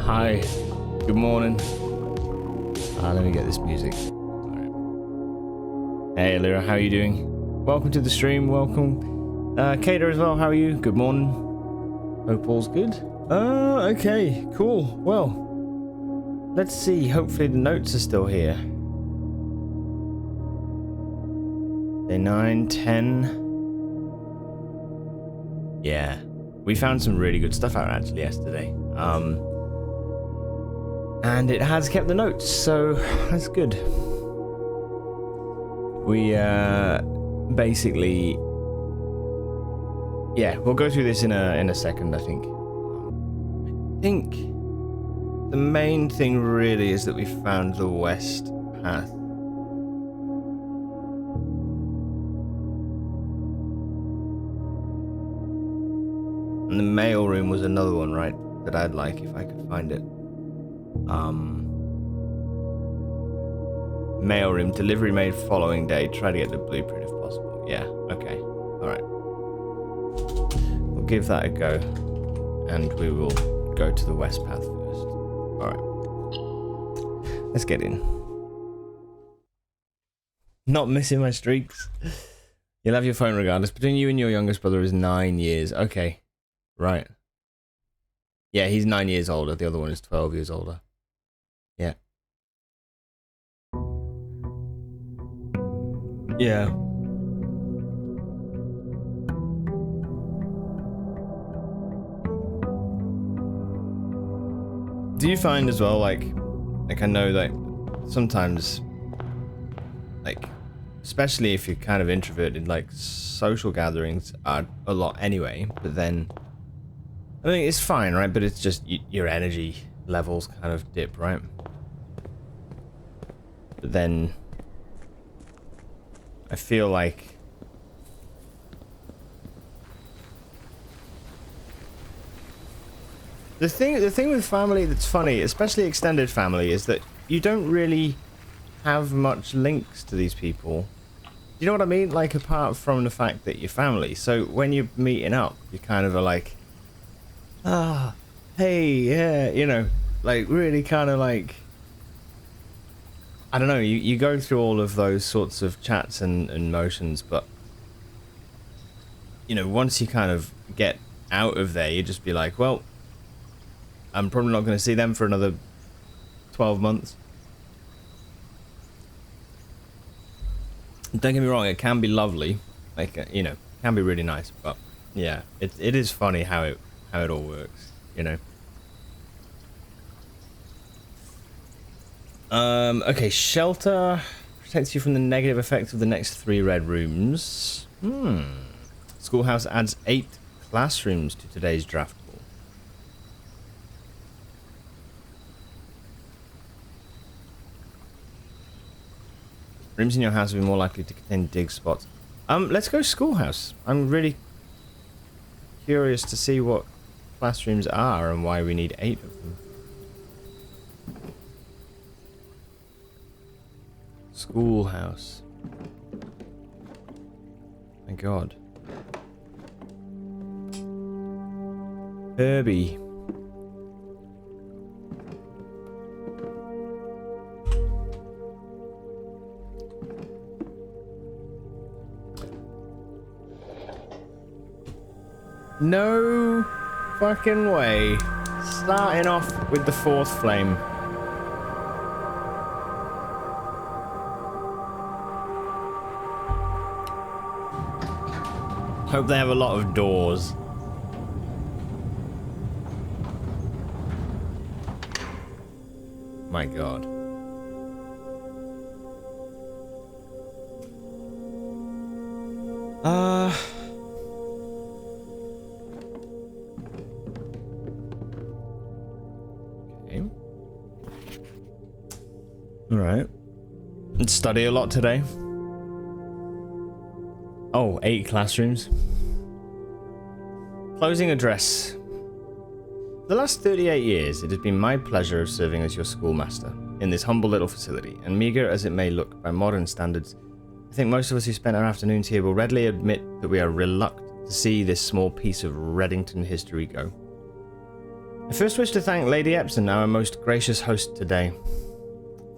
Hi, good morning. Let me get this music. All right. Hey, Lyra, how are you doing? Welcome to the stream. Welcome, Kater as well. How are you? Good morning. Hope all's good. Okay, cool. Well, let's see. Hopefully the notes are still here. Day 9, 10. Yeah, we found some really good stuff out actually yesterday. And it has kept the notes, so that's good. We basically, yeah, we'll go through this in a second. I think the main thing really is that we found the west path. And the mail room was another one, right? That I'd like if I could find it. Mailroom, delivery made following day. Try to get the blueprint if possible. Yeah, okay. Alright. We'll give that a go. And we will go to the west path first. Alright. Let's get in. Not missing my streaks. You'll have your phone regardless. Between you and your youngest brother is 9 years. Okay. Right. Yeah, he's 9 years older. The other one is 12 years older. Yeah. Yeah. Do you find as well, like I know that sometimes, like, especially if you're kind of introverted, like social gatherings are a lot anyway, but then, I mean, it's fine, right? But it's just your energy levels kind of dip, right? But then I feel like the thing with family that's funny, especially extended family, is that you don't really have much links to these people. You know what I mean? Like, apart from the fact that you're family. So when you're meeting up, you kind of are like, hey, yeah, you know, like really kind of like, I don't know, you go through all of those sorts of chats and motions, but, you know, once you kind of get out of there, you just be like, well, I'm probably not going to see them for another 12 months. Don't get me wrong, it can be lovely, like, you know, can be really nice, but yeah, it is funny how it all works, you know. Okay, shelter protects you from the negative effects of the next 3 red rooms. Schoolhouse adds 8 classrooms to today's draft pool. Rooms in your house will be more likely to contain dig spots. Let's go schoolhouse. I'm really curious to see what classrooms are and why we need 8 of them. Schoolhouse. My god. Herbie. No fucking way. Starting off with the 4th flame. Hope they have a lot of doors. My god. Okay. Alright. Study a lot today. Oh, 8 classrooms. Closing address. For the last 38 years, it has been my pleasure of serving as your schoolmaster in this humble little facility, and meager as it may look by modern standards, I think most of us who spent our afternoons here will readily admit that we are reluctant to see this small piece of Reddington history go. I first wish to thank Lady Epson, our most gracious host today,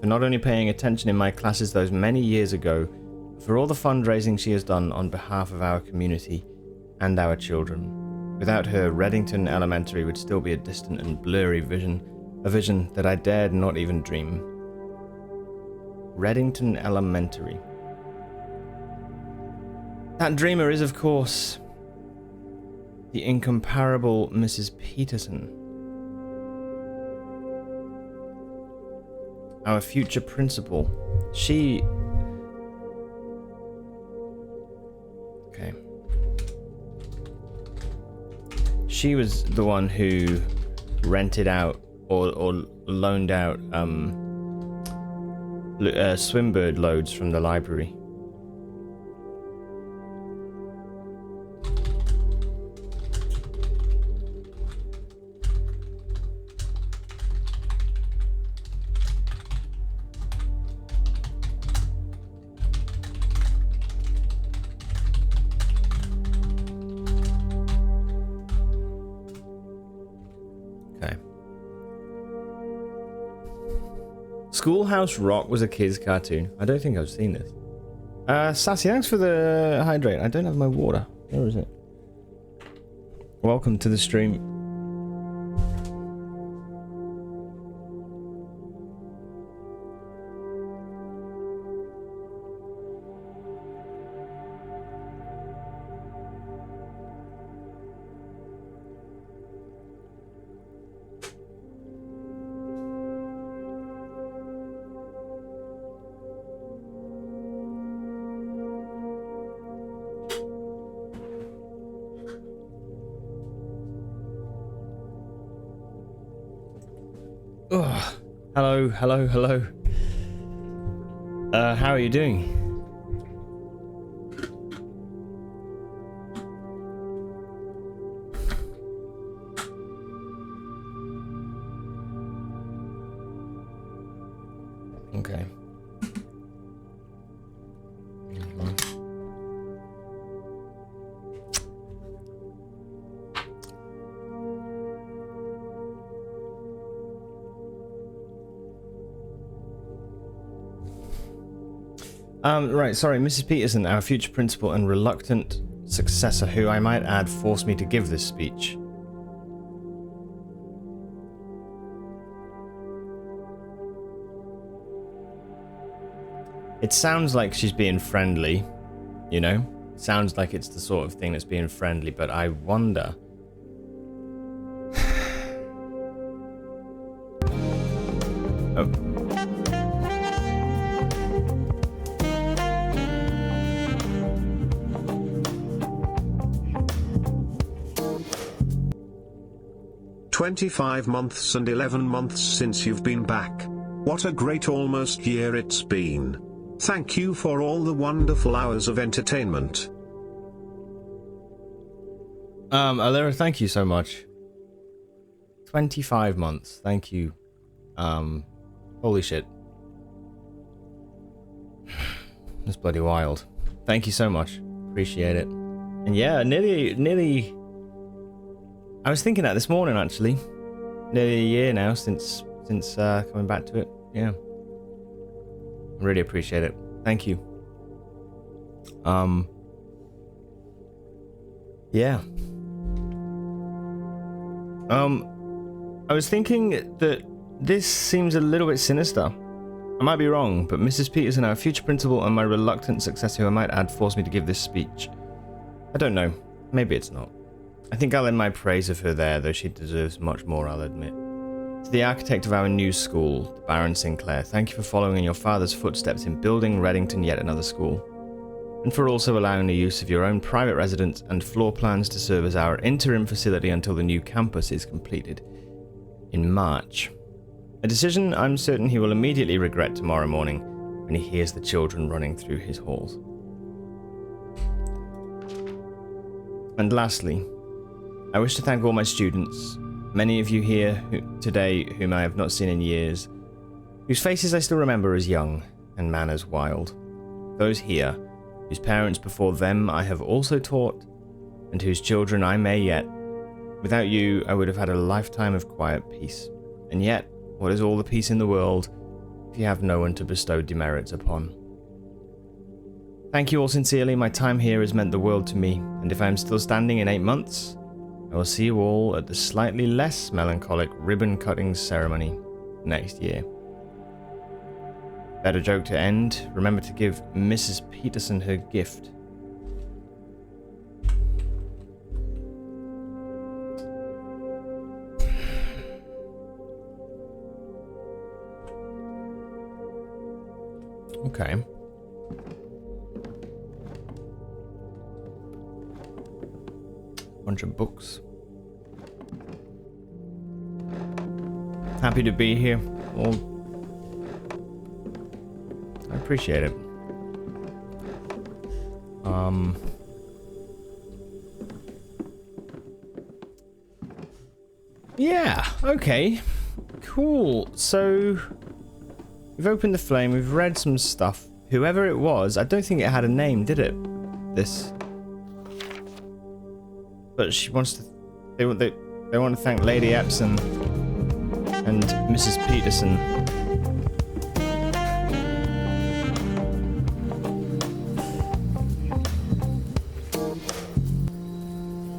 for not only paying attention in my classes those many years ago, but for all the fundraising she has done on behalf of our community and our children. Without her, Reddington Elementary would still be a distant and blurry vision, a vision that I dared not even dream. Reddington Elementary. That dreamer is, of course, the incomparable Mrs. Peterson. Our future principal. Okay. She was the one who rented out or loaned out swimbird loads from the library. Schoolhouse Rock was a kid's cartoon. I don't think I've seen this. Sassy, thanks for the hydrate. I don't have my water. Where is it? Welcome to the stream. Oh, hello. How are you doing? Okay. Right, sorry, Mrs. Peterson, our future principal and reluctant successor, who I might add forced me to give this speech. It sounds like she's being friendly, you know? It sounds like it's the sort of thing that's being friendly, but I wonder... oh. "25 months and 11 months since you've been back. What a great almost year it's been. Thank you for all the wonderful hours of entertainment." Alira, thank you so much. 25 months, thank you. Holy shit. That's bloody wild. Thank you so much. Appreciate it. And yeah, nearly... I was thinking that this morning, actually. Nearly a year now since coming back to it. Yeah. I really appreciate it. Thank you. Yeah. I was thinking that this seems a little bit sinister. I might be wrong, but Mrs. Peterson, our future principal, and my reluctant successor, who I might add, forced me to give this speech. I don't know. Maybe it's not. I think I'll end my praise of her there, though she deserves much more, I'll admit. To the architect of our new school, the Baron Sinclair, thank you for following in your father's footsteps in building Reddington yet another school, and for also allowing the use of your own private residence and floor plans to serve as our interim facility until the new campus is completed in March. A decision I'm certain he will immediately regret tomorrow morning when he hears the children running through his halls. And lastly, I wish to thank all my students, many of you here today whom I have not seen in years, whose faces I still remember as young and manners wild. Those here, whose parents before them I have also taught, and whose children I may yet Without you, I would have had a lifetime of quiet peace. And yet, what is all the peace in the world if you have no one to bestow demerits upon? Thank you all sincerely. My time here has meant the world to me, and if I am still standing in 8 months, I will see you all at the slightly less melancholic ribbon-cutting ceremony next year. Better joke to end. Remember to give Mrs. Peterson her gift. Okay. Bunch of books. Happy to be here. Well, I appreciate it. Yeah, okay. Cool. So we've opened the flame, we've read some stuff. Whoever it was, I don't think it had a name, did it? This. But she wants to. They want to thank Lady Epson and Mrs. Peterson.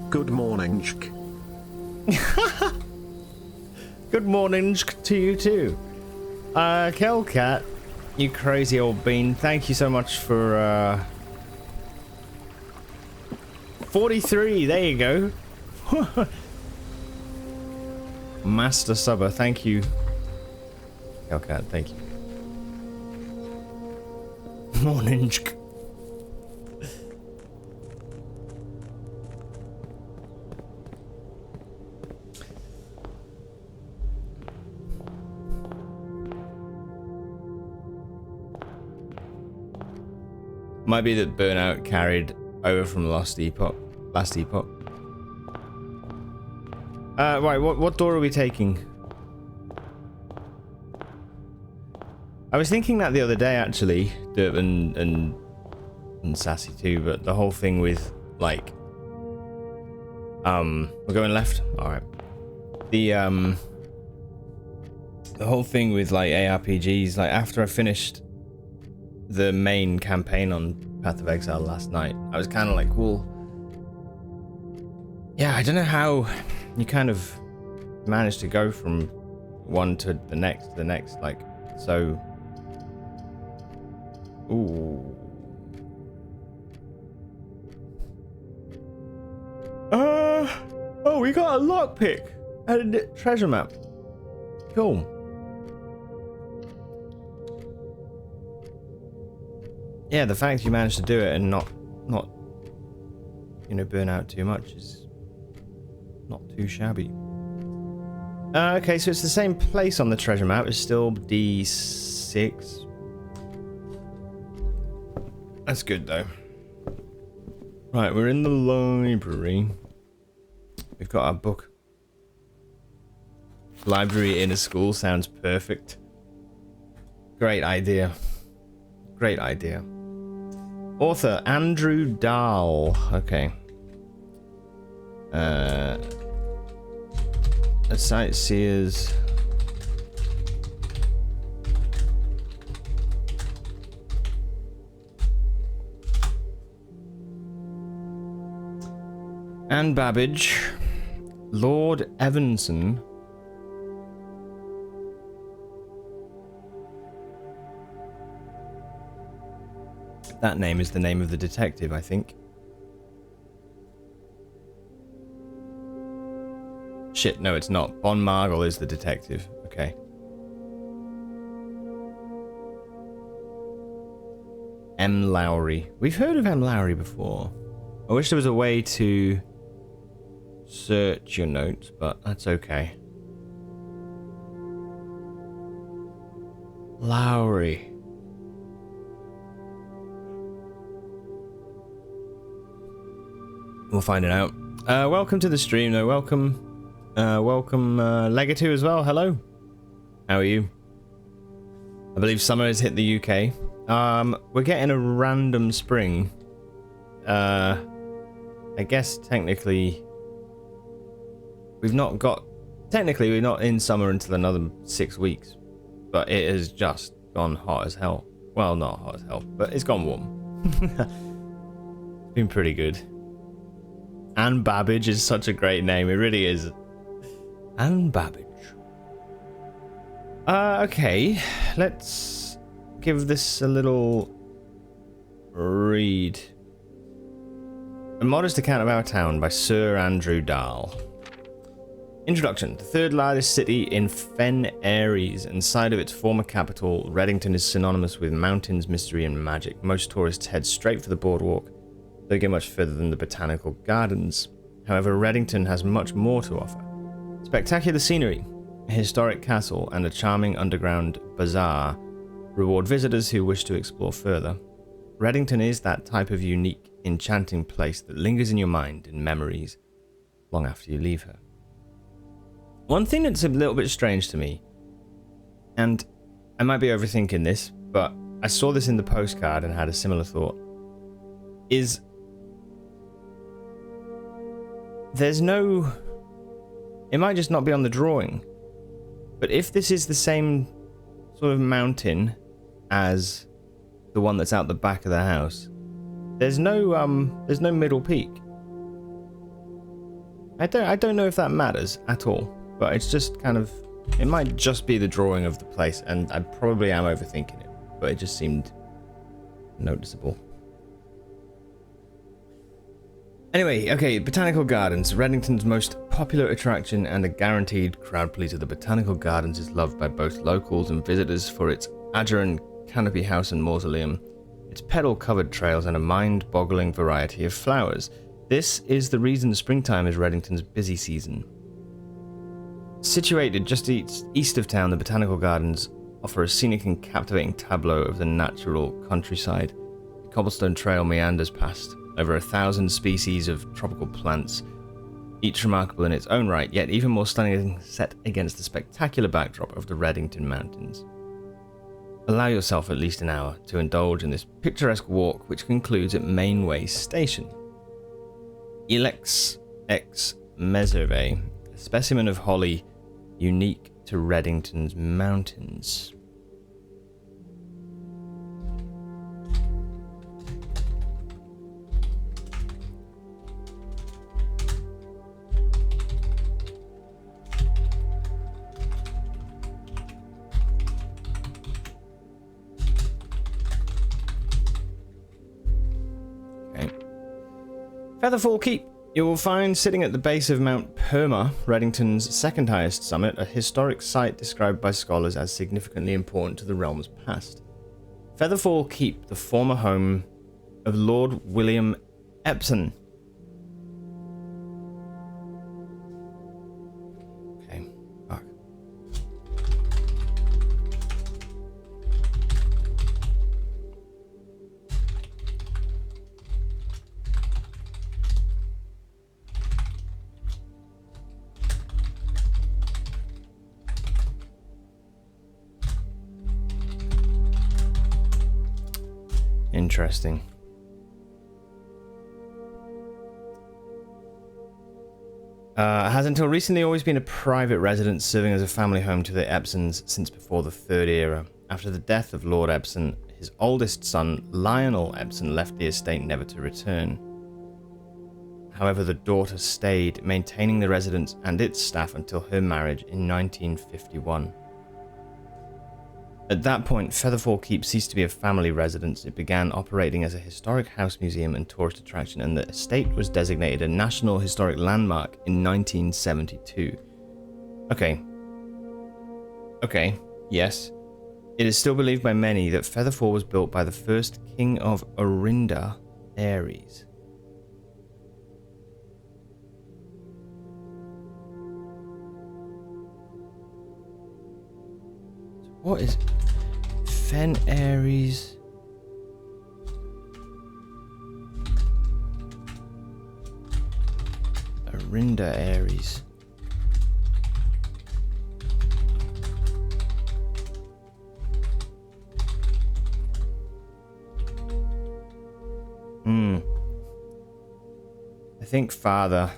Good morning. Good morning to you too. Kelcat, you crazy old bean. Thank you so much for 43. There you go. Master Subber, thank you. Kelcat, thank you. Morning. Might be that burnout carried over from last epoch. Right, what door are we taking? I was thinking that the other day, actually, Derp and Sassy too, but the whole thing with, like, we're going left? Alright. The whole thing with, like, ARPGs, like, after I finished the main campaign on Path of Exile last night, I was kind of like, well, yeah, I don't know how you kind of managed to go from one to the next, like, so. Ooh. Oh, we got a lockpick and a treasure map. Cool. Yeah, the fact you managed to do it and not you know, burn out too much is not too shabby. Okay, so it's the same place on the treasure map. It's still D6. That's good though. Right, we're in the library. We've got our book. Library in a school sounds perfect. Great idea. Great idea. Author Andrew Dahl. Okay. A sightseer's. Anne Babbage. Lord Evanson. That name is the name of the detective, I think. Shit, no, it's not. Bon Margle is the detective. Okay. M. Lowry. We've heard of M. Lowry before. I wish there was a way to search your notes, but that's okay. Lowry. We'll find it out. Welcome to the stream, though. Welcome, Legatu as well. Hello. How are you? I believe summer has hit the UK. We're getting a random spring. I guess technically we've not got... Technically, we're not in summer until another 6 weeks. But it has just gone hot as hell. Well, not hot as hell, but it's gone warm. It's been pretty good. Anne Babbage is such a great name. It really is. Anne Babbage. Okay. Let's give this a little read. A Modest Account of Our Town by Sir Andrew Dahl. Introduction. The third largest city in Fen Aries and site of its former capital, Reddington is synonymous with mountains, mystery, and magic. Most tourists head straight for the boardwalk. Don't get much further than the botanical gardens. However, Reddington has much more to offer. Spectacular scenery, a historic castle, and a charming underground bazaar reward visitors who wish to explore further. Reddington is that type of unique, enchanting place that lingers in your mind and memories long after you leave her. One thing that's a little bit strange to me, and I might be overthinking this, but I saw this in the postcard and had a similar thought, is there's no... It might just not be on the drawing, but if this is the same sort of mountain as the one that's out the back of the house, there's no middle peak. I don't know if that matters at all, but it's just kind of, it might just be the drawing of the place, and I probably am overthinking it, but it just seemed noticeable. Anyway, okay, Botanical Gardens, Reddington's most popular attraction and a guaranteed crowd pleaser. The Botanical Gardens is loved by both locals and visitors for its Ageron canopy house and mausoleum, its petal-covered trails, and a mind-boggling variety of flowers. This is the reason springtime is Reddington's busy season. Situated just east of town, the Botanical Gardens offer a scenic and captivating tableau of the natural countryside. The cobblestone trail meanders past over 1,000 species of tropical plants, each remarkable in its own right, yet even more stunning set against the spectacular backdrop of the Reddington Mountains. Allow yourself at least an hour to indulge in this picturesque walk, which concludes at Mainway Station. Ilex ex Meserve, a specimen of holly unique to Reddington's mountains. Featherfall Keep. You will find sitting at the base of Mount Perma, Reddington's second highest summit, a historic site described by scholars as significantly important to the realm's past. Featherfall Keep, the former home of Lord William Epsom. Okay, fuck. Interesting. Has until recently always been a private residence, serving as a family home to the Epsons since before the Third Era. After the death of Lord Epsom, his oldest son, Lionel Epsom, left the estate never to return. However, the daughter stayed, maintaining the residence and its staff until her marriage in 1951. At that point, Featherfall Keep ceased to be a family residence. It began operating as a historic house museum and tourist attraction, and the estate was designated a National Historic Landmark in 1972. Okay, yes. It is still believed by many that Featherfall was built by the first king of Orinda, Ares. What is Fen Ares? Orinda Ares. I think father.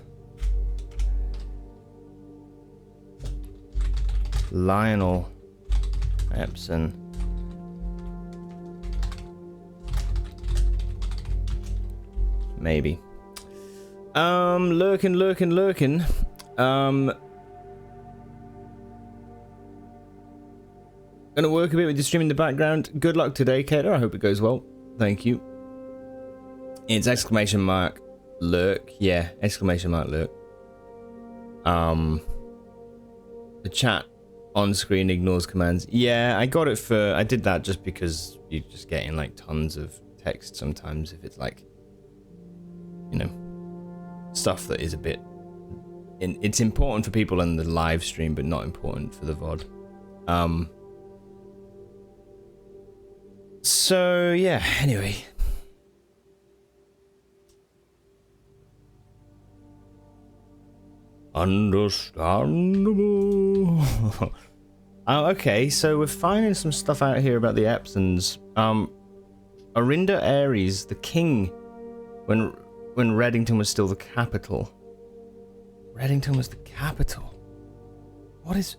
Lionel Epson. Maybe. Lurking. Gonna work a bit with your stream in the background. Good luck today, Kater. I hope it goes well. Thank you. It's exclamation mark lurk. Yeah, exclamation mark lurk. The chat on screen ignores commands. Yeah, I got it for... I did that just because you're just getting like tons of text sometimes if it's like, you know, stuff that is a bit... It's important for people in the live stream, but not important for the VOD. So, yeah, anyway. Understandable. Okay, so we're finding some stuff out here about the Epsons. Arinda Ares, the king, when Reddington was still the capital. Reddington was the capital. What is...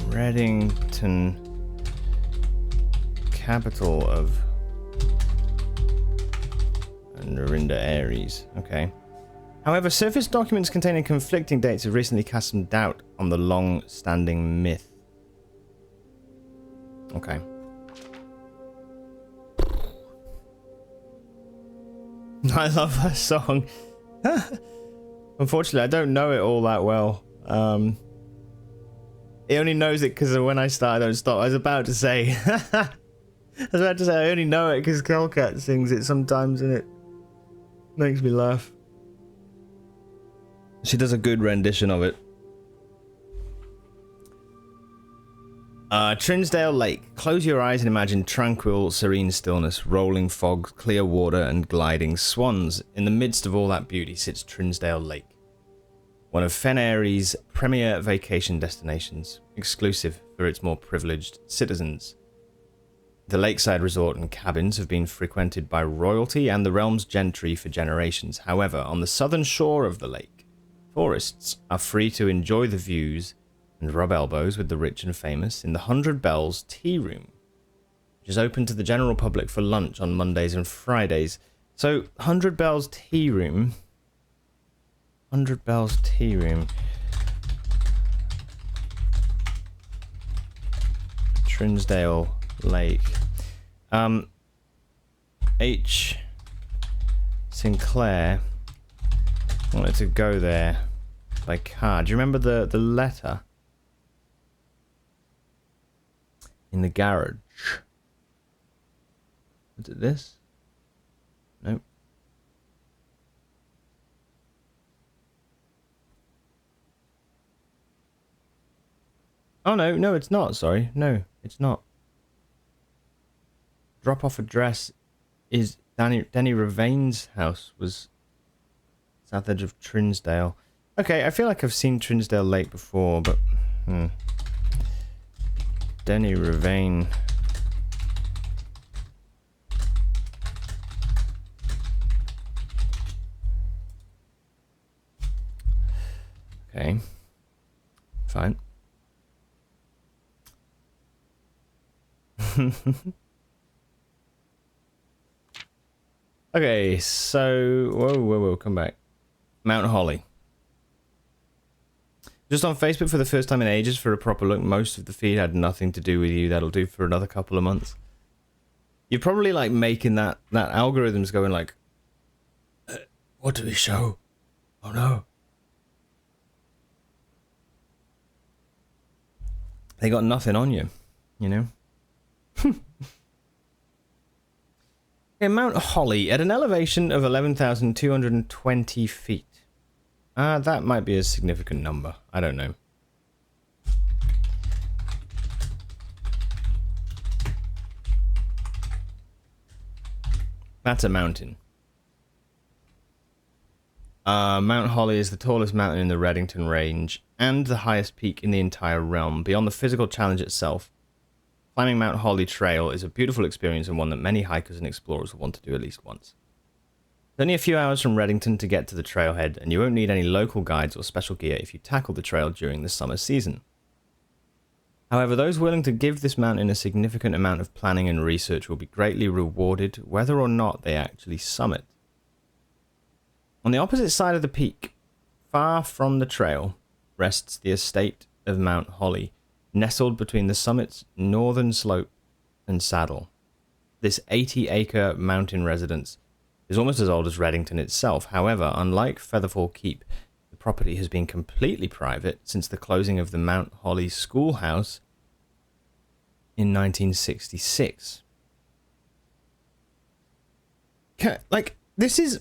Reddington, capital of Arinda Ares. Okay. However, surface documents containing conflicting dates have recently cast some doubt on the long-standing myth. Okay. I love that song. Unfortunately, I don't know it all that well. He only knows it because when I start, I don't stop. I was about to say... I only know it because Kelcat sings it sometimes, and it makes me laugh. She does a good rendition of it. Trinsdale Lake. Close your eyes and imagine tranquil, serene stillness, rolling fogs, clear water, and gliding swans. In the midst of all that beauty sits Trinsdale Lake, one of Fenary's premier vacation destinations, exclusive for its more privileged citizens. The lakeside resort and cabins have been frequented by royalty and the realm's gentry for generations. However, on the southern shore of the lake, tourists are free to enjoy the views and rub elbows with the rich and famous in the 100 Bells Tea Room, which is open to the general public for lunch on Mondays and Fridays. So, 100 Bells Tea Room... 100 Bells Tea Room. Trinsdale Lake. H. Sinclair wanted to go there by car. Do you remember the letter in the garage? Was it this? Nope. Oh, no, it's not. Sorry. No, it's not. Drop-off address is Denny Ravain's house was south edge of Trinsdale. Okay, I feel like I've seen Trinsdale Lake before, but... Denny Ravain. Okay. Fine. Okay, so... Whoa, come back. Mount Holly. Just on Facebook for the first time in ages for a proper look. Most of the feed had nothing to do with you. That'll do for another couple of months. You're probably like making that algorithm's going like... what do we show? Oh no. They got nothing on you, you know? Okay, Mount Holly at an elevation of 11,220 feet. That might be a significant number. I don't know. That's a mountain. Mount Holly is the tallest mountain in the Reddington Range and the highest peak in the entire realm. Beyond the physical challenge itself, climbing Mount Holly Trail is a beautiful experience and one that many hikers and explorers will want to do at least once. It's only a few hours from Reddington to get to the trailhead, and you won't need any local guides or special gear if you tackle the trail during the summer season. However, those willing to give this mountain a significant amount of planning and research will be greatly rewarded whether or not they actually summit. On the opposite side of the peak, far from the trail, rests the estate of Mount Holly, nestled between the summit's northern slope and saddle. This 80-acre mountain residence is almost as old as Reddington itself. However, unlike Featherfall Keep, the property has been completely private since the closing of the Mount Holly schoolhouse in 1966. Like, this is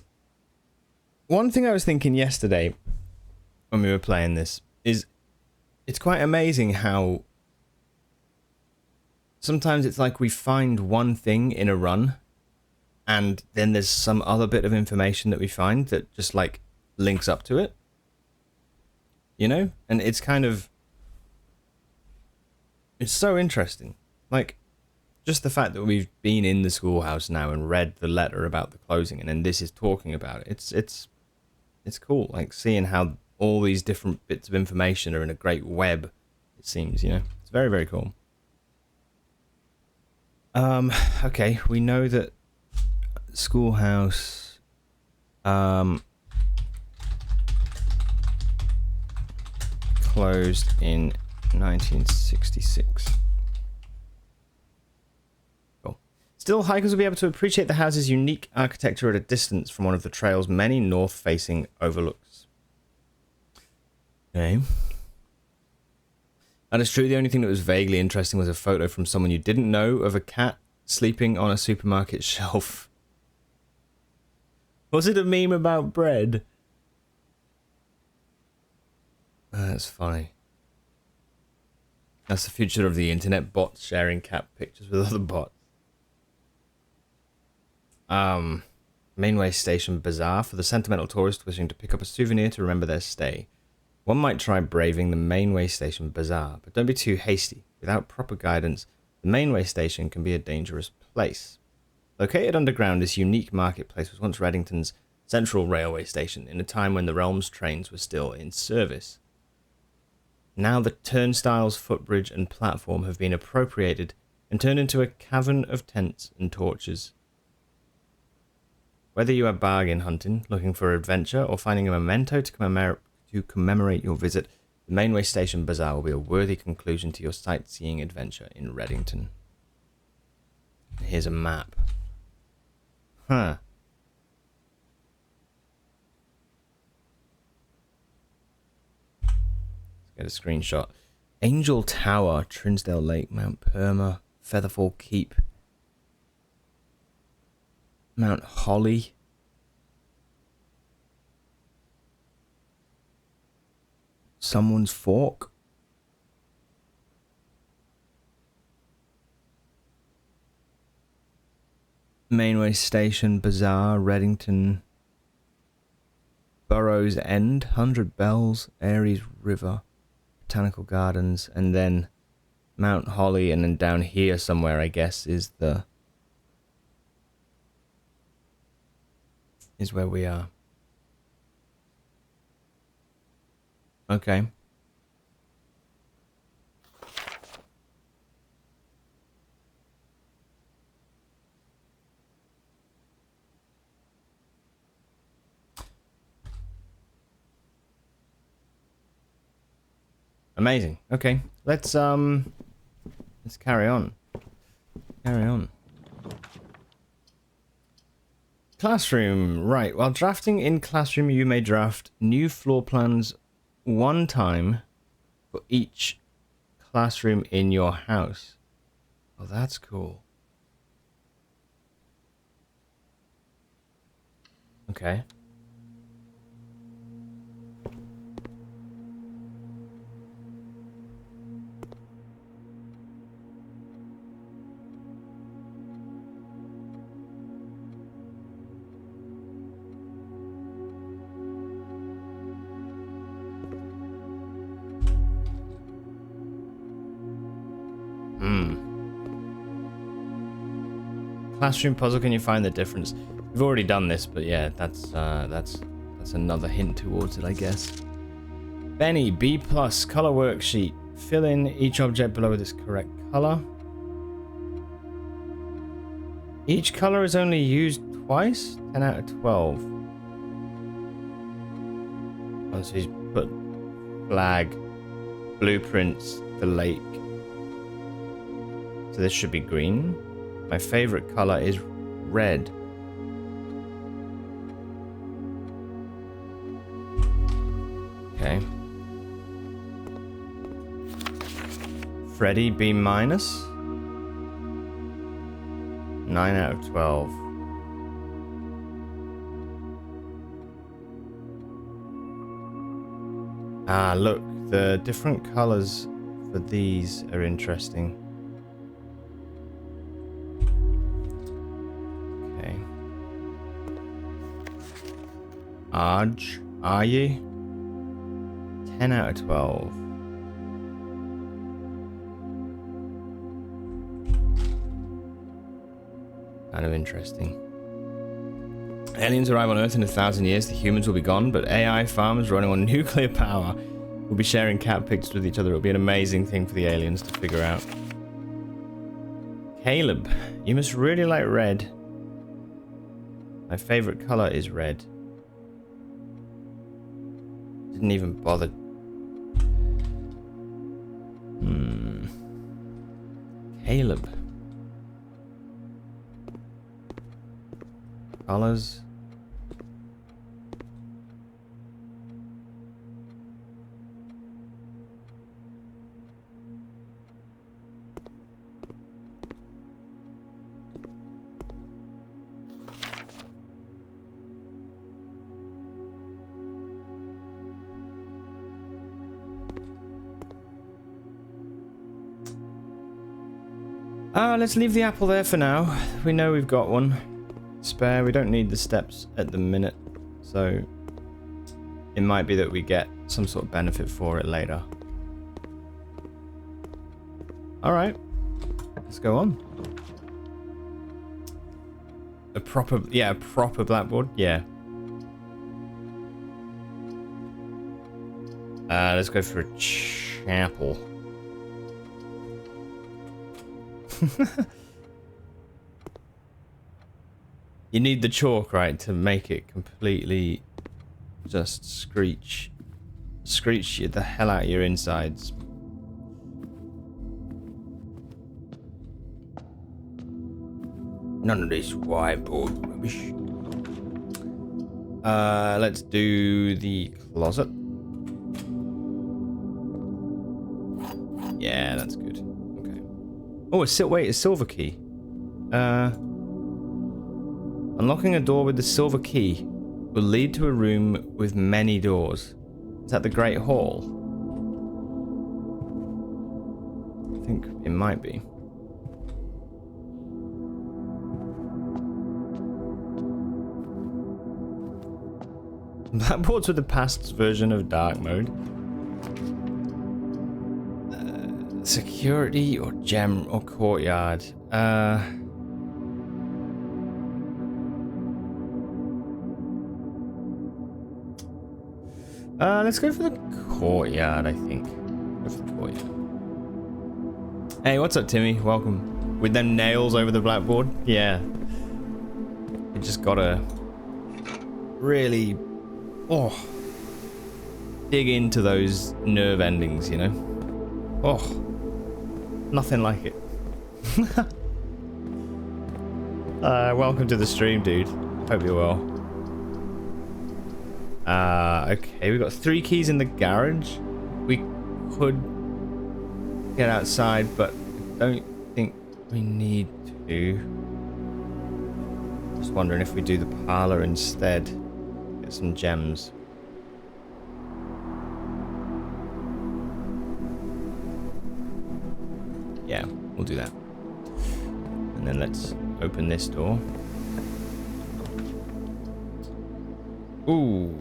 one thing I was thinking yesterday when we were playing this, is it's quite amazing how sometimes it's like we find one thing in a run and then there's some other bit of information that we find that just like links up to it, you know? And it's kind of, it's so interesting. Like, just the fact that we've been in the schoolhouse now and read the letter about the closing, and then this is talking about it. It's cool, like seeing how all these different bits of information are in a great web, it seems, you know? It's very, very cool. Okay, we know that schoolhouse closed in 1966. Cool. Still, hikers will be able to appreciate the house's unique architecture at a distance from one of the trail's many north-facing overlooks. Okay. That is true. The only thing that was vaguely interesting was a photo from someone you didn't know of a cat sleeping on a supermarket shelf. Was it a meme about bread? That's funny. That's the future of the internet, bots sharing cat pictures with other bots. Mainway Station Bazaar for the sentimental tourist wishing to pick up a souvenir to remember their stay. One might try braving the Mainway Station Bazaar, but don't be too hasty. Without proper guidance, the Mainway Station can be a dangerous place. Located underground, this unique marketplace was once Reddington's central railway station in a time when the Realms trains were still in service. Now the turnstiles, footbridge, and platform have been appropriated and turned into a cavern of tents and torches. Whether you are bargain hunting, looking for adventure, or finding a memento to commemorate your visit, the Mainway Station Bazaar will be a worthy conclusion to your sightseeing adventure in Reddington. Here's a map. Huh. Let's get a screenshot. Angel Tower, Trinsdale Lake, Mount Perma, Featherfall Keep, Mount Holly. Someone's Fork. Mainway Station, Bazaar, Reddington, Burrows End, 100 Bells, Aries River, Botanical Gardens, and then Mount Holly, and then down here somewhere, I guess, is where we are. Okay. Amazing. Okay. Let's carry on. Carry on. Classroom. Right. While drafting in Classroom, you may draft new floor plans one time for each classroom in your house. Oh, that's cool. Okay. Classroom puzzle, can you find the difference? We've already done this, but yeah, that's another hint towards it, I guess. Benny, B+, color worksheet. Fill in each object below with its correct color. Each color is only used twice? 10 out of 12. Oh, so he's put flag, blueprints, the lake. So this should be green. My favorite color is red. Okay. Freddy, B-. 9 out of 12. Ah, look, the different colors for these are interesting. Okay. Are you? 10 out of 12. Kind of interesting. Aliens arrive on Earth in 1,000 years. The humans will be gone, but AI farmers running on nuclear power will be sharing cat pics with each other. It'll be an amazing thing for the aliens to figure out. Caleb, you must really like red. My favorite color is red. Didn't even bother. Caleb. Colors. Let's leave the apple there for now. We know we've got one spare. We don't need the steps at the minute, so it might be that we get some sort of benefit for it later. Alright, let's go on. A proper blackboard, yeah. Let's go for a chapel. You need the chalk, right, to make it completely just screech you the hell out of your insides. None of this whiteboard rubbish. Let's do the closet. Yeah, that's good. Okay. Oh, a silver key. Unlocking a door with the silver key will lead to a room with many doors. Is that the Great Hall? I think it might be. Blackboards with the past version of dark mode. Security or gem or courtyard. Let's go for the courtyard, I think. Go for the courtyard. Hey, what's up, Timmy? Welcome. With them nails over the blackboard? Yeah. You just gotta really dig into those nerve endings, you know? Oh, nothing like it. Welcome to the stream, dude. Hope you're well. Okay, we've got 3 keys in the garage. We could get outside, but I don't think we need to. Just wondering if we do the parlor instead. Get some gems. Yeah, we'll do that. And then let's open this door. Ooh.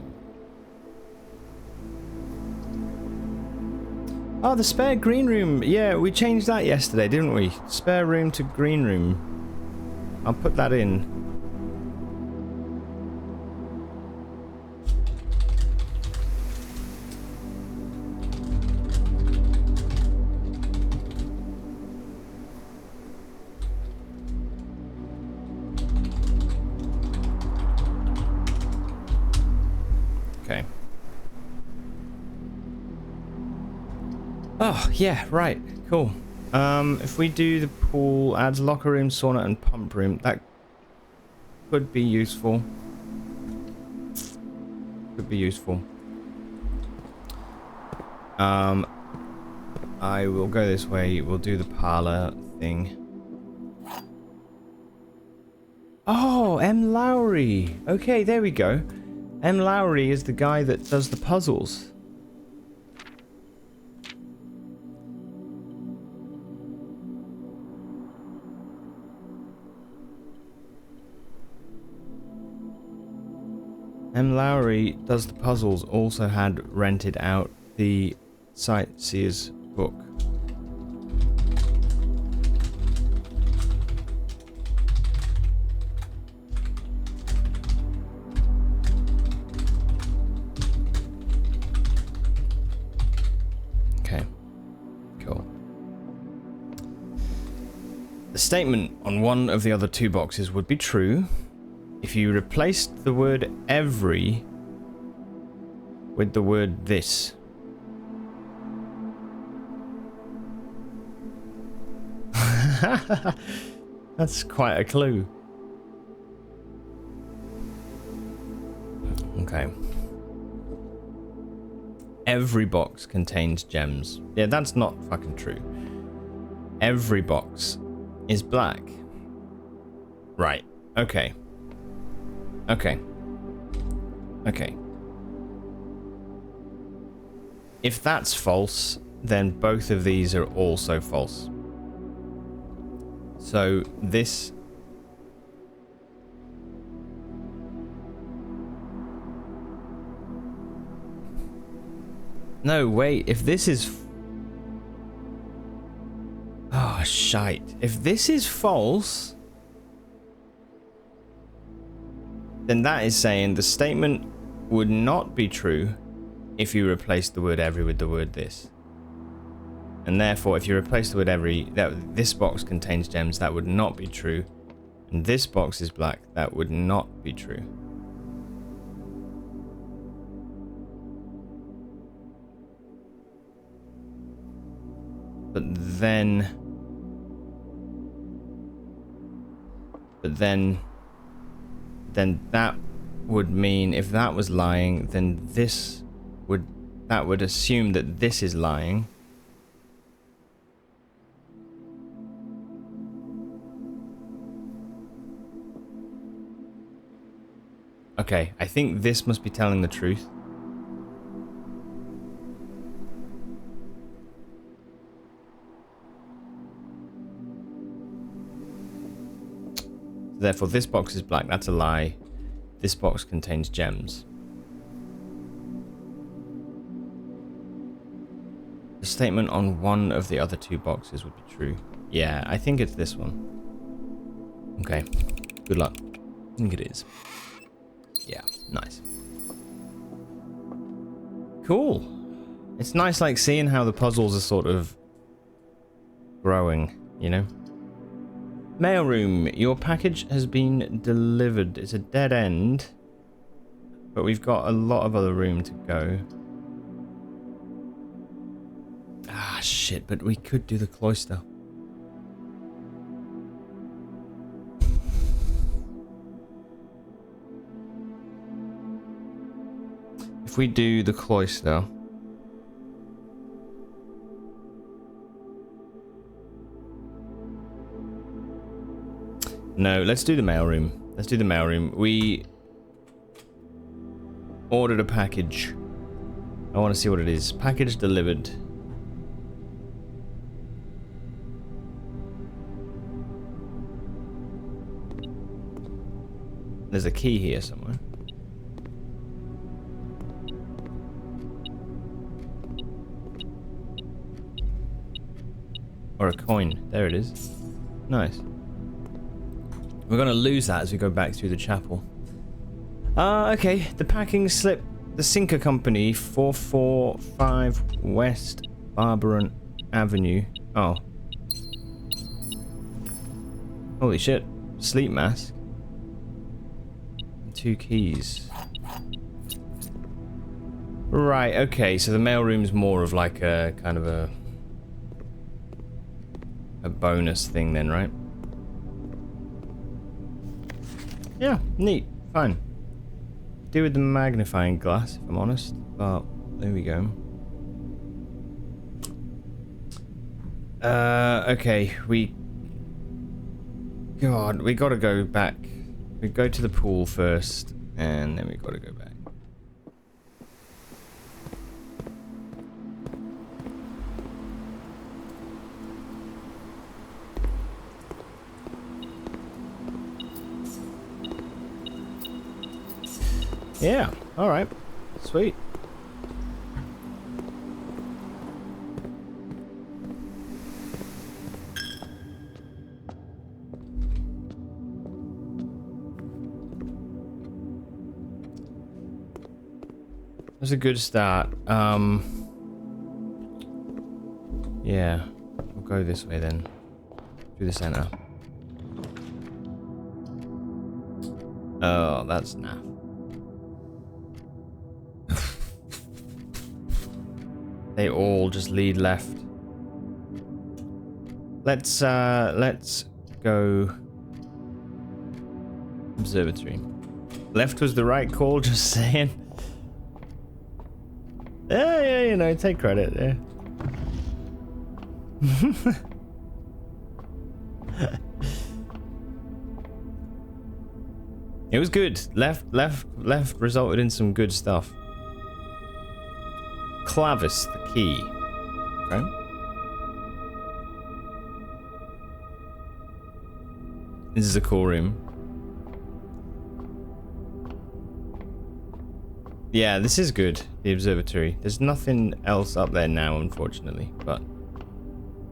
Oh, the spare green room. Yeah, we changed that yesterday, didn't we? Spare room to green room. I'll put that in. Oh, yeah, right. Cool. If we do the pool, adds locker room, sauna, and pump room, that could be useful. Could be useful. I will go this way. We'll do the parlor thing. Oh, M. Lowry. Okay, there we go. M. Lowry is the guy that does the puzzles. M. Lowry does the puzzles, also had rented out the Sightseer's book. Okay, cool. The statement on one of the other two boxes would be true if you replaced the word every with the word this. That's quite a clue. Okay. Every box contains gems. Yeah, that's not fucking true. Every box is black. Right. Okay. Okay. Okay. If that's false, then both of these are also false. So this... No, wait, if this is... Oh, shite. If this is false, then that is saying the statement would not be true if you replace the word every with the word this. And therefore, if you replace the word every, this box contains gems, that would not be true. And this box is black, that would not be true. But then that would mean if that was lying, then that would assume that this is lying. Okay, I think this must be telling the truth. Therefore, this box is black. That's a lie. This box contains gems. The statement on one of the other two boxes would be true. Yeah, I think it's this one. Okay. Good luck. I think it is. Yeah, nice. Cool. It's nice, like, seeing how the puzzles are sort of growing, you know? Mailroom, your package has been delivered. It's a dead end, but we've got a lot of other room to go. Ah, shit, but we could do the cloister. If we do the cloister... No, let's do the mailroom. Let's do the mailroom. We ordered a package. I want to see what it is. Package delivered. There's a key here somewhere. Or a coin. There it is. Nice. We're going to lose that as we go back through the chapel. Okay. The packing slip. The Sinker Company, 445 West Barbaran Avenue. Oh. Holy shit. Sleep mask. 2 keys. Right, okay. So the mailroom's more of like a kind of a a bonus thing then, right? Yeah, neat. Fine. Do with the magnifying glass, if I'm honest. But there we go. Okay, God, we gotta go back. We go to the pool first, and then we gotta go back. Yeah, alright. Sweet. That's a good start. Yeah. We'll go this way then. Through the center. Oh, that's naff. They all just lead left. Let's go observatory. Left was the right call, just saying. Yeah, you know, take credit, yeah. It was good. Left resulted in some good stuff. Clavis, the key. Okay. This is a cool room. Yeah, this is good, the observatory. There's nothing else up there now, unfortunately, but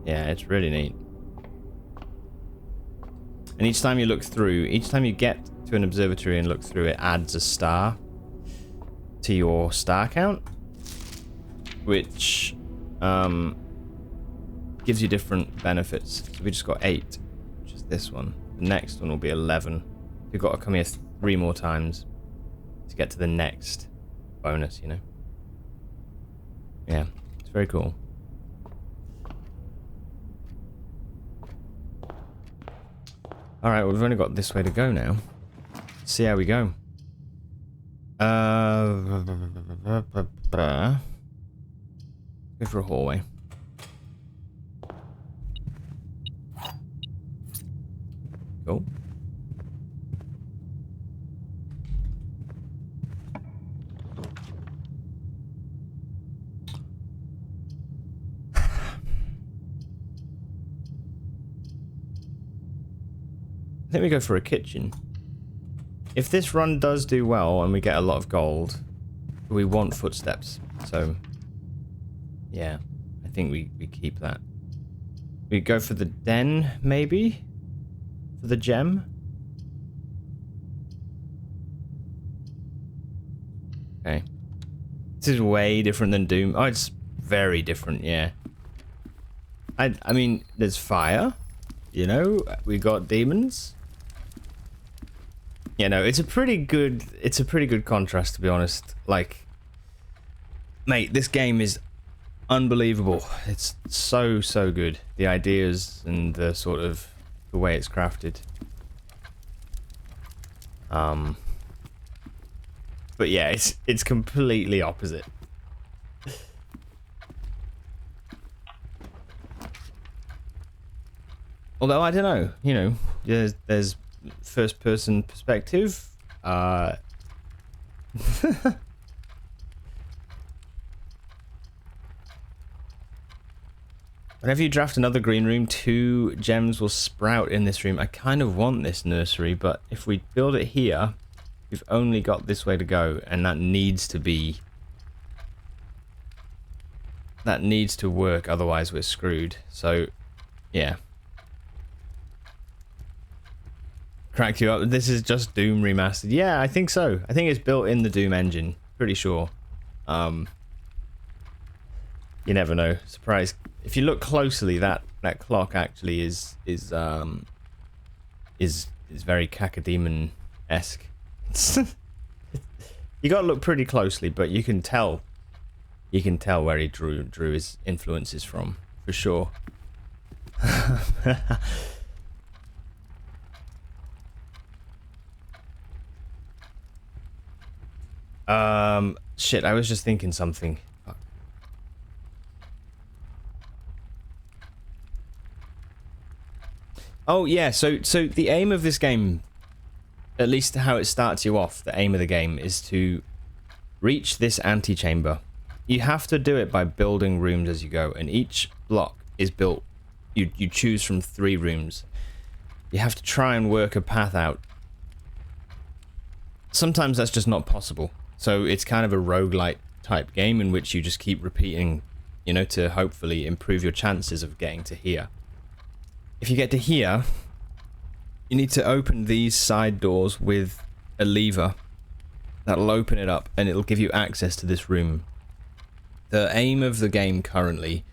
yeah, it's really neat. And each time you look through, each time you get to an observatory and look through, it adds a star to your star count, which gives you different benefits. So we just got 8, which is this one. The next one will be 11. You've got to come here 3 more times to get to the next bonus, you know? Yeah, it's very cool. Alright, well, we've only got this way to go now. Let's see how we go. Go for a hallway. Cool. I think we go for a kitchen. If this run does do well and we get a lot of gold, we want footsteps. So, yeah, I think we keep that. We go for the den, maybe? For the gem? Okay. This is way different than Doom. Oh, it's very different, yeah. I mean, there's fire. You know, we got demons. You know, it's a pretty good contrast, to be honest. Like, mate, this game is unbelievable. It's so good. The ideas and the sort of the way it's crafted. But yeah, it's completely opposite. Although I don't know, you know, there's first person perspective. Whenever you draft another green room, 2 gems will sprout in this room. I kind of want this nursery, but if we build it here, we've only got this way to go, and that needs to be... that needs to work, otherwise we're screwed. So, yeah. Cracked you up. This is just Doom remastered. Yeah, I think so. I think it's built in the Doom engine. Pretty sure. You never know. Surprise. If you look closely, that clock actually is very Cacodemon-esque. You got to look pretty closely, but you can tell where he drew his influences from, for sure. Shit, I was just thinking something. Fuck. Oh yeah, so the aim of this game, at least how it starts you off, the aim of the game is to reach this antechamber. You have to do it by building rooms as you go, and each block is built. You choose from 3 rooms. You have to try and work a path out. Sometimes that's just not possible. So it's kind of a roguelite type game in which you just keep repeating, you know, to hopefully improve your chances of getting to here. If you get to here, you need to open these side doors with a lever. That'll open it up and it'll give you access to this room. The aim of the game currently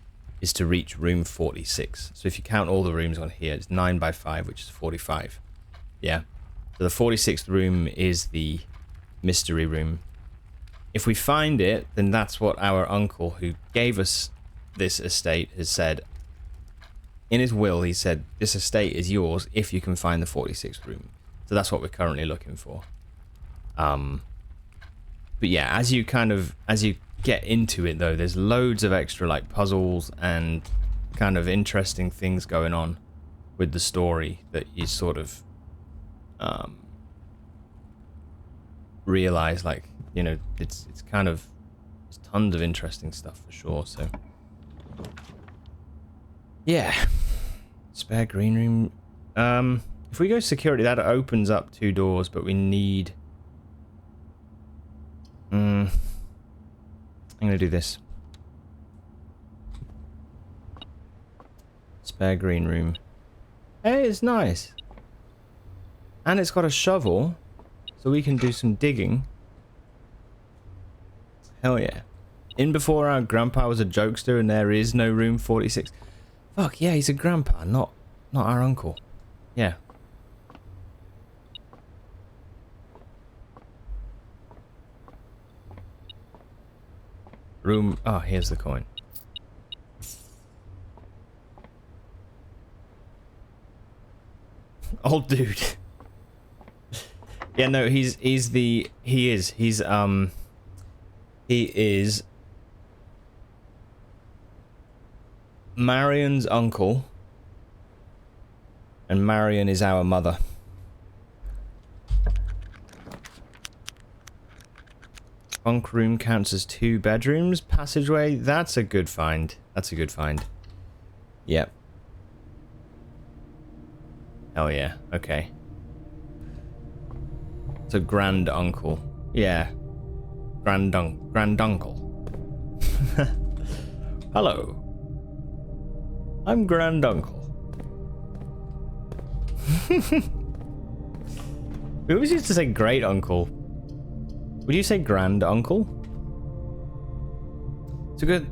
is to reach room 46. So if you count all the rooms on here, it's 9 by 5, which is 45. Yeah. So the 46th room is the mystery room. If we find it, then that's what our uncle who gave us this estate has said. In his will, he said, this estate is yours if you can find the 46th room. So that's what we're currently looking for. But yeah, as you get into it though, there's loads of extra like puzzles and kind of interesting things going on with the story that you sort of realize, like, you know, it's kind of, there's tons of interesting stuff for sure. So yeah, spare green room. If we go security, that opens up 2 doors, but we need I'm gonna do this. Spare green room. Hey, it's nice. And it's got a shovel, so we can do some digging. Hell yeah. In before our grandpa was a jokester and there is no room 46. Fuck yeah, he's a grandpa, not our uncle. Yeah. Room, oh, here's the coin. Old dude. Yeah, no, he is Marion's uncle, and Marion is our mother. Bunk room counts as 2 bedrooms. Passageway, that's a good find. That's a good find. Yep. Hell yeah. Okay. It's a grand uncle. Yeah. Granduncle. Hello. I'm granduncle. We always used to say great uncle. Would you say grand uncle? It's a good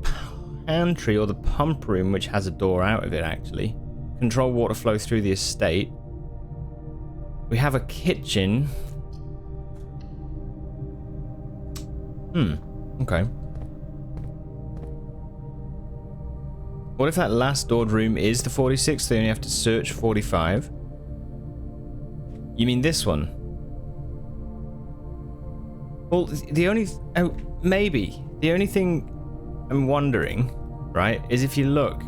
pantry or the pump room, which has a door out of it actually. Control water flow through the estate. We have a kitchen. Okay. What if that last doored room is the 46th, so you only have to search 45? You mean this one? Well, the only... oh, maybe. The only thing I'm wondering, right, is if you look...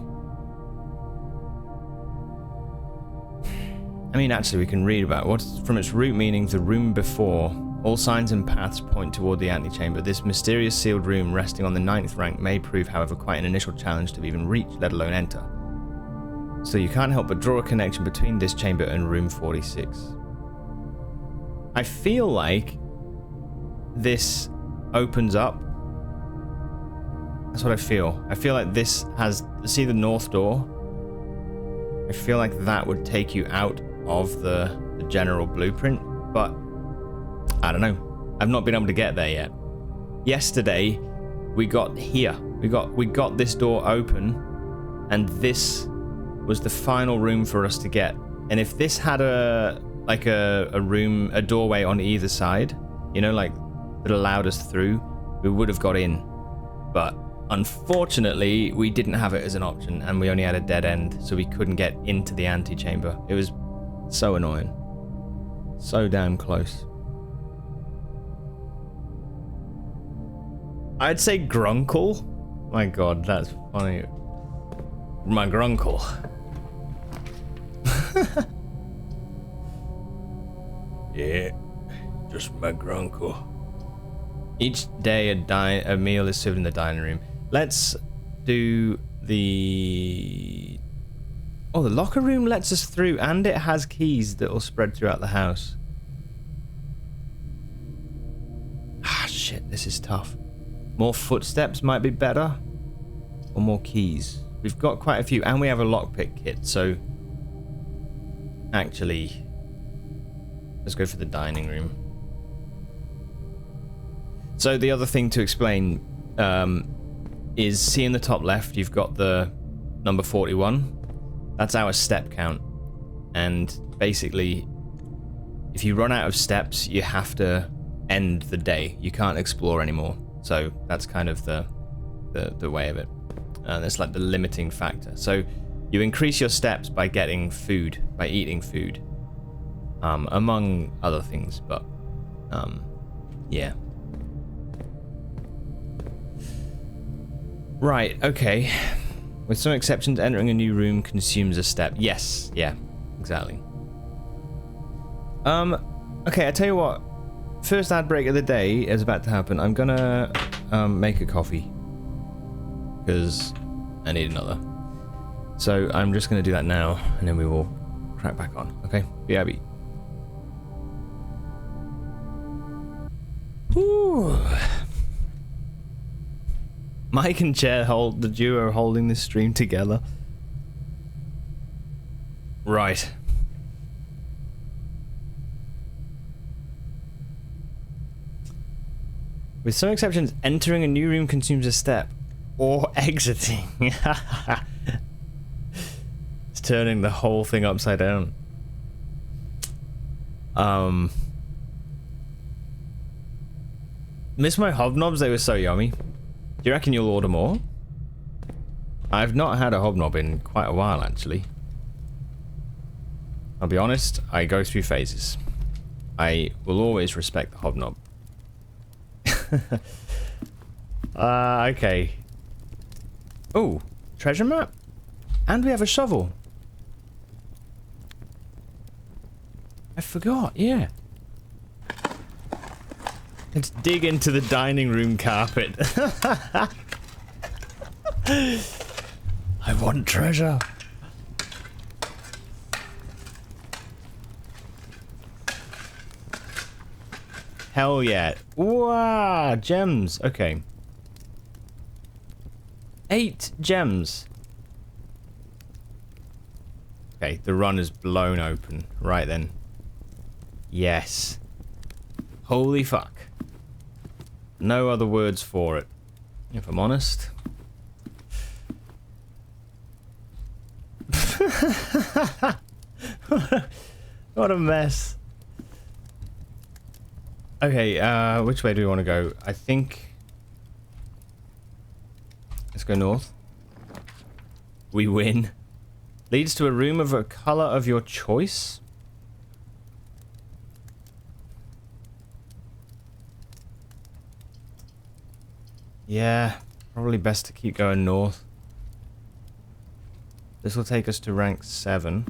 I mean, actually, we can read about what's from its root meaning, the room before. All signs and paths point toward the antechamber. This mysterious sealed room resting on the 9th rank may prove, however, quite an initial challenge to even reach, let alone enter. So you can't help but draw a connection between this chamber and room 46. I feel like this opens up. That's what I feel. I feel like this has... see the north door? I feel like that would take you out of the general blueprint, but I don't know. I've not been able to get there yet. Yesterday, we got here. We got this door open, and this was the final room for us to get. And if this had a room, a doorway on either side, you know, like that allowed us through, we would have got in. But Unfortunately, we didn't have it as an option, and we only had a dead end, so we couldn't get into the antechamber. It was so annoying. So damn close. I'd say Grunkle. My god, that's funny. My Grunkle. Yeah, just my Grunkle. Each day a meal is served in the dining room. Let's do the... Oh, the locker room lets us through, and it has keys that will spread throughout the house. Ah, shit, this is tough. More footsteps might be better, or more keys. We've got quite a few, and we have a lockpick kit, so... Actually, let's go for the dining room. So the other thing to explain is, see in the top left, you've got the number 41. That's our step count. And basically, if you run out of steps, you have to end the day. You can't explore anymore. So that's kind of the way of it. That's like the limiting factor. So you increase your steps by getting food, by eating food, among other things. But yeah. Right, okay. With some exceptions, entering a new room consumes a step. Yes, yeah, exactly. Okay, I tell you what. First ad break of the day is about to happen. I'm gonna make a coffee. Because I need another. So I'm just gonna do that now, and then we will crack back on. Okay, BRB. Whew. Mike and Chair hold the duo holding this stream together. Right. With some exceptions, entering a new room consumes a step. Or exiting. It's turning the whole thing upside down. Miss my hobnobs, they were so yummy. Do you reckon you'll order more? I've not had a hobnob in quite a while, actually. I'll be honest, I go through phases. I will always respect the hobnob. Okay. Oh, treasure map? And we have a shovel. I forgot, yeah. Let's dig into the dining room carpet. I want treasure. Hell yeah. Wow, gems. Okay. 8 gems. Okay, the run is blown open. Right then. Yes. Holy fuck. No other words for it, if I'm honest. What a mess. Okay, which way do we want to go? I think... Let's go north. We win. Leads to a room of a color of your choice. Yeah, probably best to keep going north. This will take us to rank 7.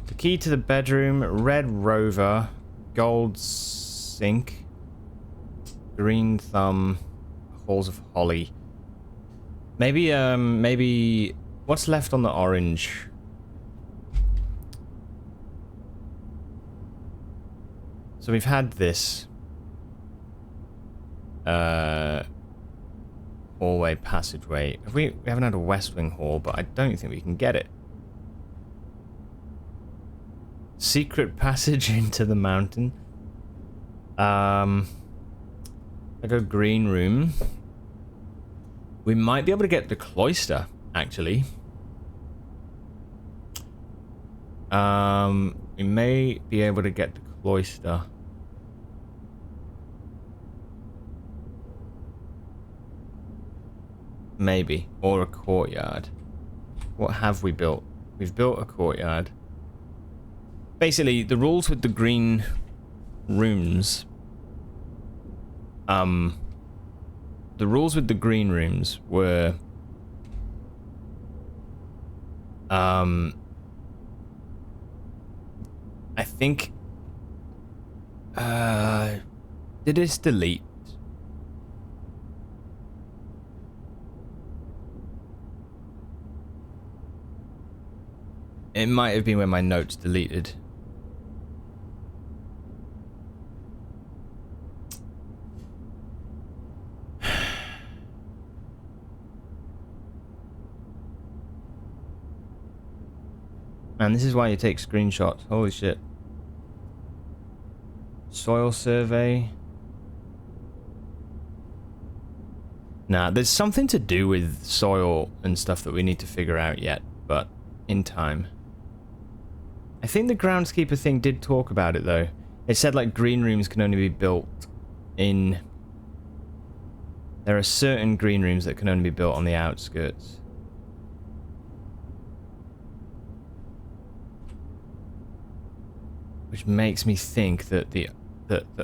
The key to the bedroom, red rover, gold sink, green thumb, halls of holly. Maybe what's left on the orange? So we've had this. Hallway, passageway. We haven't had a west wing hall, but I don't think we can get it. Secret passage into the mountain. I go green room. We might be able to get the cloister, actually. We may be able to get the cloister. Maybe. Or a courtyard. What have we built? We've built a courtyard. Basically, the rules with the green rooms... The rules with the green rooms were... I think... did this delete? It might have been when my notes deleted. Man, this is why you take screenshots. Holy shit. Soil survey. Nah, there's something to do with soil and stuff that we need to figure out yet, but in time. I think the groundskeeper thing did talk about it though. It said like green rooms can only be built in... There are certain green rooms that can only be built on the outskirts. Which makes me think that the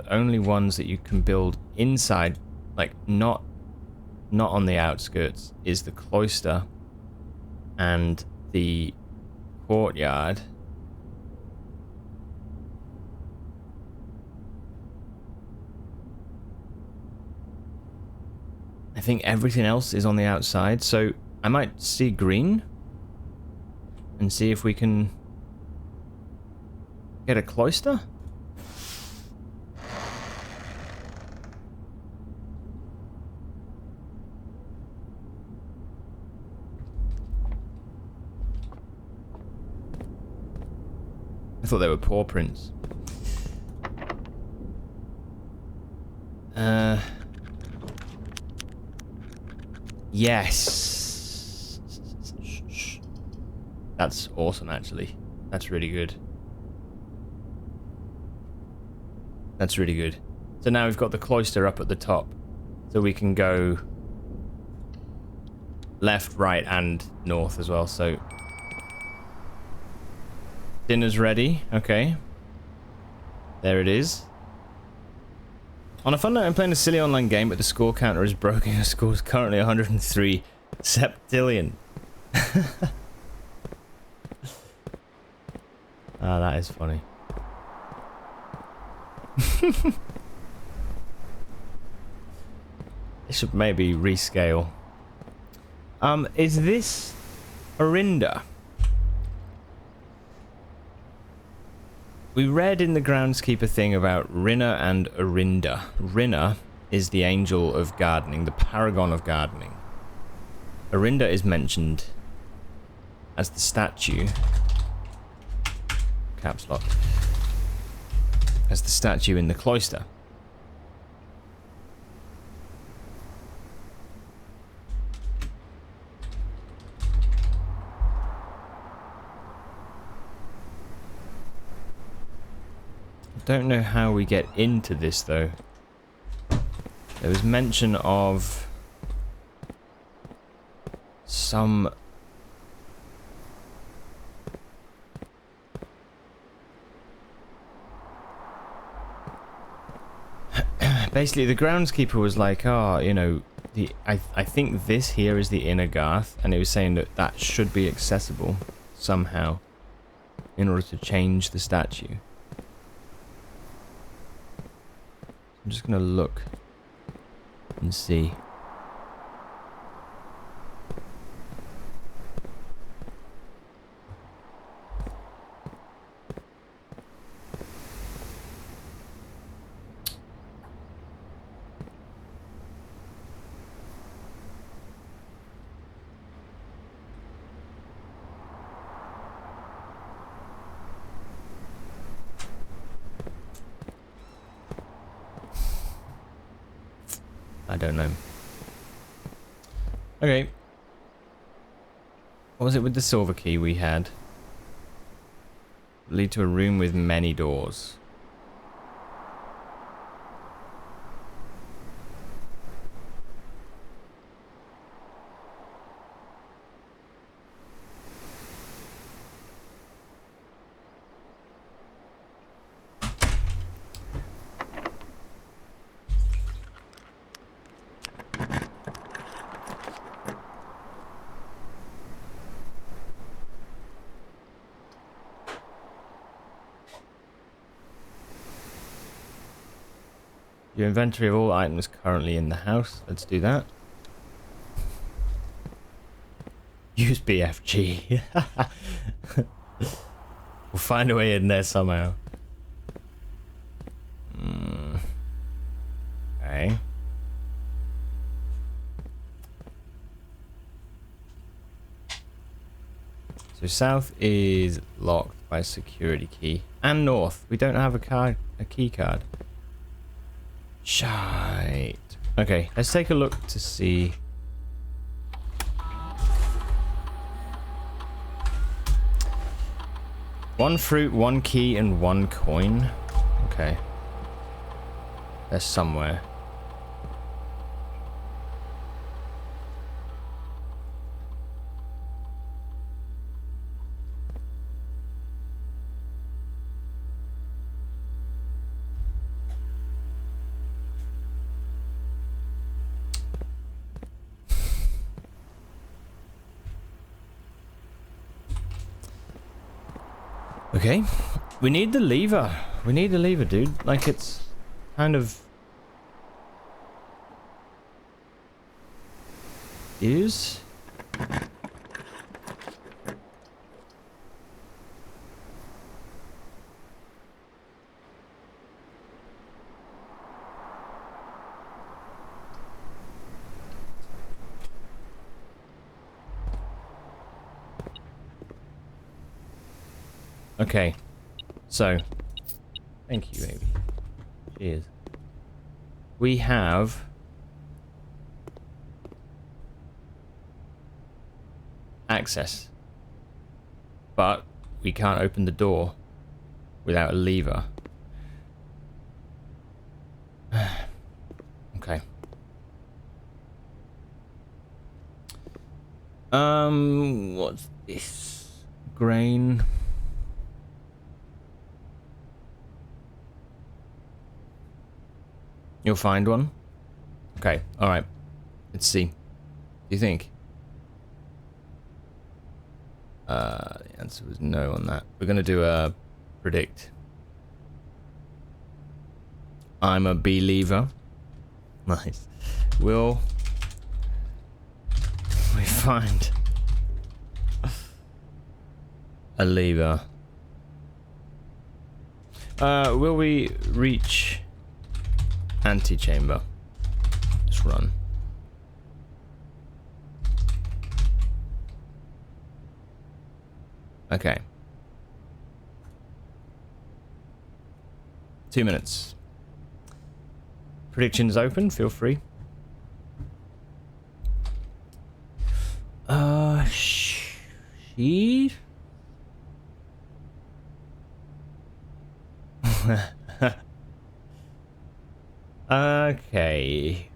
only ones that you can build inside, like not on the outskirts, is the cloister and the courtyard. I think everything else is on the outside, so I might see green and see if we can get a cloister. I thought they were paw prints. Yes. That's awesome, actually. That's really good. That's really good. So now we've got the cloister up at the top. So we can go left, right, and north as well. So dinner's ready. Okay. There it is. On a fun note, I'm playing a silly online game, but the score counter is broken. The score is currently 103 septillion. Ah, that is funny. It should maybe rescale. Is this Orinda? We read in the groundskeeper thing about Rinna and Orinda. Rinna is the angel of gardening, the paragon of gardening. Orinda is mentioned as the statue. Caps lock. As the statue in the cloister. Don't know how we get into this though. There was mention of some basically the groundskeeper was like, oh, you know, I think this here is the inner garth, and it was saying that that should be accessible somehow in order to change the statue. I'm just gonna look and see. I don't know. Okay. What was it with the silver key we had? Lead to a room with many doors. Your inventory of all items currently in the house. Let's do that. Use BFG. We'll find a way in there somehow. Okay. So south is locked by a security key. And north. We don't have a key card. Shite. Okay, let's take a look to see. One fruit, one key, and one coin. Okay. They're somewhere. Okay, we need the lever. We need the lever, dude. Like, it's kind of... is? Okay, so, thank you, baby. Cheers. We have access, but we can't open the door without a lever. Okay. What's this? Grain. You'll find one? Okay, alright. Let's see. Do you think? The answer was no on that. We're gonna do a predict. I'm a believer. Nice. Will we find a lever? Will we reach antechamber? Let's run. Okay. 2 minutes. Predictions open, feel free. She? Okay.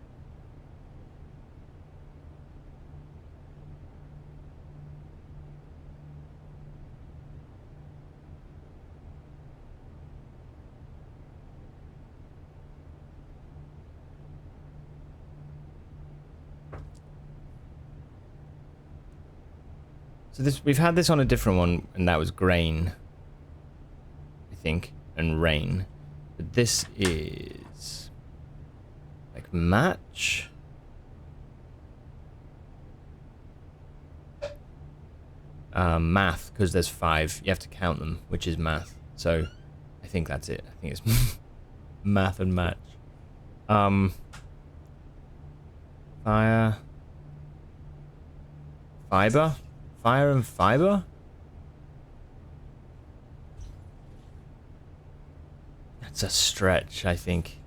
So this, we've had this on a different one, and that was grain, I think, and rain. But this is like match. Math, because there's 5. You have to count them, which is math. So I think that's it. I think it's math and match. Fire. Fiber? Fire and fiber? That's a stretch, I think.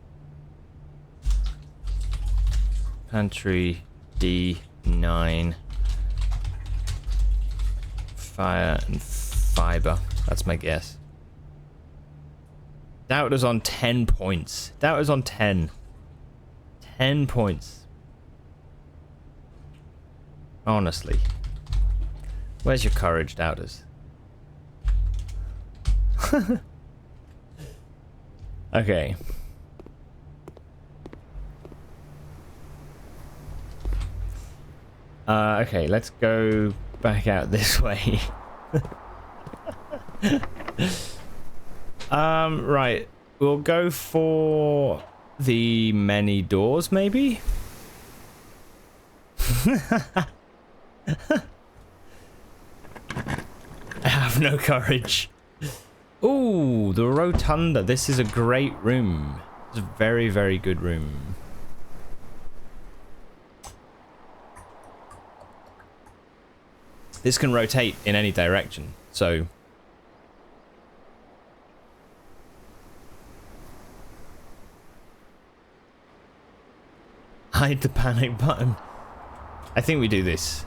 Pantry D9. Fire and fiber. That's my guess. That was on 10 points. That was on 10. 10 points. Honestly. Where's your courage, doubters? Okay. Okay, let's go back out this way. Right. We'll go for the many doors, maybe? I have no courage. Ooh, the rotunda. This is a great room. It's a very, very good room. This can rotate in any direction, so... Hide the panic button. I think we do this.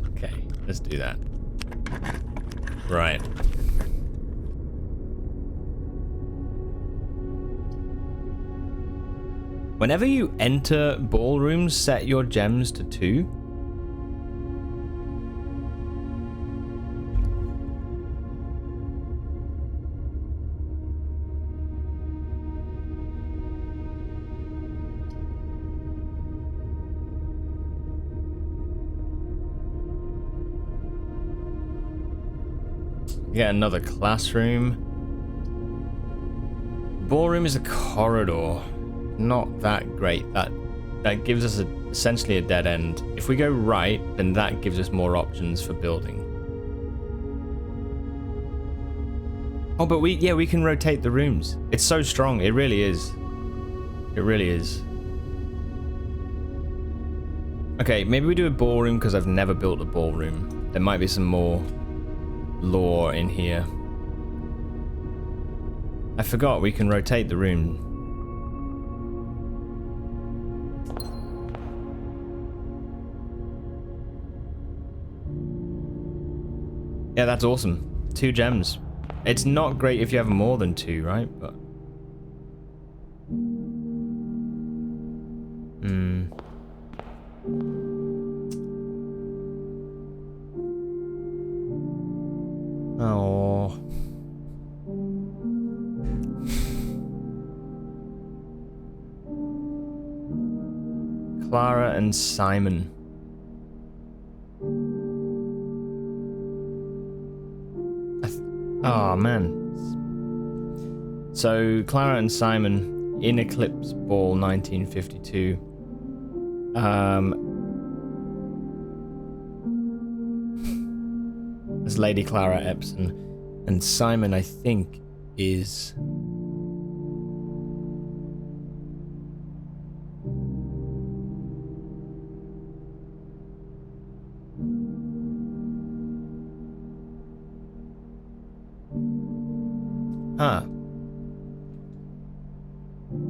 Okay, let's do that. Right. Whenever you enter ballrooms, set your gems to 2. Get another classroom. Ballroom is a corridor. Not that great. That gives us essentially a dead end. If we go right, then that gives us more options for building. Oh, but we can rotate the rooms. It's so strong. It really is. It really is. Okay, maybe we do a ballroom because I've never built a ballroom. There might be some more lore in here. I forgot we can rotate the room. Yeah, that's awesome. 2 gems. It's not great if you have more than 2, right? But oh. Clara and Simon. Oh man. So Clara and Simon in Eclipse Ball 1952. As Lady Clara Epson, and Simon I think is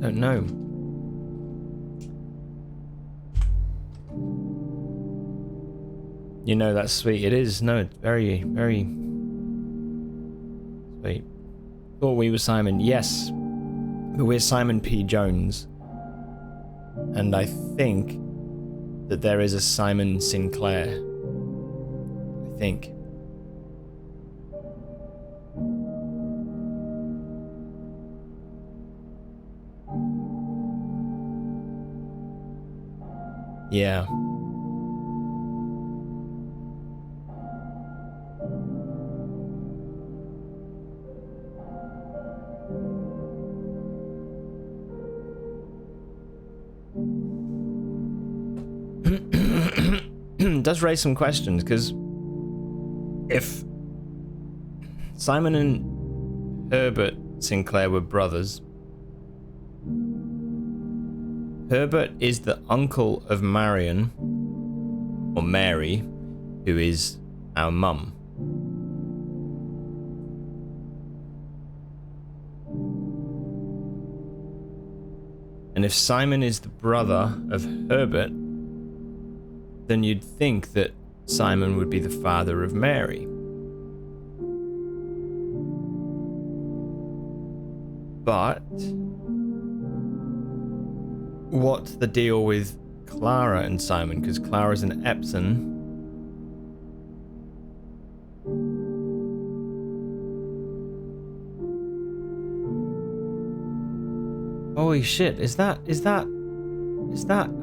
don't know. You know, that's sweet. It is. No, it's very, very sweet. Thought we were Simon. Yes. But we're Simon P. Jones. And I think that there is a Simon Sinclair. I think. Yeah. Does raise some questions, because if Simon and Herbert Sinclair were brothers, Herbert is the uncle of Marion, or Mary, who is our mum. And if Simon is the brother of Herbert, then you'd think that Simon would be the father of Mary. But what's the deal with Clara and Simon? Because Clara's an Epson. Holy shit, is that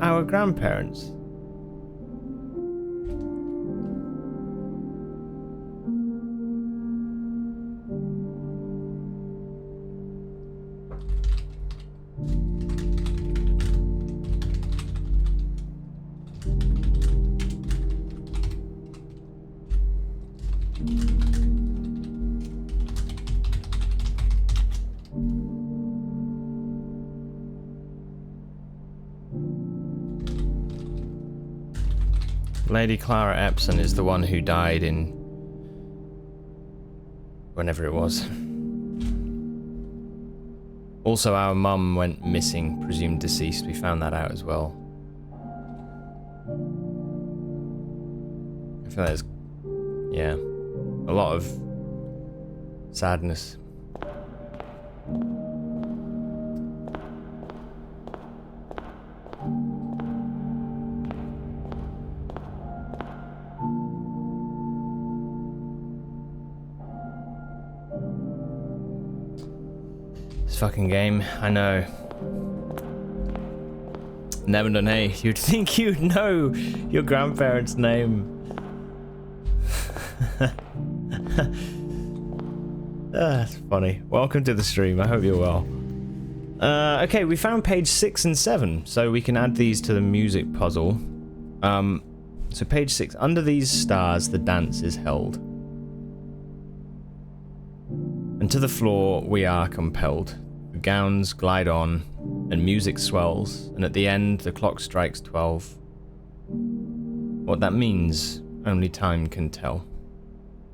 our grandparents? Lady Clara Epson is the one who died in... whenever it was. Also, our mum went missing, presumed deceased. We found that out as well. I feel like there's... yeah. A lot of sadness. This fucking game, I know. Never done. Hey, you'd think you'd know your grandparents' name. That's funny. Welcome to the stream. I hope you're well. Okay, we found page 6 and 7, so we can add these to the music puzzle. So page 6. Under these stars, the dance is held. And to the floor we are compelled. The gowns glide on, and music swells, and at the end the clock strikes 12. What that means, only time can tell.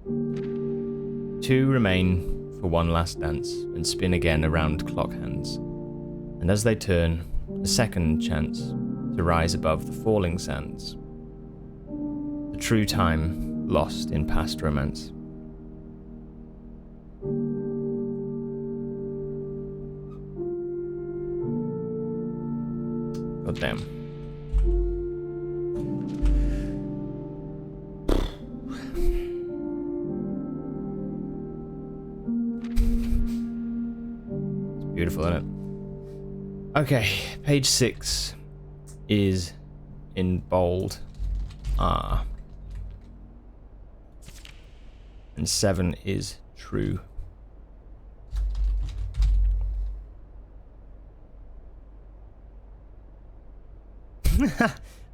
2 remain for one last dance, and spin again around clock hands. And as they turn, a second chance to rise above the falling sands. The true time lost in past romance. God damn. It's beautiful, isn't it? Okay, page 6 is in bold R. And 7 is true.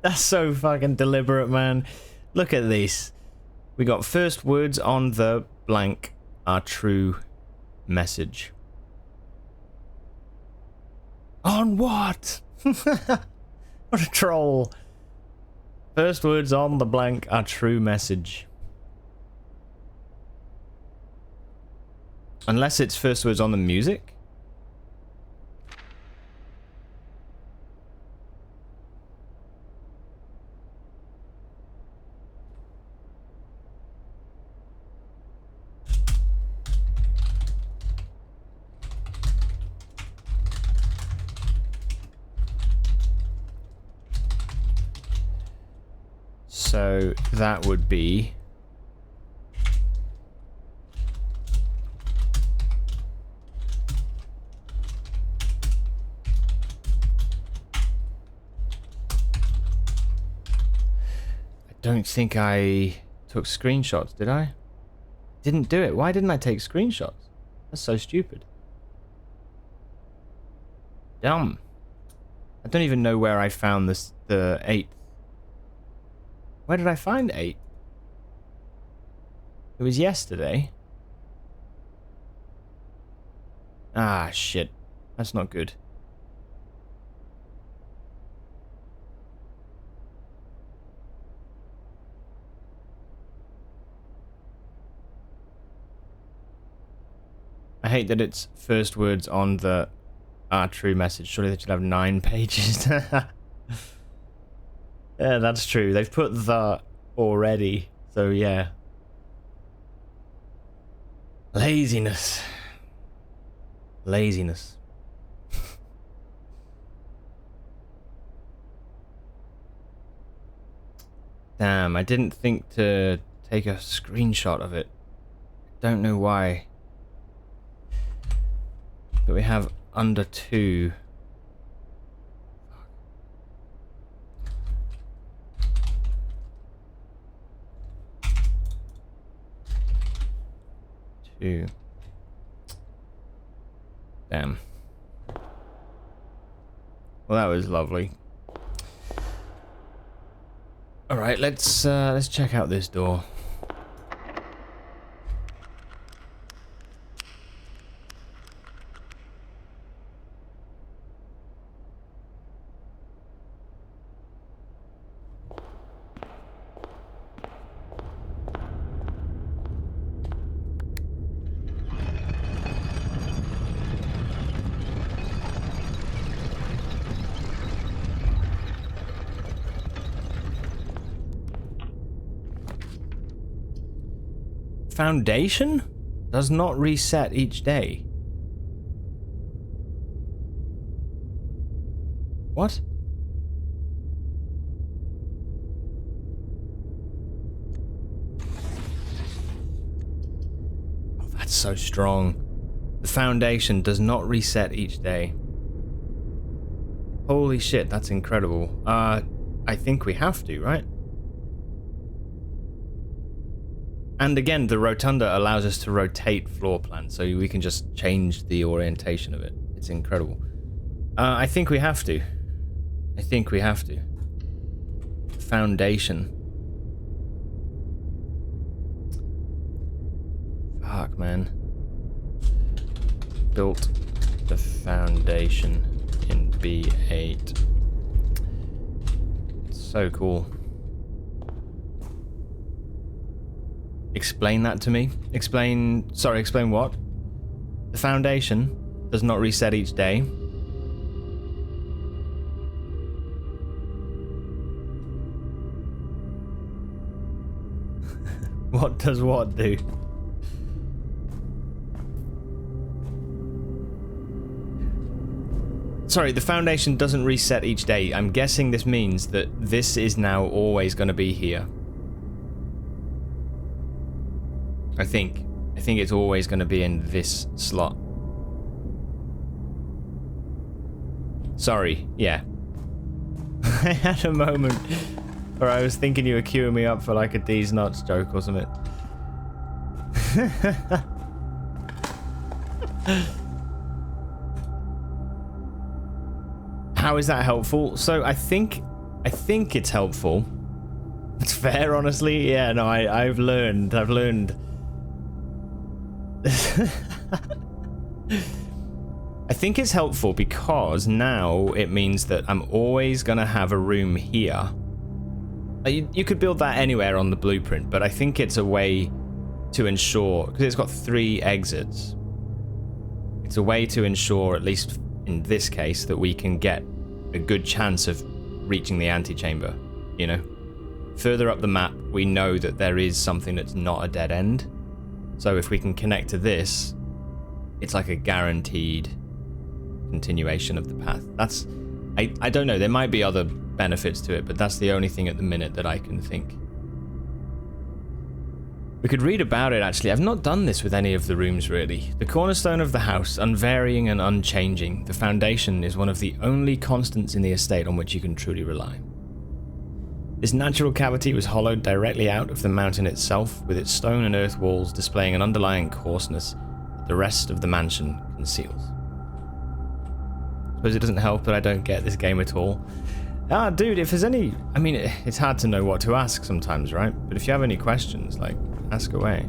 That's so fucking deliberate, man. Look at this. We got first words on the blank are true message. On what? What a troll. First words on the blank are true message. Unless it's first words on the music. So that would be I don't think I took screenshots, did I? Didn't do it. Why didn't I take screenshots? That's so stupid. Dumb. I don't even know where I found this, the 8th. Where did I find 8? It was yesterday. Ah, shit. That's not good. I hate that it's first words on the true message. Surely they should have 9 pages. Yeah, that's true. They've put the already. So, yeah. Laziness. Laziness. Damn, I didn't think to take a screenshot of it. Don't know why. But we have under 2. Damn. Well, that was lovely. All right, let's check out this door. foundation does not reset each day. What? Oh, that's so strong. The foundation does not reset each day. Holy shit, that's incredible. I think we have to, right? And again, the rotunda allows us to rotate floor plans, so we can just change the orientation of it. It's incredible. I think we have to. I think we have to. Foundation. Fuck, man. Built the foundation in B8. So cool. Explain that to me. Explain what? The foundation does not reset each day. What does what do? Sorry, the foundation doesn't reset each day. I'm guessing this means that this is now always going to be here. I think it's always going to be in this slot. Sorry, yeah. I had a moment where I was thinking you were queuing me up for like a D's nuts joke or something. How is that helpful? So I think it's helpful. It's fair, honestly. Yeah, no, I've learned. I think it's helpful because now it means that I'm always gonna have a room here. You could build that anywhere on the blueprint, but I think it's a way to ensure, because it's got 3 exits, it's a way to ensure, at least in this case, that we can get a good chance of reaching the antechamber, you know? Further up the map, we know that there is something that's not a dead end. So if we can connect to this, it's like a guaranteed continuation of the path. That's... I don't know, there might be other benefits to it, but that's the only thing at the minute that I can think. We could read about it, actually. I've not done this with any of the rooms, really. The cornerstone of the house, unvarying and unchanging. The foundation is one of the only constants in the estate on which you can truly rely. This natural cavity was hollowed directly out of the mountain itself, with its stone and earth walls displaying an underlying coarseness that the rest of the mansion conceals. Suppose it doesn't help that I don't get this game at all. Ah, dude, if there's any... I mean, it's hard to know what to ask sometimes, right? But if you have any questions, like, ask away.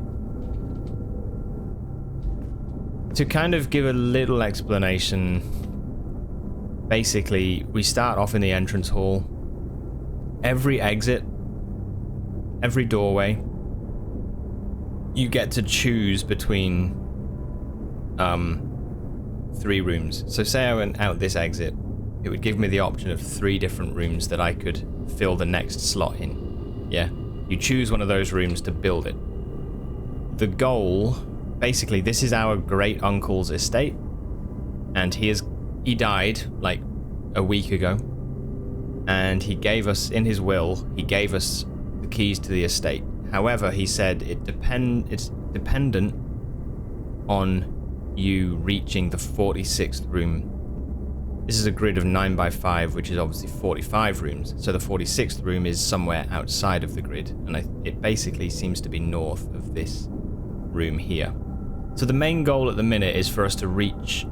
To kind of give a little explanation, basically, we start off in the entrance hall. Every exit, every doorway, you get to choose between 3 rooms. So say I went out this exit, it would give me the option of 3 different rooms that I could fill the next slot in. Yeah, you choose one of those rooms to build it. The goal, basically, this is our great uncle's estate, and he died like a week ago, and he gave us, in his will, he gave us the keys to the estate. However, he said it's dependent on you reaching the 46th room. This is a grid of 9x5, which is obviously 45 rooms, so the 46th room is somewhere outside of the grid, and it basically seems to be north of this room here. So the main goal at the minute is for us to reach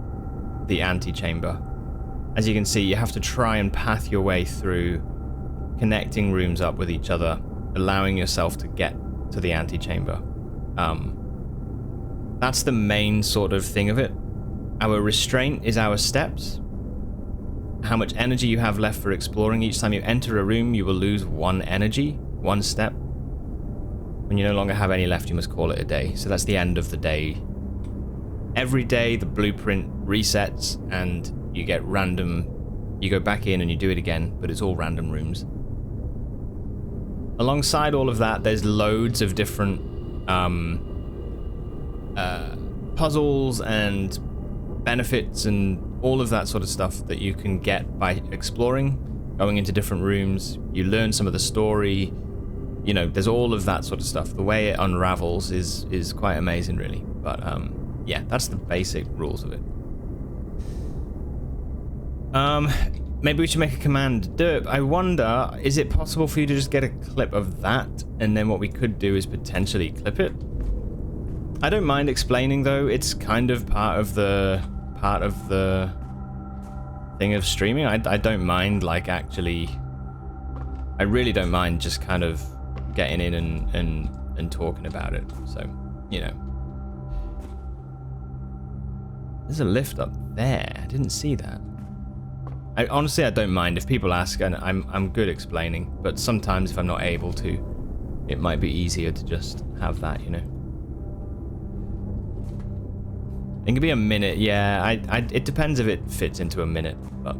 the antechamber. As you can see, you have to try and path your way through, connecting rooms up with each other, allowing yourself to get to the antechamber. That's the main sort of thing of it. Our restraint is our steps. How much energy you have left for exploring. Each time you enter a room, you will lose 1 energy, 1 step. When you no longer have any left, you must call it a day. So that's the end of the day. Every day, the blueprint resets, and you get random... You go back in and you do it again, but it's all random rooms. Alongside all of that, there's loads of different puzzles and benefits and all of that sort of stuff that you can get by exploring, going into different rooms. You learn some of the story. You know, there's all of that sort of stuff. The way it unravels is quite amazing, really. But yeah, that's the basic rules of it. Maybe we should make a command. Derp, I wonder, is it possible for you to just get a clip of that, and then what we could do is potentially clip it? I don't mind explaining, though. It's kind of part of the thing of streaming. I don't mind, like, actually. I really don't mind just kind of getting in and talking about it. So, you know. There's a lift up there. I didn't see that. Honestly, I don't mind if people ask, and I'm good explaining. But sometimes, if I'm not able to, it might be easier to just have that, you know. It could be a minute, yeah. It depends if it fits into a minute, but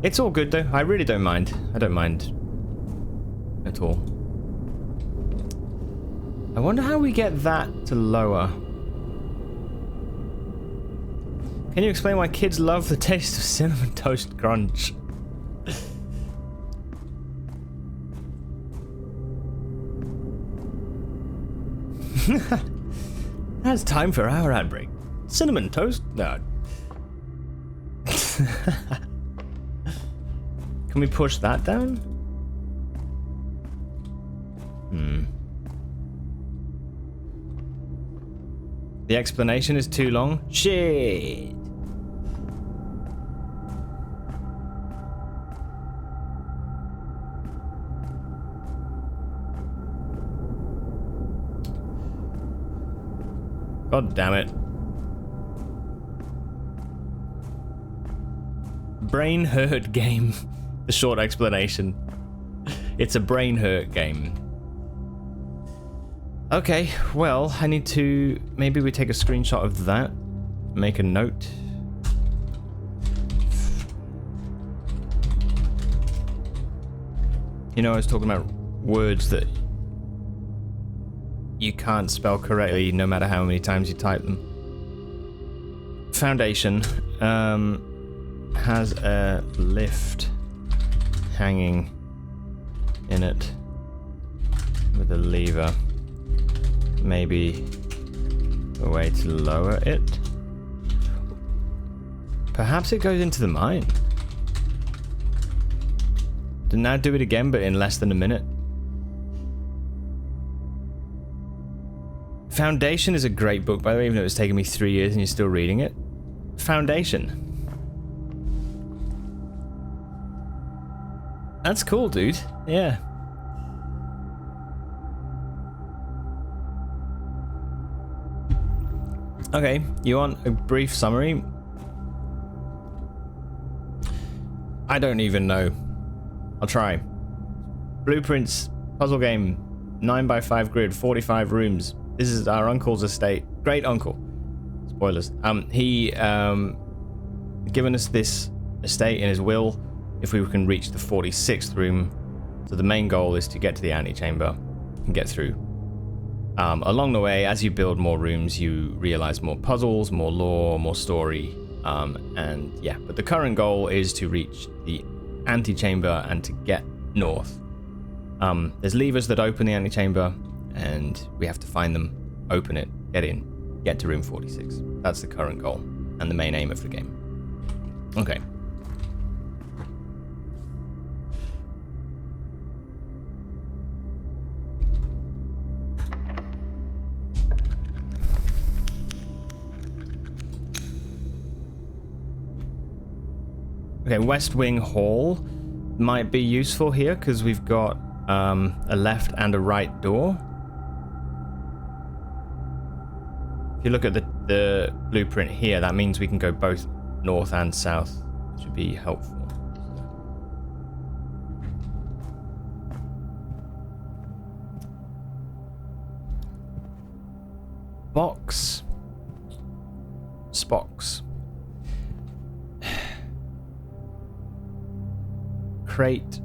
it's all good though. I really don't mind. I don't mind at all. I wonder how we get that to lower. Can you explain why kids love the taste of Cinnamon Toast Crunch? Now it's time for our ad break. Cinnamon Toast? No. Can we push that down? The explanation is too long? Shit. God damn it. Brain hurt game. The short explanation. It's a brain hurt game. Okay, well, I need to... Maybe we take a screenshot of that. Make a note. You know, I was talking about words that you can't spell correctly no matter how many times you type them. Foundation has a lift hanging in it with a lever. Maybe a way to lower it. Perhaps it goes into the mine. Then now do it again, but in less than a minute. Foundation is a great book, by the way, even though it's taken me 3 years and you're still reading it. Foundation. That's cool, dude. Yeah. Okay, you want a brief summary? I don't even know. I'll try. Blueprints, puzzle game, 9x5 grid, 45 rooms. This is our uncle's estate. Great uncle. Spoilers. He given us this estate in his will if we can reach the 46th room. So the main goal is to get to the antechamber and get through. Along the way, as you build more rooms, you realize more puzzles, more lore, more story. And yeah, but the current goal is to reach the antechamber and to get north. There's levers that open the antechamber, and we have to find them, open it, get in, get to room 46. That's the current goal and the main aim of the game. Okay. Okay, West Wing Hall might be useful here because we've got a left and a right door. If you look at the blueprint here, that means we can go both north and south, which would be helpful. Box. Spocks. Crate.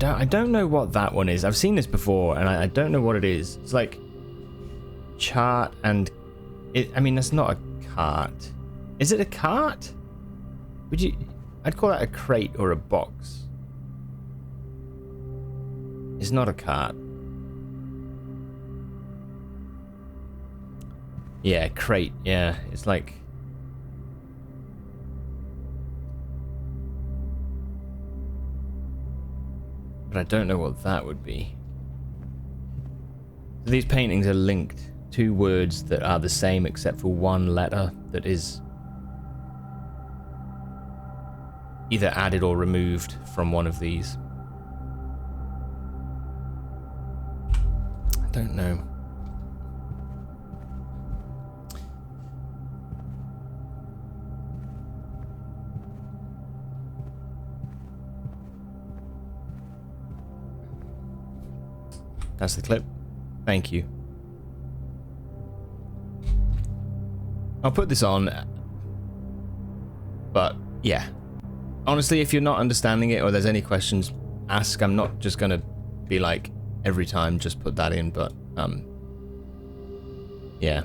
I don't know what that one is. I've seen this before, and I don't know what it is. It's like chart and I mean, that's not a cart. Is it a cart? I'd call that a crate or a box. It's not a cart. Yeah, crate. Yeah, it's like. But I don't know what that would be. So these paintings are linked. Two words that are the same except for one letter that is either added or removed from one of these. I don't know. That's the clip. Thank you. I'll put this on. But yeah. Honestly, if you're not understanding it or there's any questions, ask. I'm not just gonna be like every time just put that in, but yeah.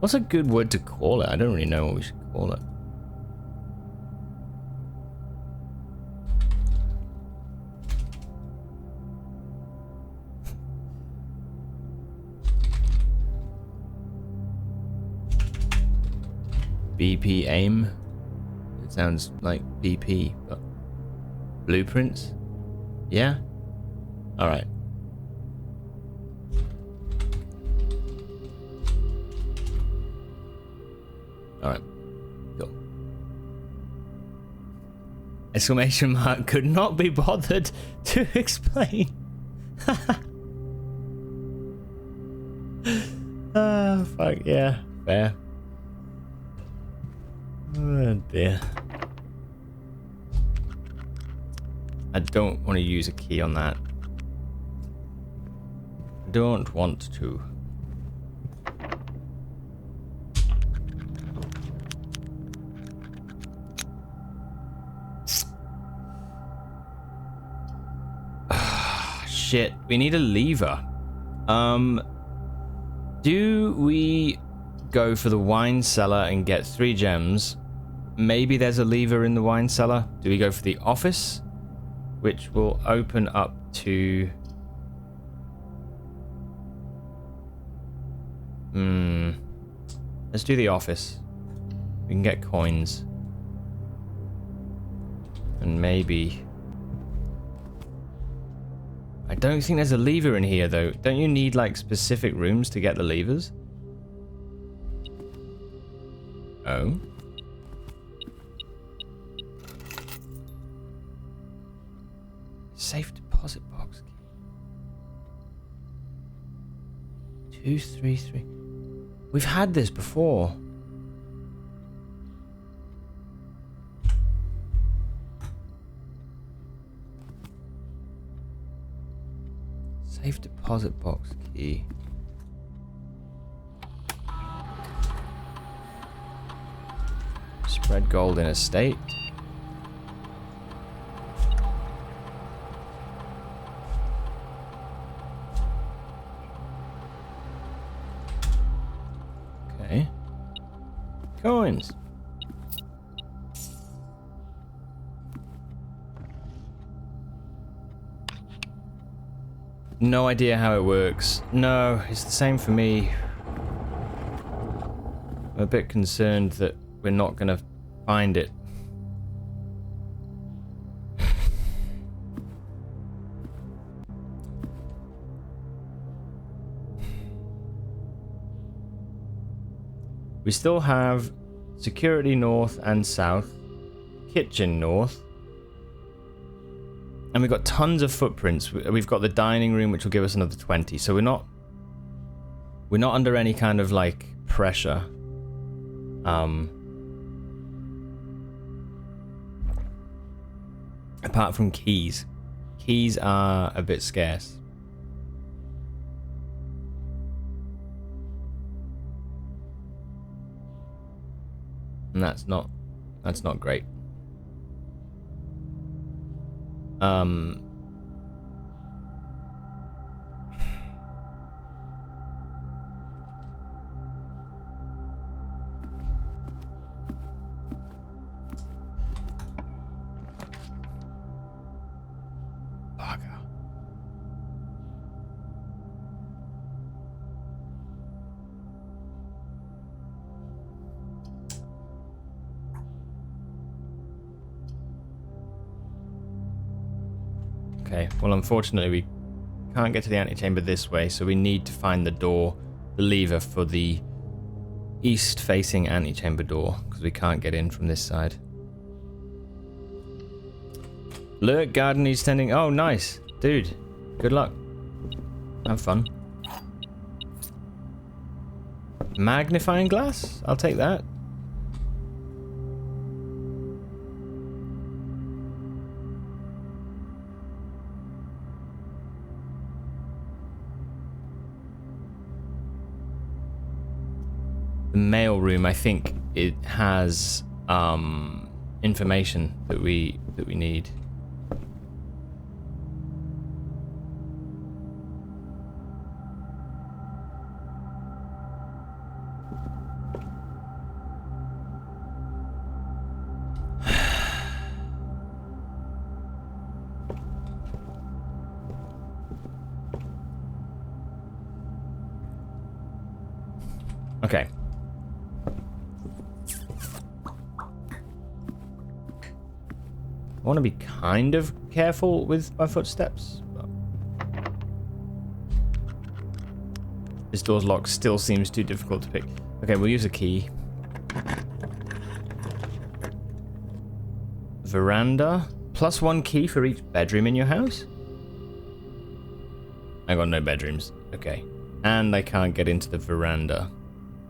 What's a good word to call it? I don't really know what we should call it. BP aim. It sounds like BP, but blueprints? Yeah? Alright. Alright. Cool. Exclamation mark could not be bothered to explain. Ah, fuck yeah. Fair. Oh dear. I don't want to use a key on that. Don't want to. Shit, we need a lever. Do we go for the wine cellar and get 3 gems? Maybe there's a lever in the wine cellar. Do we go for the office, which will open up to... Let's do the office. We can get coins. And maybe... I don't think there's a lever in here, though. Don't you need, like, specific rooms to get the levers? Oh? Safe deposit box key. 233. We've had this before. Safe deposit box key. Spread gold in estate. Okay. Coins. No idea how it works. No, it's the same for me. I'm a bit concerned that we're not gonna find it. We still have security north and south, kitchen north, and we've got tons of footprints. We've got the dining room, which will give us another 20. So we're not under any kind of like pressure. Apart from keys. Keys are a bit scarce. And that's not great. Bugger. Okay, well unfortunately we can't get to the antechamber this way, so we need to find the door, the lever for the east-facing antechamber door, because we can't get in from this side. Lurk garden needs tending. Oh, nice. Dude, good luck. Have fun. Magnifying glass? I'll take that. The mail room, I think it has information that we need. Okay. I want to be kind of careful with my footsteps. But this door's lock still seems too difficult to pick. Okay, we'll use a key. Veranda. +1 key for each bedroom in your house? I got no bedrooms. Okay. And I can't get into the veranda.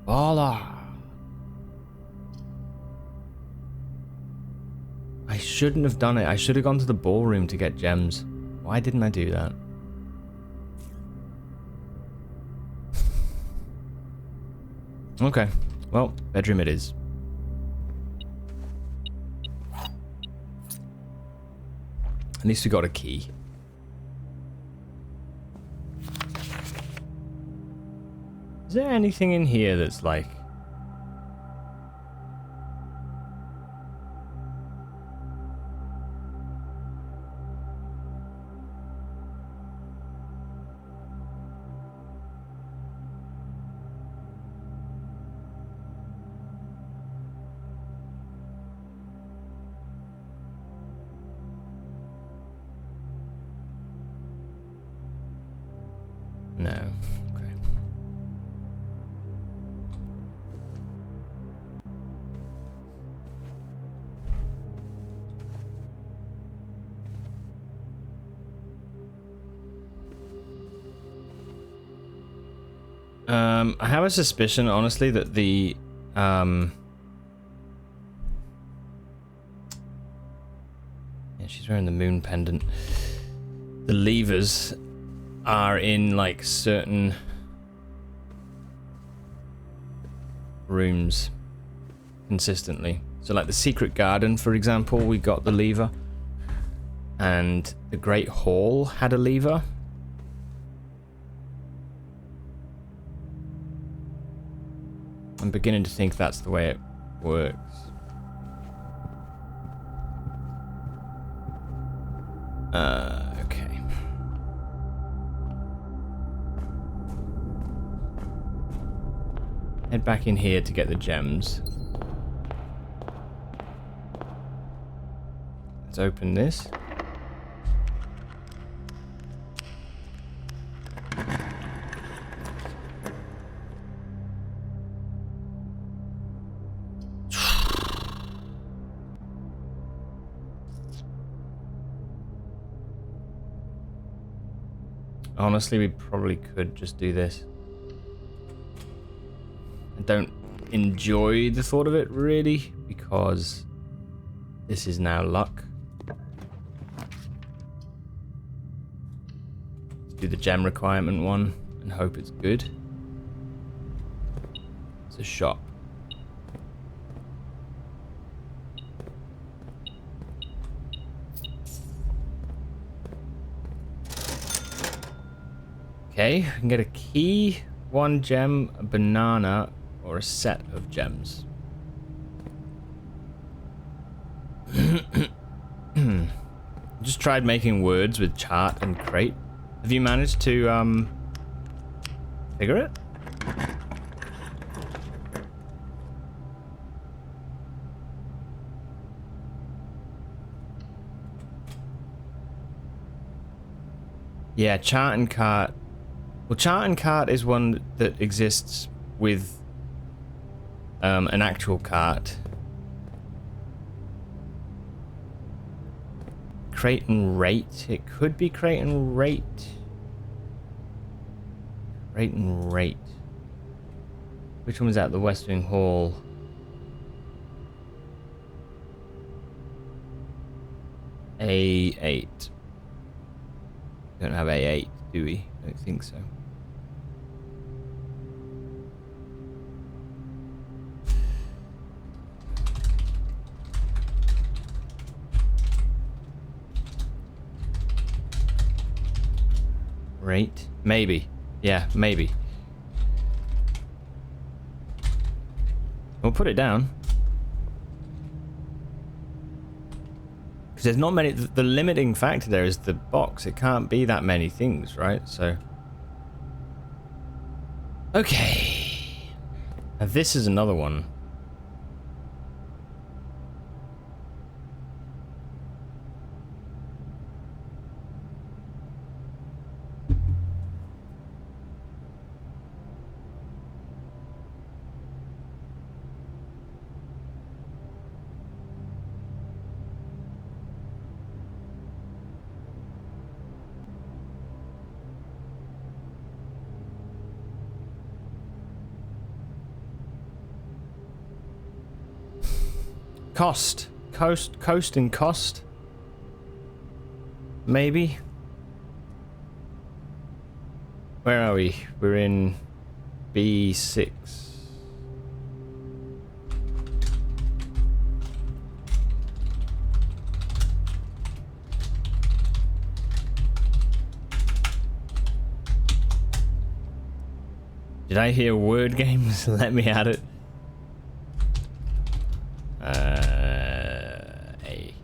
Voila! I shouldn't have done it. I should have gone to the ballroom to get gems. Why didn't I do that? Okay. Well, bedroom it is. At least we got a key. Is there anything in here that's like... No. Okay. I have a suspicion, honestly, that the yeah, she's wearing the moon pendant. The levers are in like certain rooms consistently. So like the secret garden, for example, we got the lever, and the great hall had a lever. I'm beginning to think that's the way it works. Okay. Head back in here to get the gems. Let's open this. Honestly, we probably could just do this. I don't enjoy the thought of it, really, because this is now luck. Let's do the gem requirement one and hope it's good. It's a shop. Okay, we can get a key, 1 gem, a banana, or a set of gems. Just tried making words with chart and crate. Have you managed to figure it? Yeah, chart and cart. Well, chart and cart is one that exists with an actual cart. Crate and rate. It could be crate and rate. Crate and rate. Which one was that? The West Wing Hall. A8. Don't have A8, do we? I don't think so. Rate? Maybe. Yeah, maybe. We'll put it down. Because there's not many... The limiting factor there is the box. It can't be that many things, right? So... Okay. Now this is another one. Cost. Coast and cost. Maybe. Where are we? We're in B6. Did I hear word games? Let me at it. A.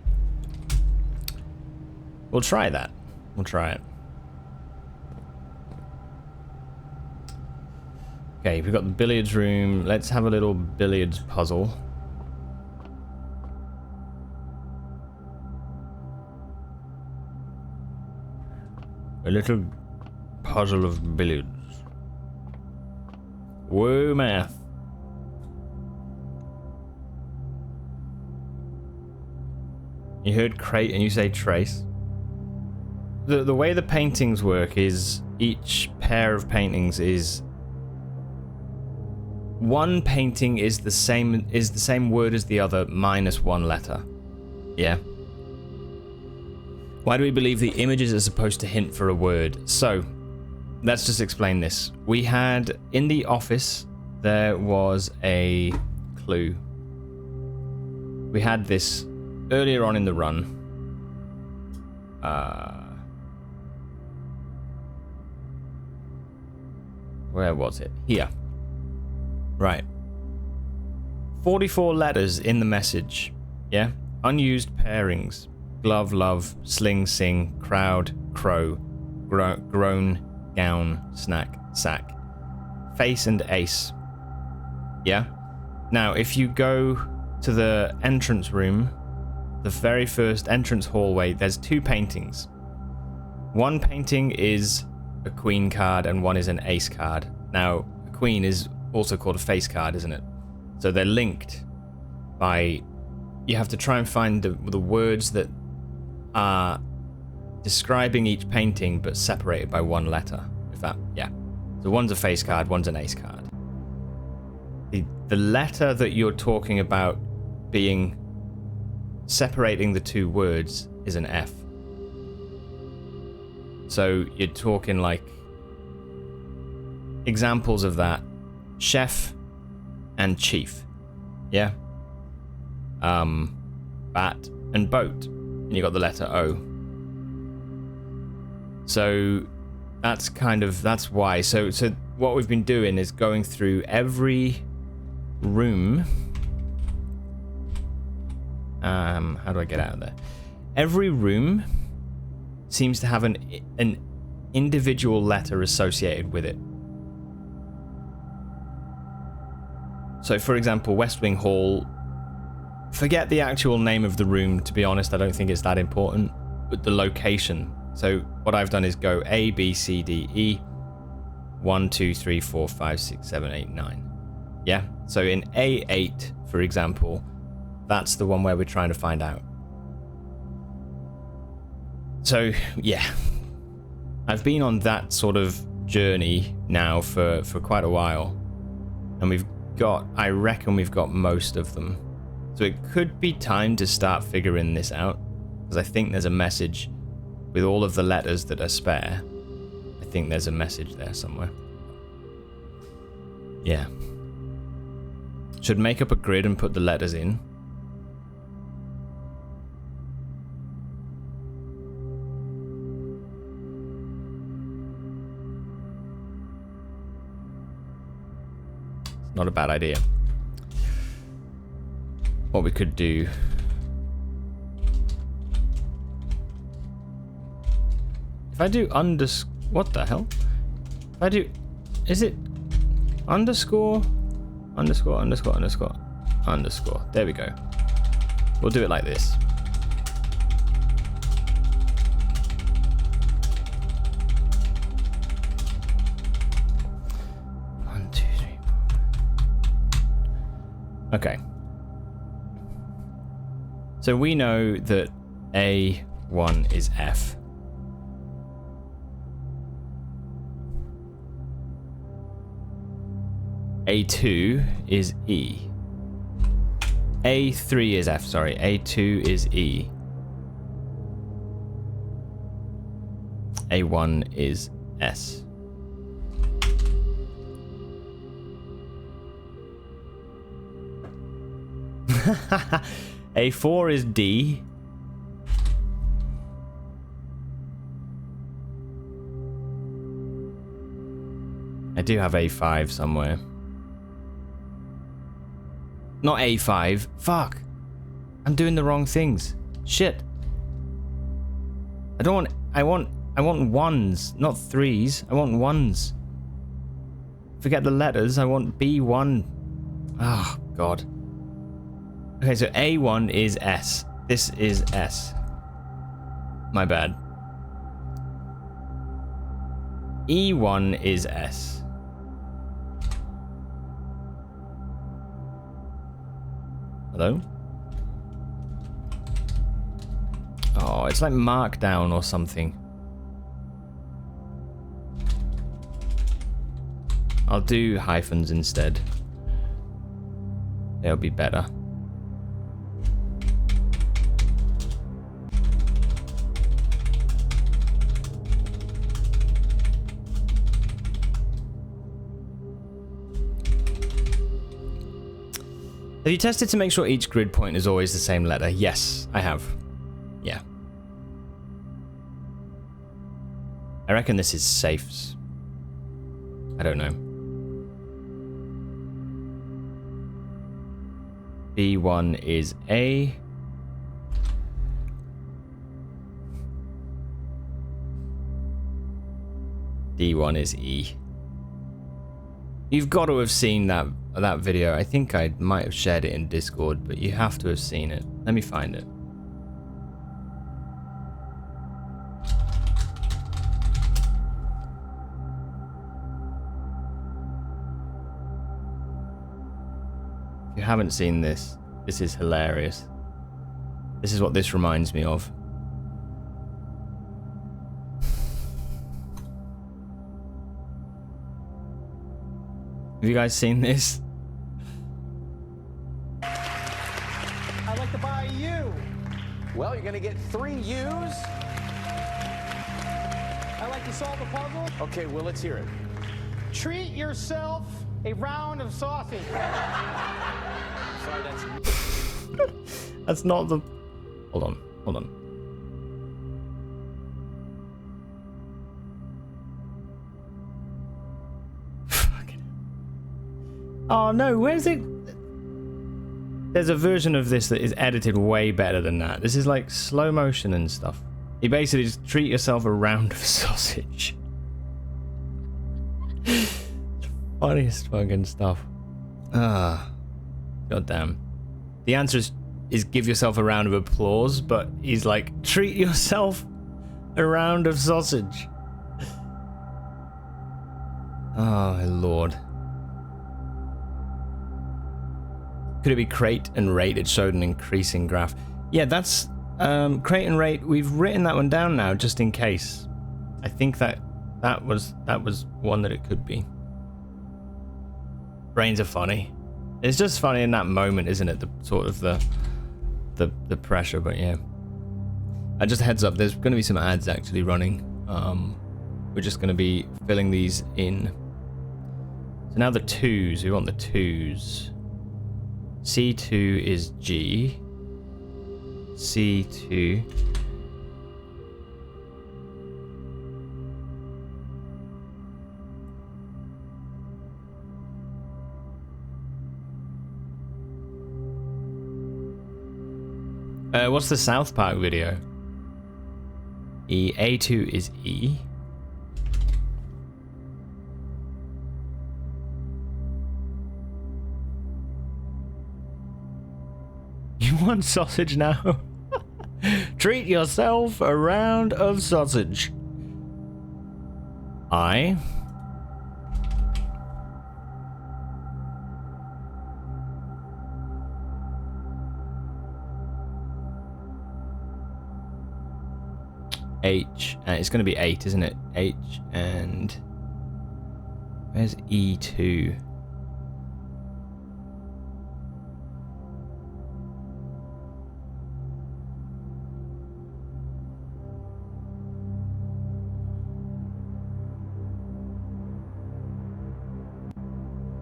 We'll try that. We'll try it. Okay, we've got the billiards room. Let's have a little billiards puzzle. A little puzzle of billiards. Whoa, math. You heard crate and you say trace. The way the paintings work is each pair of paintings is one painting is the same word as the other minus one letter. Yeah. Why do we believe the images are supposed to hint for a word? So, let's just explain this. We had in the office there was a clue. We had this earlier on in the run. Where was it? Here. Right. 44 letters in the message. Yeah? Unused pairings. Glove, love, sling, sing, crowd, crow, groan, gown, snack, sack. Face and ace. Yeah? Now, if you go to the entrance room, the very first entrance hallway, there's two paintings. One painting is a queen card and one is an ace card. Now, a queen is also called a face card, isn't it? So they're linked by... You have to try and find the words that are describing each painting but separated by one letter. If that, yeah. So one's a face card, one's an ace card. The letter that you're talking about being separating the two words is an F. So you're talking like examples of that: chef and chief. Yeah. Bat and boat. And you got the letter O. So that's why. So what we've been doing is going through every room. How do I get out of there? Every room seems to have an individual letter associated with it. So for example, West Wing Hall, forget the actual name of the room, to be honest, I don't think it's that important, but the location. So what I've done is go A, B, C, D, E, 1, 2, 3, 4, 5, 6, 7, 8, 9. Yeah? So in A8, for example, that's the one where we're trying to find out. So, yeah. I've been on that sort of journey now for quite a while. And I reckon we've got most of them. So it could be time to start figuring this out. Because I think there's a message with all of the letters that are spare. I think there's a message there somewhere. Yeah. Should make up a grid and put the letters in. It's not a bad idea. What we could do... If I do what the hell? If I do... Is it... underscore? Underscore, underscore, underscore, underscore. There we go. We'll do it like this. One, two, three, four. Okay. So we know that A1 is F. A2 is E. A3 is F, sorry. A2 is E. A1 is S. A4 is D. I do have A5 somewhere. Not A5. Fuck. I'm doing the wrong things. Shit. I want ones, not threes. I want ones. Forget the letters. I want B1. Oh, God. Okay, so A1 is S. This is S. My bad. E1 is S. Hello? Oh, it's like Markdown or something. I'll do hyphens instead. They'll be better. Have you tested to make sure each grid point is always the same letter? Yes, I have. Yeah. I reckon this is safes. I don't know. B1 is A. D1 is E. You've got to have seen that video. I think I might have shared it in Discord, but you have to have seen it. Let me find it. If you haven't seen this, this is hilarious. This is what this reminds me of. Have you guys seen this? I'd like to buy a U. Well, you're gonna get 3 U's. I'd like to solve a puzzle. Okay, well, let's hear it. Treat yourself a round of sausage. Sorry, that's... That's not the... Hold on. Fucking... Oh no, where's it? There's a version of this that is edited way better than that. This is like slow motion and stuff. You basically just treat yourself a round of sausage. Funniest fucking stuff. Ah, goddamn. The answer is give yourself a round of applause, but he's like, treat yourself a round of sausage. Oh my lord. Could it be crate and rate? It showed an increasing graph. Yeah, that's crate and rate. We've written that one down now just in case. I think that was one that it could be. Brains are funny. It's just funny in that moment, isn't it? The sort of the pressure, but yeah. Just a heads up, there's going to be some ads actually running. We're just going to be filling these in. So now the 2s. We want the 2s. C2 is G. C2. What's the South Park video? A2 is E. You want sausage now? Treat yourself a round of sausage. I. H, and it's going to be 8, isn't it? H and where's E2?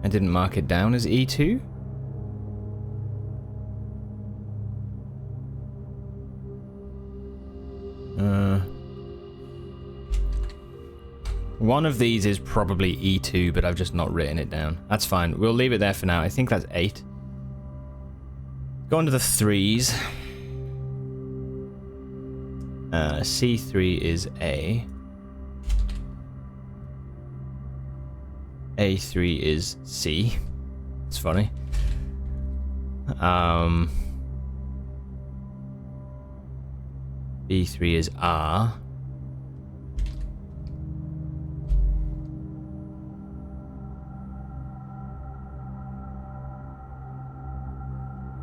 I didn't mark it down as E2. One of these is probably E2, but I've just not written it down. That's fine. We'll leave it there for now. I think that's 8. Go on to the 3s. C3 is A. A3 is C. It's funny. B3 is R.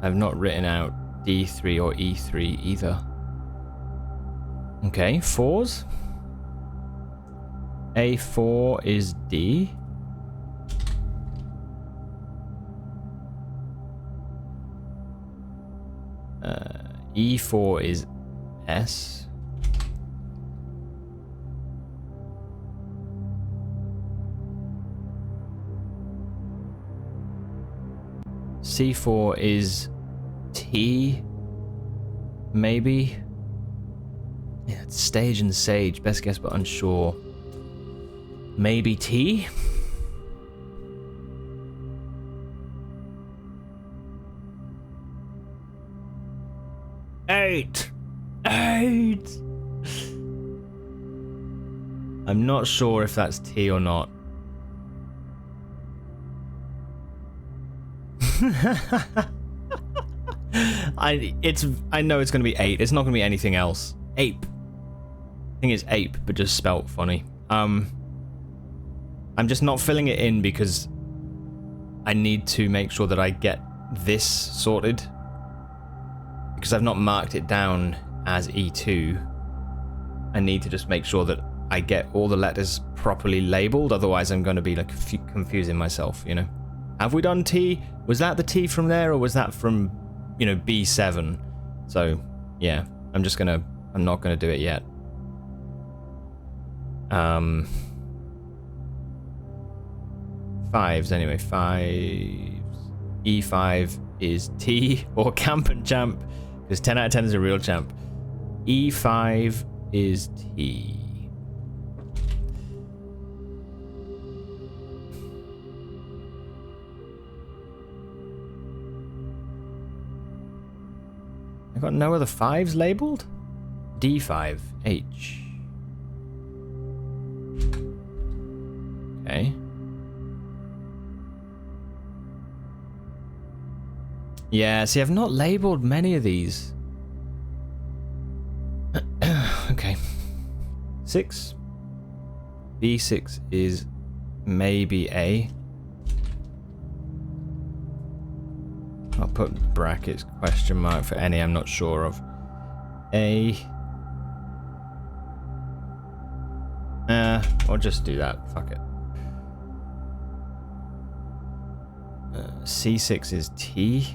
I've not written out D3 or E3 either. Okay, 4s. A4 is D. E4 is S. C4 is T, maybe? Yeah, it's stage and sage. Best guess, but unsure. Maybe T? Eight! I'm not sure if that's T or not. I know it's gonna be 8. It's not gonna be anything else. Ape. I think it's ape, but just spelt funny. I'm just not filling it in because I need to make sure that I get this sorted. Because I've not marked it down as E2. I need to just make sure that I get all the letters properly labeled. Otherwise, I'm going to be like confusing myself, you know. Have we done T? Was that the T from there, or was that from, you know, B7? So, yeah, I'm not gonna do it yet. Fives anyway. Fives. E5 is T or Camp and Champ, because 10 out of 10 is a real champ. E5 is T. I got no other fives labeled? D5, H. Okay. Yeah, see, I've not labeled many of these. Okay. 6. B6 is maybe A. I'll put brackets, question mark for any I'm not sure of. A. I'll just do that. Fuck it. C6 is T.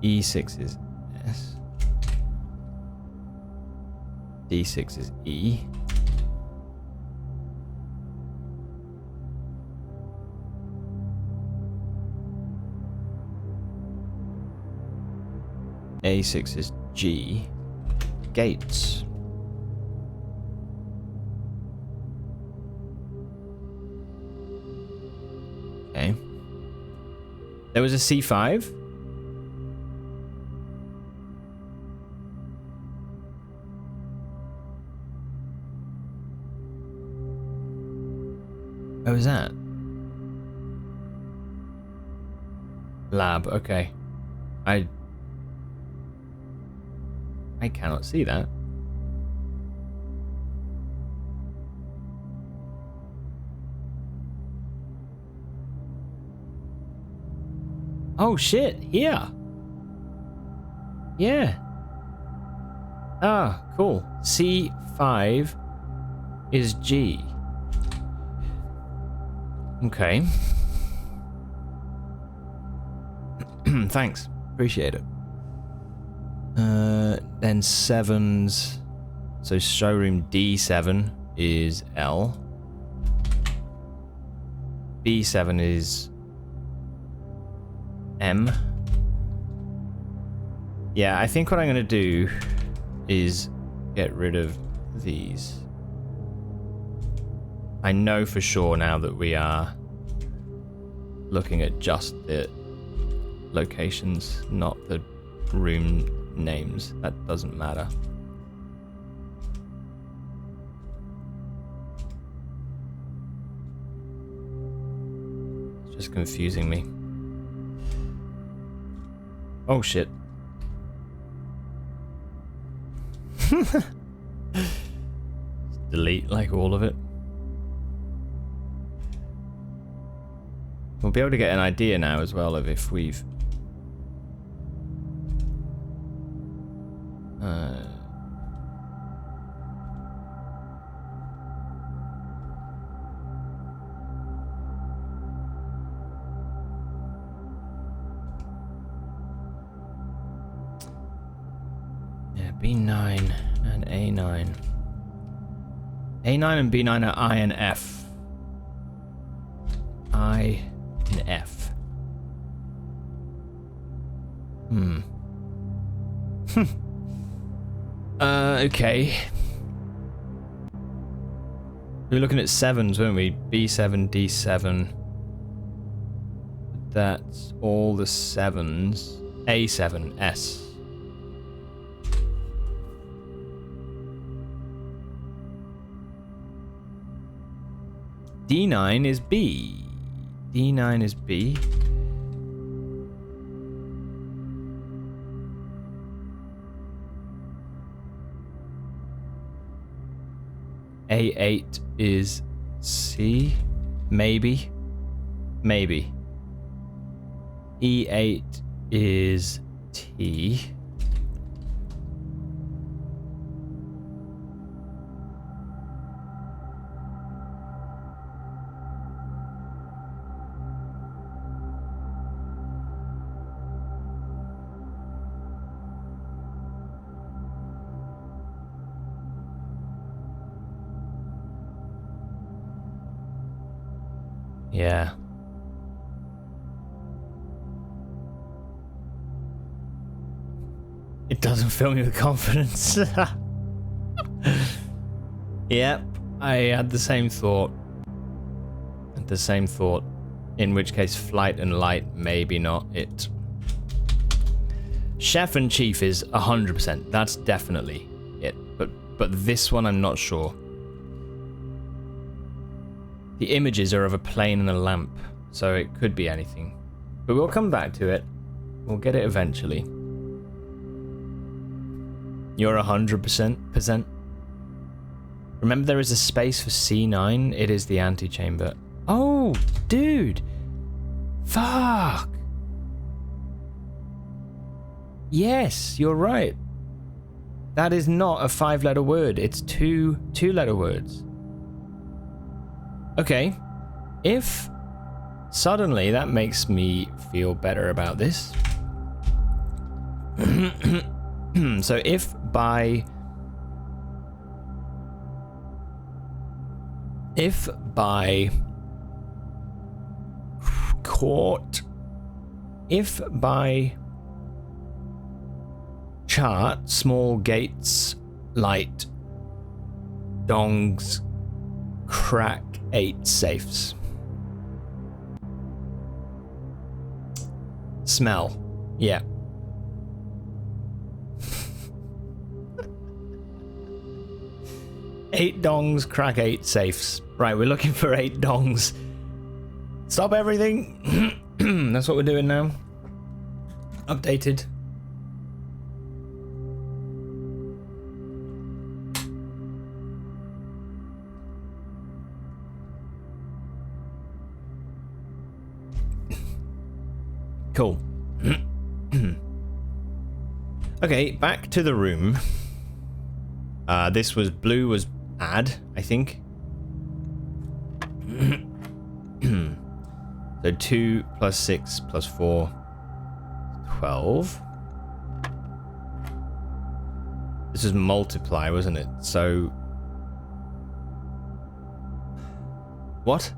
E6 is S. D6 is E. A6 is G. Gates. Okay. There was a C5. What was that? Lab, okay. I cannot see that. Oh shit, here. Yeah. Ah, cool. C5 is G. Okay. Thanks. Appreciate it. Then 7s. So showroom D7 is L. B7 is M. Yeah, I think what I'm going to do is get rid of these. I know for sure now that we are looking at just the locations, not the room names. That doesn't matter. It's just confusing me. Oh shit. Delete like all of it. We'll be able to get an idea now as well of if we've yeah, B9 and A9. A9 and B9 are I and F. I and F. Okay. We were looking at 7s, weren't we? B7, D7. That's all the 7s. A7, S. D9 is B. D9 is B. A8 is C. Maybe. Maybe. E8 is T. Yeah. It doesn't fill me with confidence. Yep, I had the same thought. In which case, flight and light, maybe not it. Chef and chief is 100%. That's definitely it. But this one, I'm not sure. The images are of a plane and a lamp, so it could be anything. But we'll come back to it. We'll get it eventually. You're 100%. Remember, there is a space for C9. It is the antechamber. Oh, dude. Fuck. Yes, you're right. That is not a 5-letter word. It's two 2-letter words. Okay. If suddenly that makes me feel better about this. So if by chart, small gates, light, dongs, crack 8 safes. Smell. Yeah. Eight dongs, crack 8 safes. Right, we're looking for 8 dongs. Stop everything. That's what we're doing now. Updated. Cool. Okay, back to the room. This was blue was add, I think. So 2 plus 6 plus 4, 12. This is multiply, wasn't it? So what?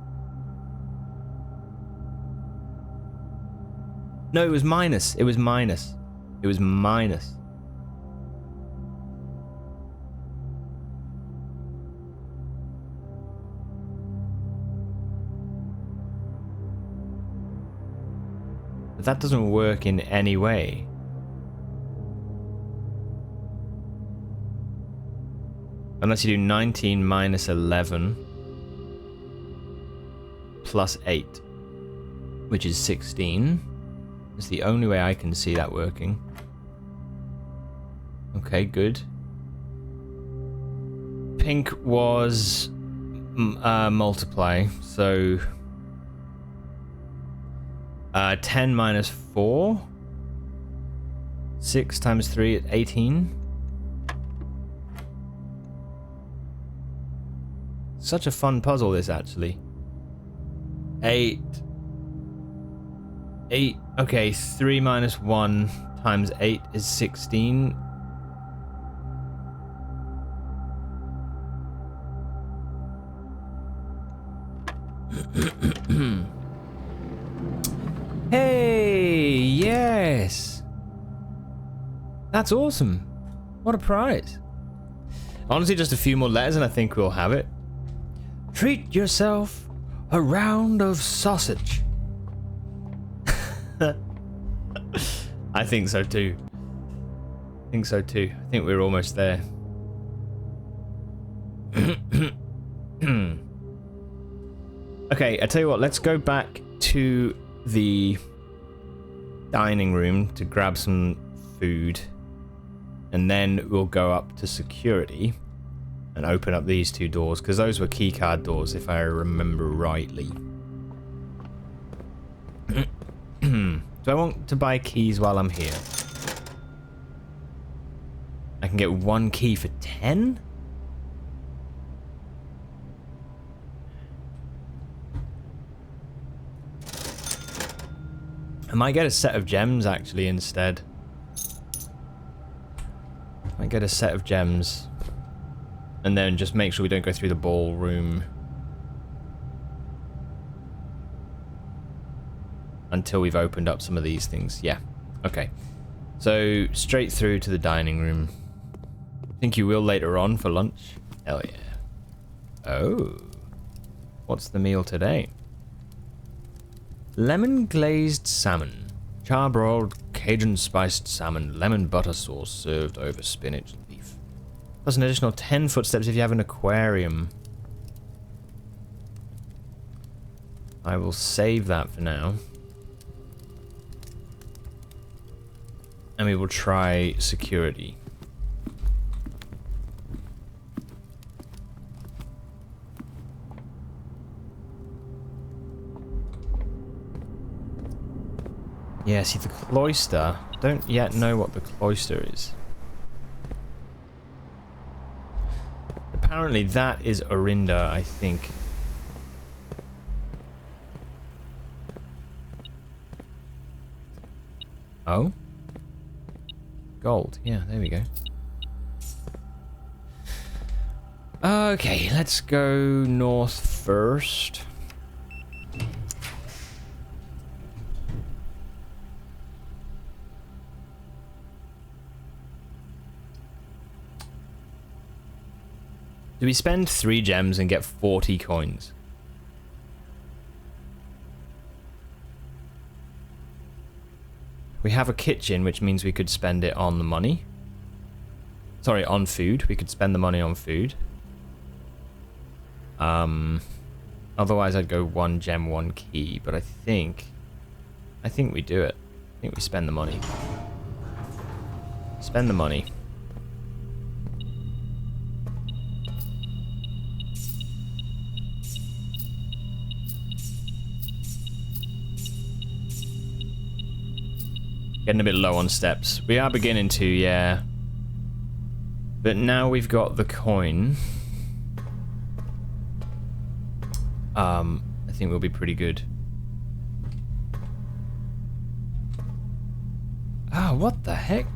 No, it was minus. It was minus. It was minus. But that doesn't work in any way. Unless you do 19 minus 11 plus 8, which is 16. It's the only way I can see that working. Okay, good. Pink was multiply, so 10 minus 4. 6 times 3 is 18. Such a fun puzzle, this, actually. 8. Okay, 3 minus 1 times 8 is 16. Hey, yes. That's awesome. What a prize. Honestly, just a few more letters and I think we'll have it. Treat yourself a round of sausage. I think so too. I think we're almost there. Okay, I tell you what, let's go back to the dining room to grab some food, and then we'll go up to security and open up these 2 doors, because those were keycard doors if I remember rightly. Do I want to buy keys while I'm here? I can get 1 key for 10? I might get a set of gems actually instead. I get a set of gems. And then just make sure we don't go through the ballroom. until we've opened up some of these things. Yeah. Okay. So straight through to the dining room. Think you will later on for lunch? Hell yeah. Oh. What's the meal today? Lemon glazed salmon. Charbroiled Cajun spiced salmon. Lemon butter sauce served over spinach and beef. Plus an additional 10 footsteps if you have an aquarium. I will save that for now. And we will try security. Yeah, see the cloister. Don't yet know what the cloister is. Apparently that is Orinda, I think. Oh? Gold. Yeah, there we go. Okay, let's go north first. Do we spend 3 gems and get 40 coins? We have a kitchen, which means we could spend it on the money. Sorry, on food. We could spend the money on food. Otherwise I'd go 1 gem, 1 key, but I think we do it. I think we spend the money. Spend the money. Getting a bit low on steps. We are beginning to, yeah. But now we've got the coin. I think we'll be pretty good. Ah, what the heck?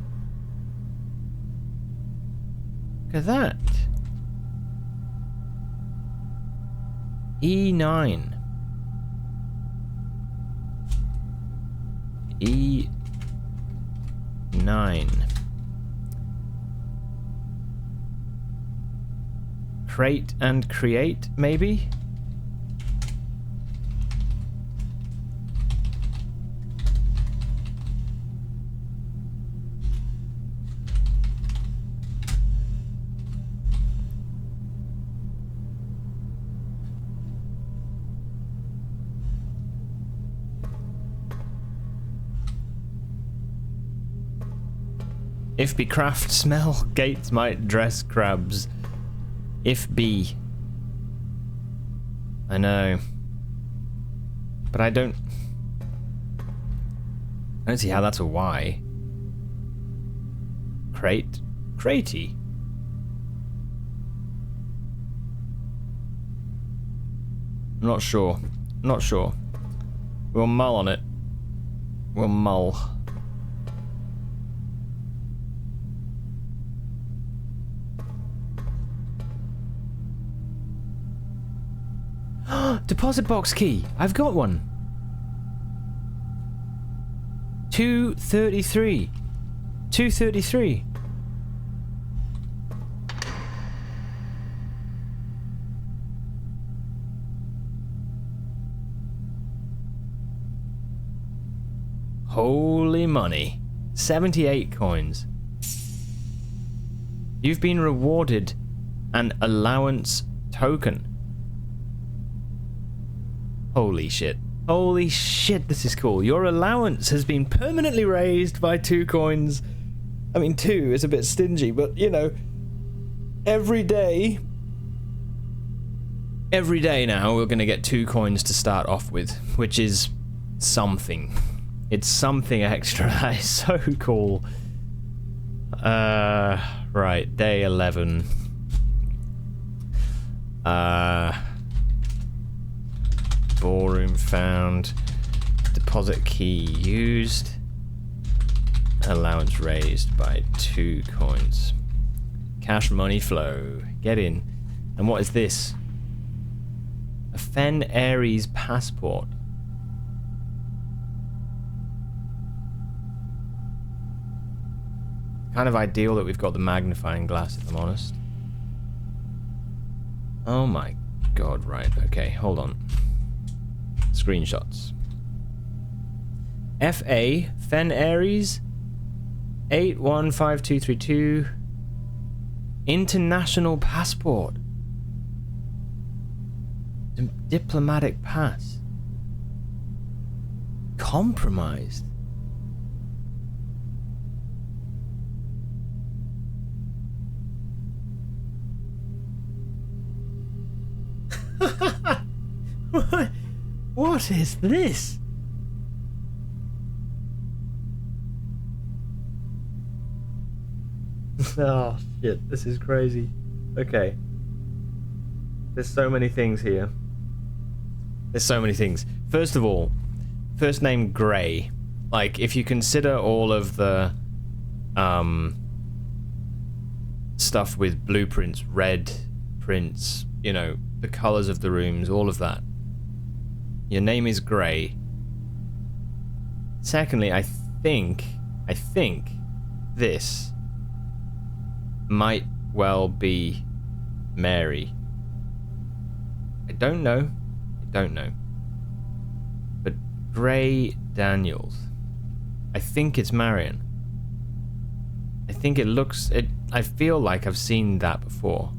Look at that. E9. E9. Crate and create, maybe? If be craft smell, gates might dress crabs. If be. I know. But I don't see how that's a Y. Crate? Cratey. Not sure. Not sure. We'll mull on it. We'll mull. Deposit box key. I've got one. 233. 233. Holy money. 78 coins. You've been rewarded an allowance token. Holy shit. Holy shit, this is cool. Your allowance has been permanently raised by 2 coins. I mean, 2 is a bit stingy, but, you know, every day now we're going to get 2 coins to start off with, which is something. It's something extra. That is so cool. Right, day 11. Ballroom found. Deposit key used. Allowance raised by 2 coins. Cash money flow. Get in. And what is this? A Fen Aries passport. kind of ideal that we've got the magnifying glass, if I'm honest. Oh my god, right. Okay, hold on. Screenshots. FA, Fen Aries, 815232. International passport. Diplomatic pass. Compromised. What is this? Oh shit, this is crazy. Okay. There's so many things here. There's so many things. First of all, first name Gray. Like, if you consider all of the stuff with blueprints, red prints, you know, the colors of the rooms, all of that. Your name is Gray. Secondly, I think this might well be Mary. I don't know. But Gray Daniels. I think it's Marion. I think it looks... I feel like I've seen that before.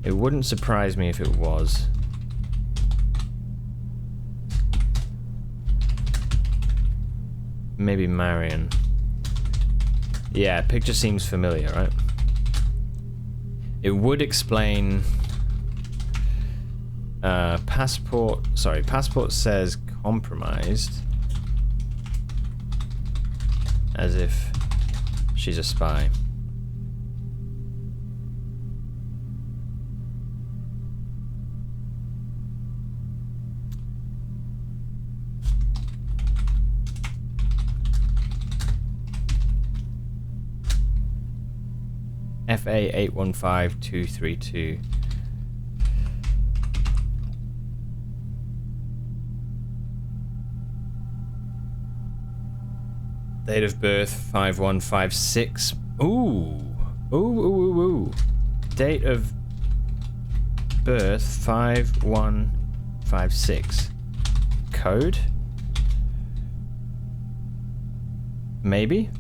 It wouldn't surprise me if it was. Maybe Marion. Yeah, picture seems familiar, right? It would explain... passport... Sorry, passport says compromised. As if she's a spy. FA 815232. Date of birth 5156. Ooh. Date of birth 5156. Code? Maybe?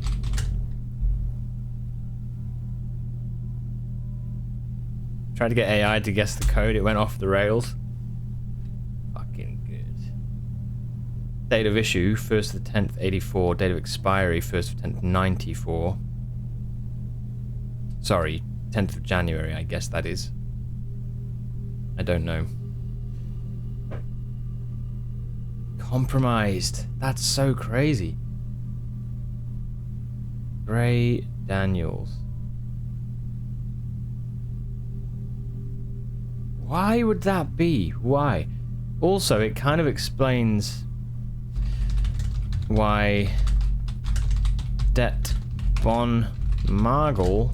Tried to get AI to guess the code, it went off the rails. Fucking good. Date of issue, 1st of the 10th, 84. Date of expiry, 1st of the 10th, 94. Sorry, 10th of January, I guess that is. I don't know. Compromised. That's so crazy. Gray Daniels. Why would that be? Why? Also, it kind of explains why Det Bon Margle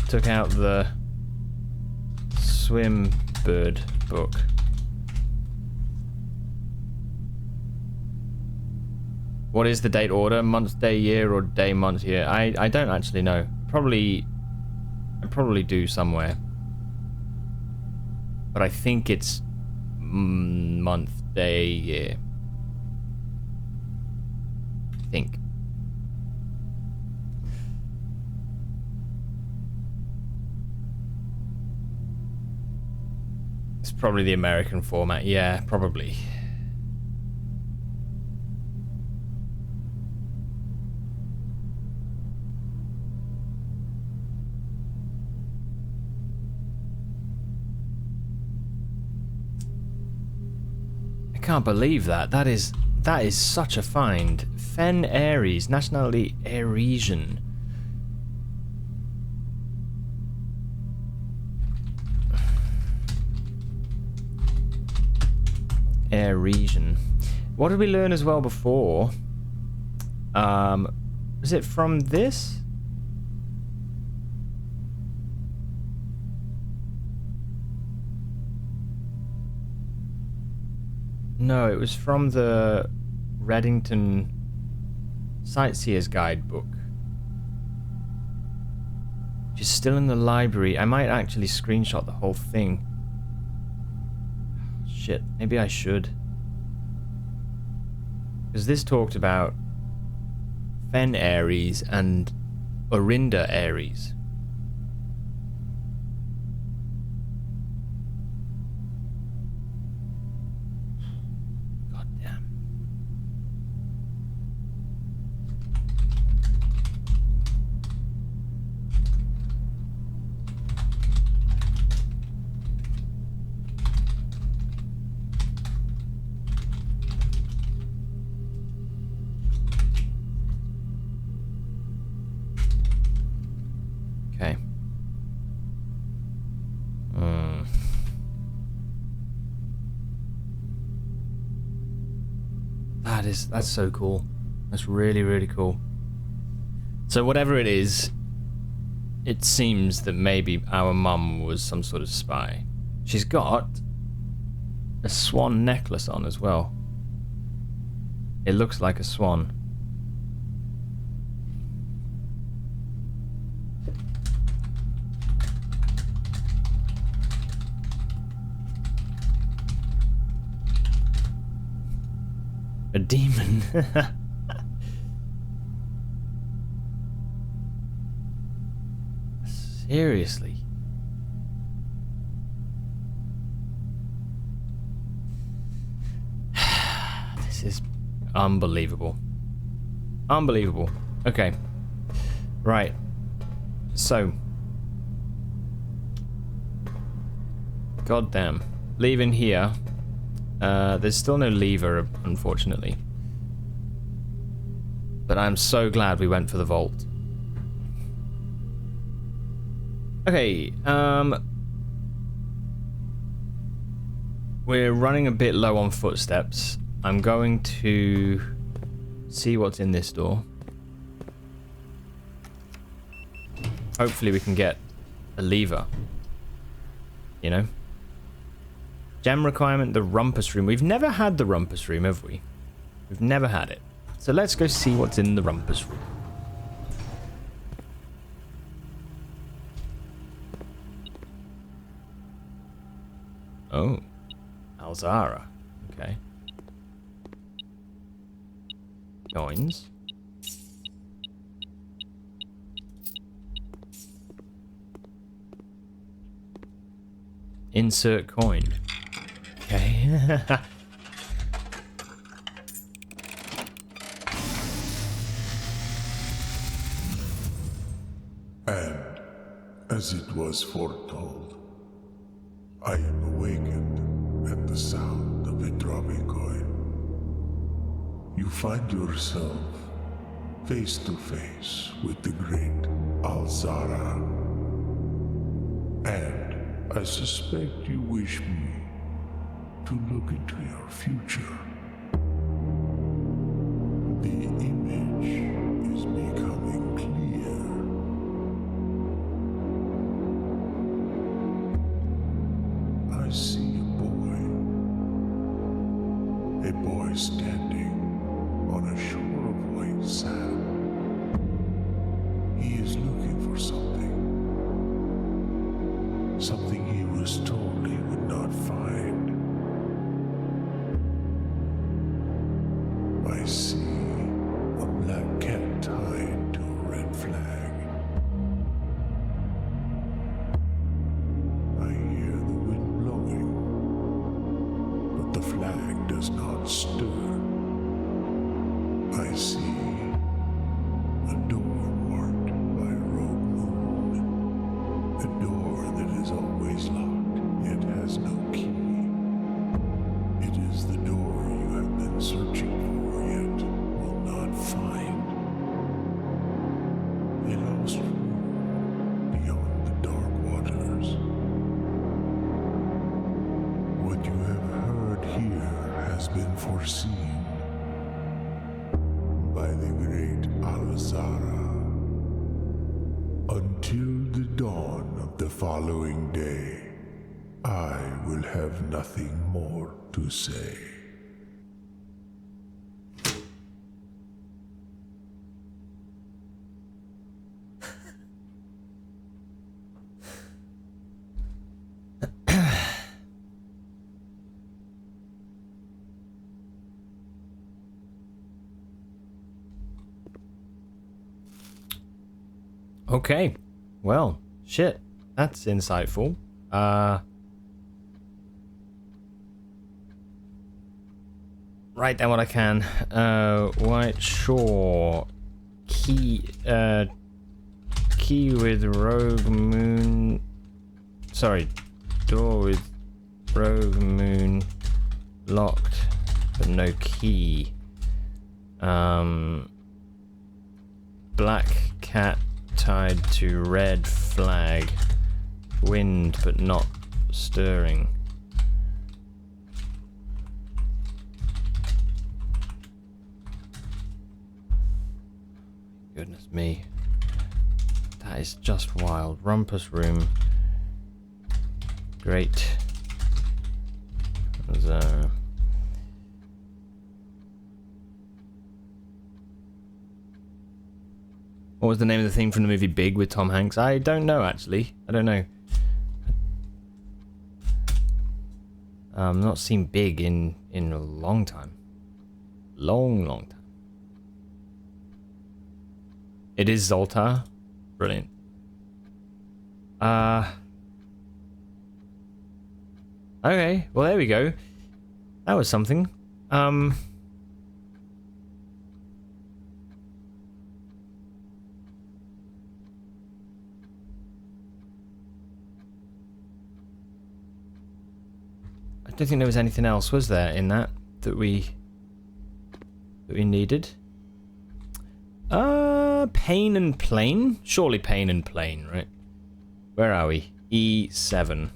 took out the Swim Bird book. What is the date order? Month, day, year, or day, month, year? I don't actually know. I probably do somewhere. But I think it's month, day, year. I think. It's probably the American format. Yeah, probably. I can't believe that. That is such a find. Fen Aries, nationality Arisian. Arisian. What did we learn as well before? Was it from this? No, it was from the Reddington Sightseer's Guidebook, which is still in the library. I might actually screenshot the whole thing. Shit, maybe I should. Because this talked about Fen Ares and Orinda Ares. God damn. Okay. That's so cool. That's really, really cool. So whatever it is, it seems that maybe our mum was some sort of spy. She's got a swan necklace on as well. It looks like a swan. A demon. Seriously. This is unbelievable. Unbelievable. Okay. Right. So. Goddamn. Leaving here. There's still no lever, unfortunately. But I'm so glad we went for the vault. Okay, we're running a bit low on footsteps. I'm going to see what's in this door. Hopefully we can get a lever. You know? Gem requirement, the rumpus room. We've never had the rumpus room, have we? We've never had it. So let's go see what's in the rumpus room. Oh. Alzara. Okay. Coins. Insert coin. Okay. And, as it was foretold, I am awakened at the sound of a dropping coin. You find yourself face to face with the great Alzara. And I suspect you wish me to look into your future. The image is becoming clear. I see a boy standing on a shore of white sand. He is looking for something he was told he would not find. I see a black cat tied to a red flag. I hear the wind blowing, but the flag does not stir. I see a door marked by a rogue moon. A door that is always locked, yet has no key. It is the door you have been searching for, yet will not find. A lost room beyond the dark waters. What you have heard here has been foreseen by the great Alzara. Until the dawn of the following day, I will have nothing more to say. Okay. Well, shit. That's insightful. Write down what I can. White shore. Key with rogue moon. Sorry. Door with rogue moon. Locked, but no key. Black cat tied to red flag. Wind, but not stirring. Goodness me. That is just wild. Rumpus room. Great. There's what was the name of the theme from the movie Big with Tom Hanks? I don't know, actually. I don't know. Not seen Big in a long time. Long time. It is Zoltar. Brilliant. Okay, well there we go. That was something. I don't think there was anything else, was there, in that we needed? Pain and Plain? Surely Pain and Plain, right? Where are we? E7.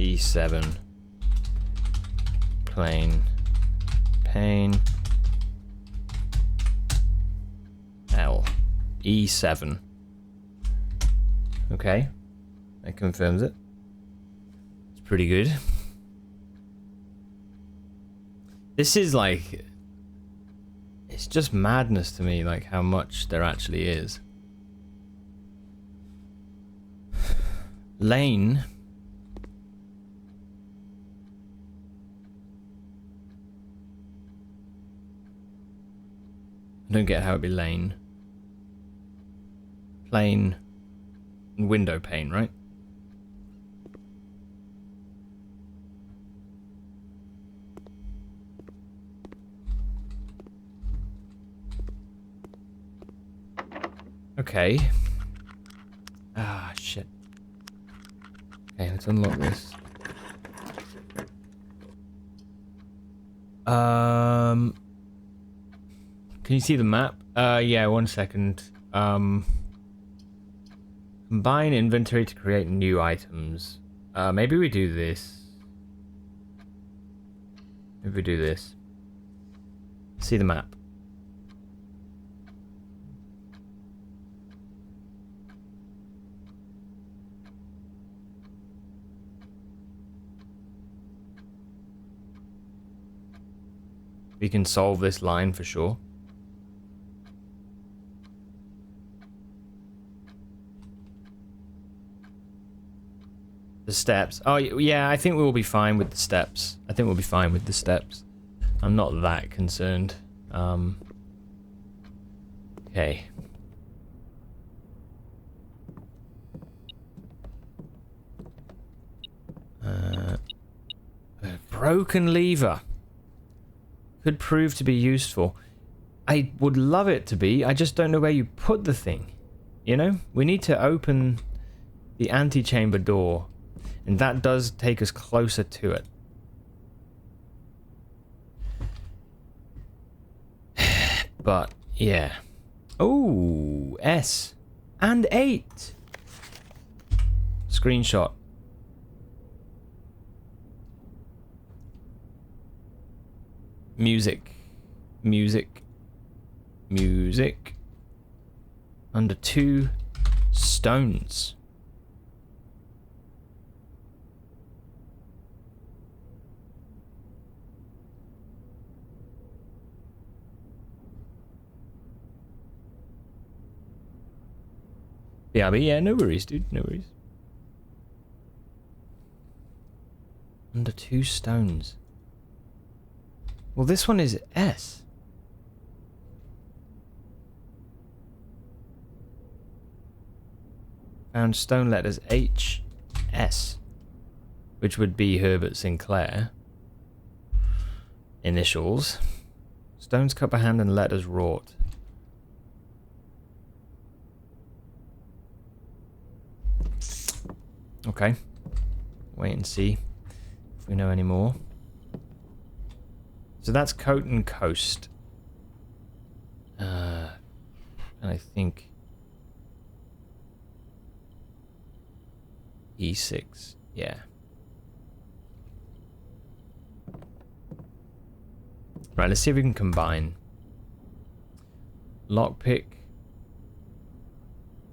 E7. Plain. Pain. L. E7. Okay. That confirms it. It's pretty good. This is like... It's just madness to me, like, how much there actually is. Lane. I don't get how it'd be lane. Plane and window pane, right? Okay. Ah, shit. Okay, let's unlock this. Can you see the map? Yeah, 1 second. Combine inventory to create new items. Maybe we do this. Maybe we do this. See the map. We can solve this line for sure. The steps. Oh, yeah, I think we'll be fine with the steps. I think we'll be fine with the steps. I'm not that concerned. Okay. A broken lever. Could prove to be useful. I would love it to be. I just don't know where you put the thing. You know? We need to open the antechamber door. And that does take us closer to it. But, yeah. Oh, S. And 8. Screenshot. Music. Music. Music. Under 2 stones. Yeah, but yeah, no worries, dude. No worries. Under 2 stones. Well, this one is S. Found stone letters H, S, which would be Herbert Sinclair. Initials. Stones cut by hand and letters wrought. Okay. Wait and see if we know any more. So that's Coat and Coast. And I think E6. Yeah. Right, let's see if we can combine lockpick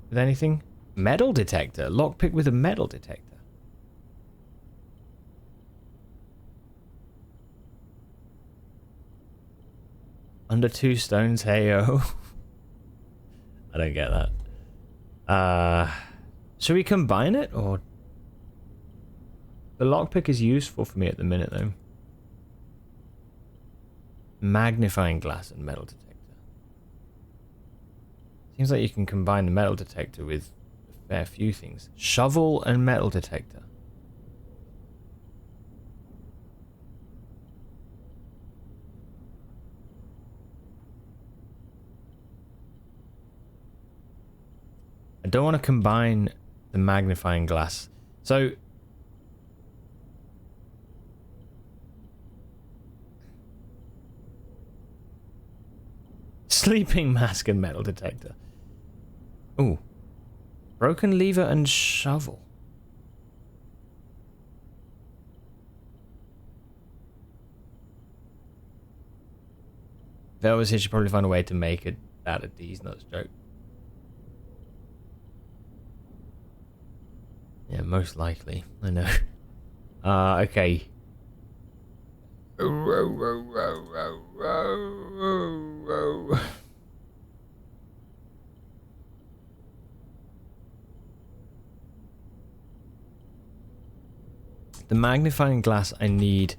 with anything. Metal detector. Lockpick with a metal detector. Under 2 stones, heyo. I don't get that. Should we combine it, or? The lockpick is useful for me at the minute, though. Magnifying glass and metal detector. Seems like you can combine the metal detector with a fair few things. Shovel and metal detector. I don't want to combine the magnifying glass. So sleeping mask and metal detector. Ooh. Broken lever and shovel. If I was here, she'd probably find a way to make that a D's nuts joke. Yeah, most likely. I know. Okay. The magnifying glass I need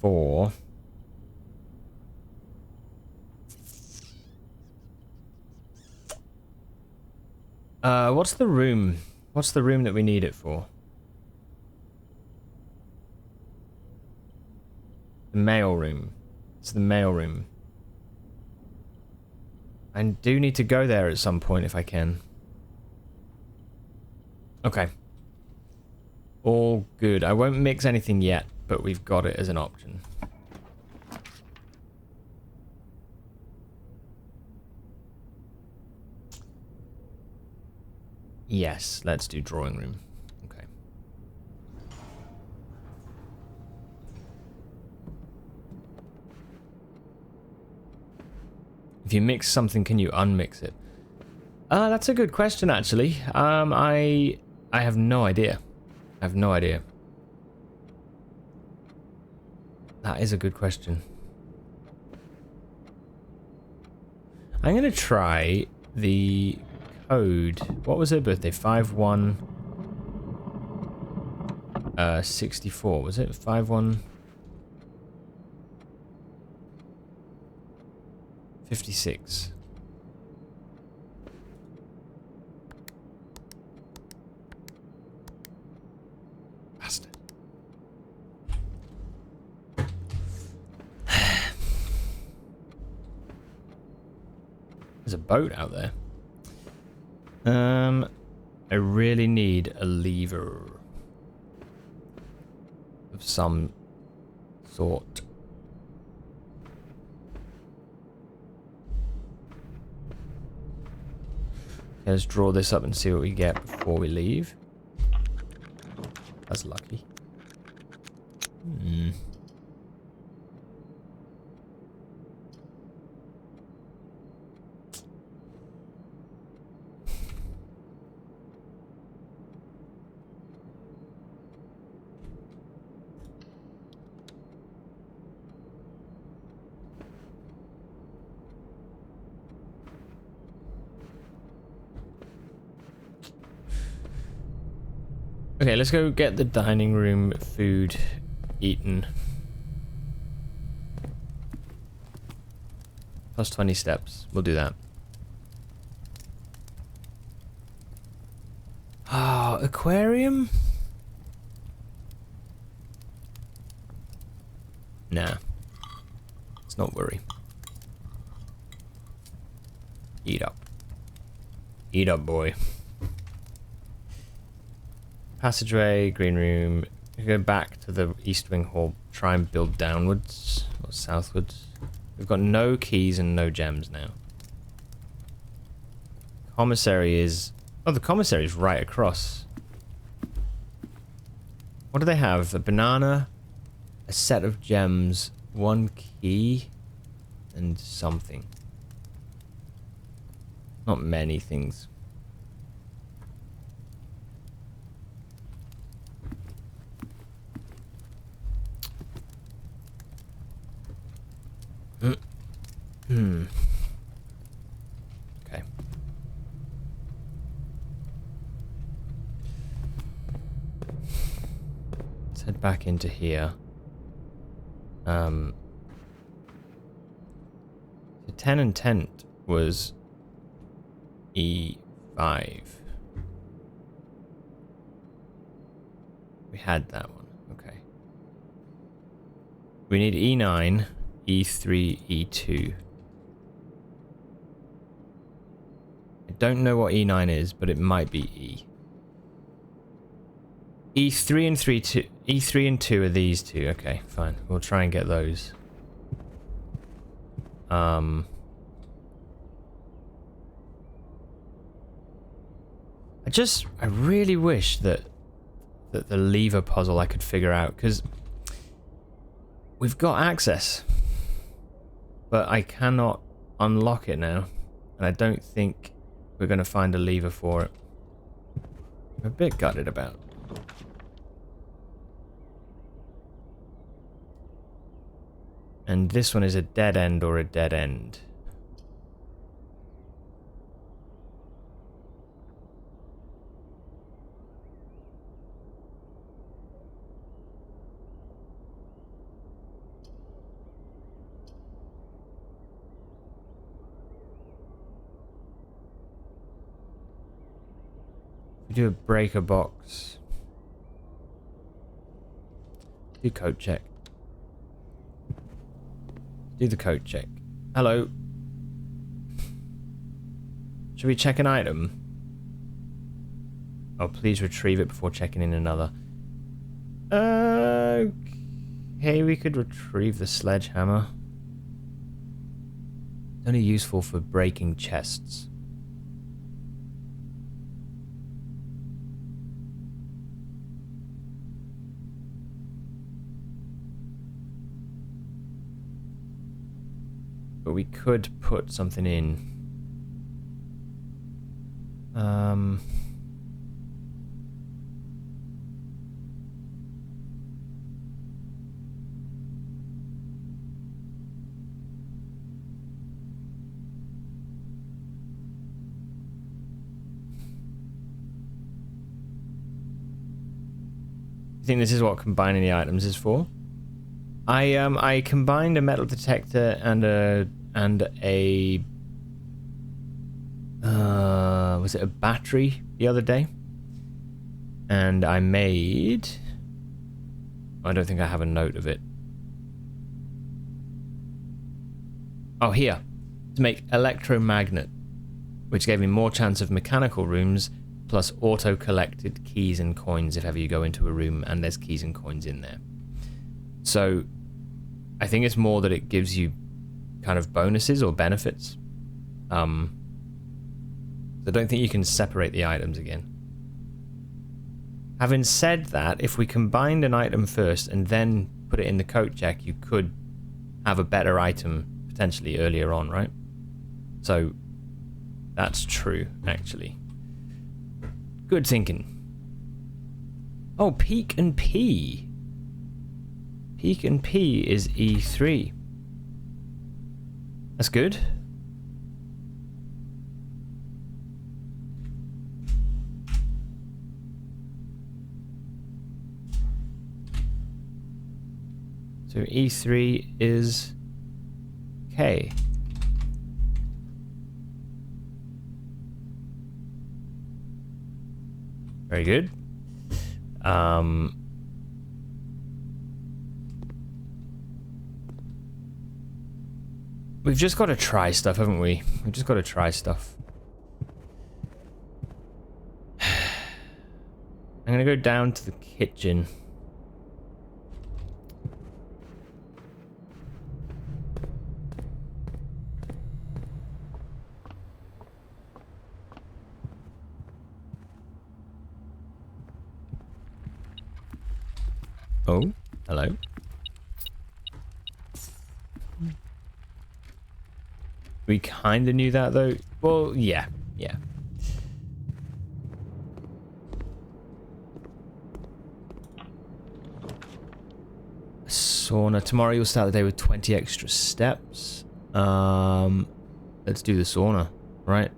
for... what's the room? What's the room that we need it for? The mail room. It's the mail room. I do need to go there at some point if I can. Okay. All good. I won't mix anything yet, but we've got it as an option. Yes, let's do drawing room. Okay. If you mix something, can you unmix it? That's a good question, actually. I have no idea. I have no idea. That is a good question. I'm gonna try the code. What was her birthday? 5-1 64, was it? 5-1 56. Bastard. There's a boat out there. I really need a lever of some sort. Okay, let's draw this up and see what we get before we leave. That's lucky. Okay, let's go get the dining room food eaten. Plus 20 steps. We'll do that. Ah, aquarium? Nah. Let's not worry. Eat up. Eat up, boy. Passageway, green room. We go back to the East Wing Hall. Try and build downwards or southwards. We've got no keys and no gems now. Commissary is... Oh, the commissary is right across. What do they have? A banana, a set of gems, one key, and something. Not many things. Okay. Let's head back into here. The 10 and tent was E5. We had that one. Okay. We need E9, E3, E2. I don't know what E9 is, but it might be E. E3 and 2. E3 and 2 are these two. Okay, fine. We'll try and get those. I really wish that the lever puzzle I could figure out, because we've got access, but I cannot unlock it now, and I don't think we're going to find a lever for it. I'm a bit gutted about. And this one is a dead end or a dead end. We do a breaker box. Do code check. Do the code check. Hello. Should we check an item? Oh, please retrieve it before checking in another. Okay, we could retrieve the sledgehammer. It's only useful for breaking chests. But we could put something in. I think this is what combining the items is for. I combined a metal detector and a was it a battery the other day? And I made... I don't think I have a note of it. Oh, here. To make electromagnet, which gave me more chance of mechanical rooms, plus auto-collected keys and coins if ever you go into a room and there's keys and coins in there. So, I think it's more that it gives you kind of bonuses or benefits. I don't think you can separate the items again. Having said that, if we combined an item first and then put it in the code check, you could have a better item potentially earlier on, right? So, that's true, actually. Good thinking. Oh, Peak and P. Peak and P is E3. That's good. So E3 is K. Very good. We've just got to try stuff, haven't we? We've just got to try stuff. I'm gonna go down to the kitchen. Oh, hello. We kind of knew that, though. Well, yeah. Sauna. Tomorrow you'll start the day with 20 extra steps. Let's do the sauna, right?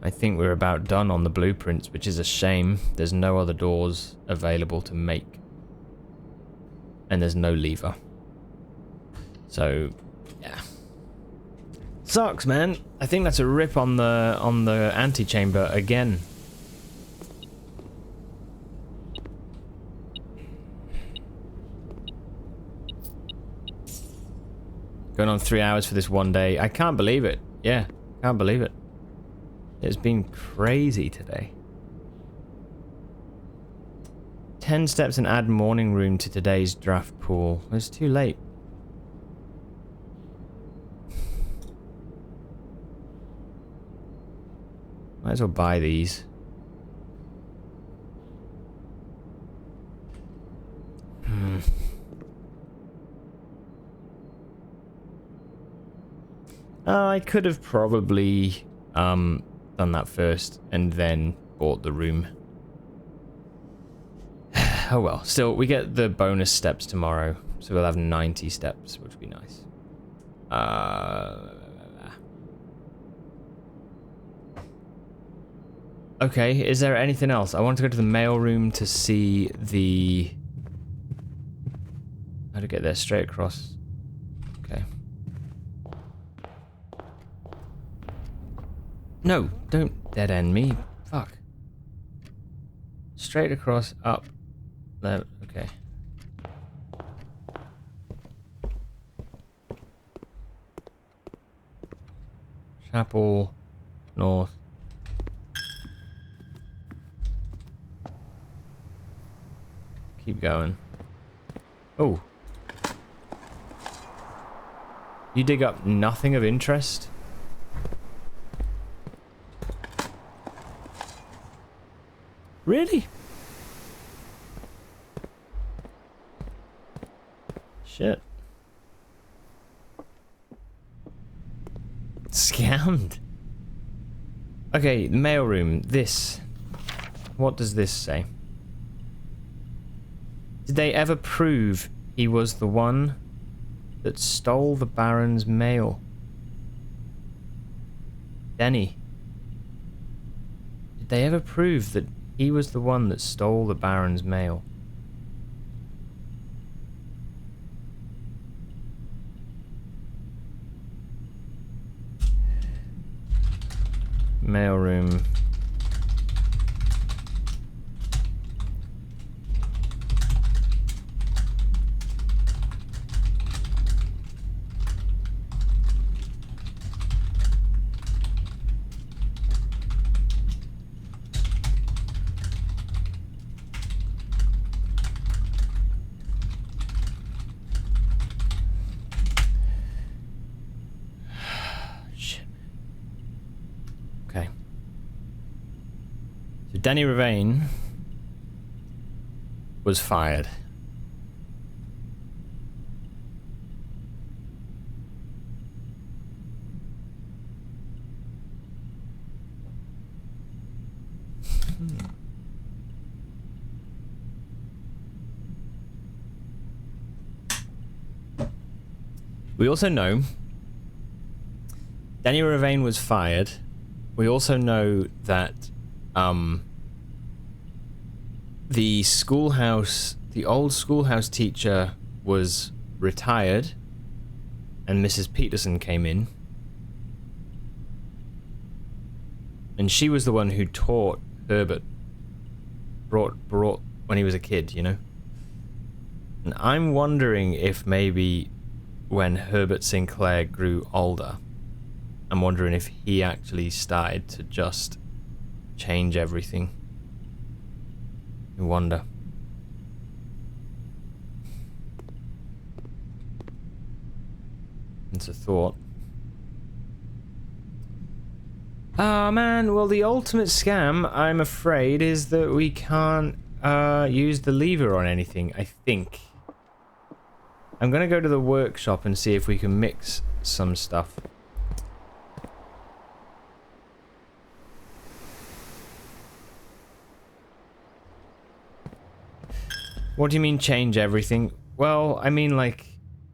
I think we're about done on the blueprints, which is a shame. There's no other doors available to make. And there's no lever. So, yeah. Sucks, man. I think that's a rip on the antechamber again. Going on 3 hours for this one day. I can't believe it. Yeah, can't believe it. It's been crazy today. 10 steps and add morning room to today's draft pool. It's too late. Might as well buy these. I could have probably done that first and then bought the room. Oh well, still, we get the bonus steps tomorrow, so we'll have 90 steps, which would be nice. Okay, is there anything else? I want to go to the mail room to see the... How to get there straight across. Okay. No, don't dead end me. Fuck. Straight across, up. There, okay. Chapel, north. Keep going. Oh. You dig up nothing of interest? Really? Shit. Scammed. Okay, mailroom. This. What does this say? Did they ever prove he was the one that stole the Baron's mail? Denny. Did they ever prove that he was the one that stole the Baron's mail? Mailroom. Danny Ravane was fired. We also know Danny Ravane was fired. We also know that the schoolhouse, the old schoolhouse teacher was retired and Mrs. Peterson came in. And she was the one who taught Herbert brought when he was a kid, you know? And I'm wondering if maybe when Herbert Sinclair grew older, I'm wondering if he actually started to just change everything. I wonder. It's a thought. Ah, man, well, the ultimate scam, I'm afraid, is that we can't use the lever on anything, I think. I'm gonna go to the workshop and see if we can mix some stuff. What do you mean change everything? Well, I mean, like,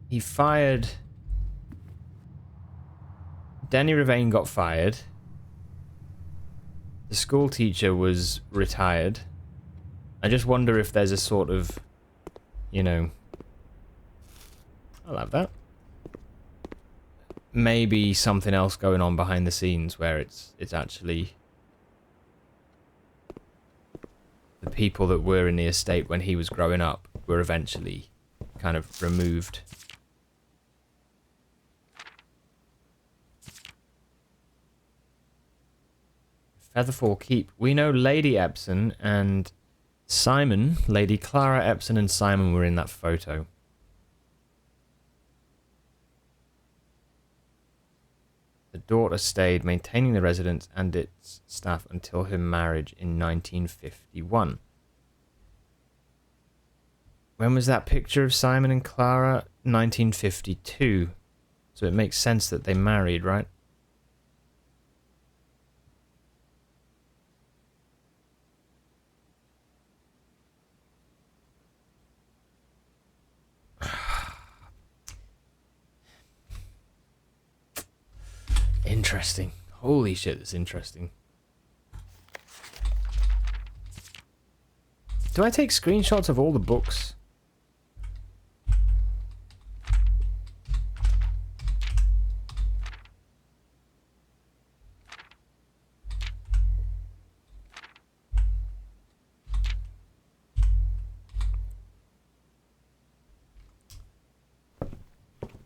he fired... Danny Ravane got fired. The school teacher was retired. I just wonder if there's a sort of, you know... I'll have that. Maybe something else going on behind the scenes where it's actually... the people that were in the estate when he was growing up were eventually kind of removed. Featherfall Keep. We know Lady Epson and Simon, Lady Clara Epson and Simon were in that photo. The daughter stayed maintaining the residence and its staff until her marriage in 1951. When was that picture of Simon and Clara? 1952. So it makes sense that they married, right? Interesting. Holy shit, that's interesting. Do I take screenshots of all the books?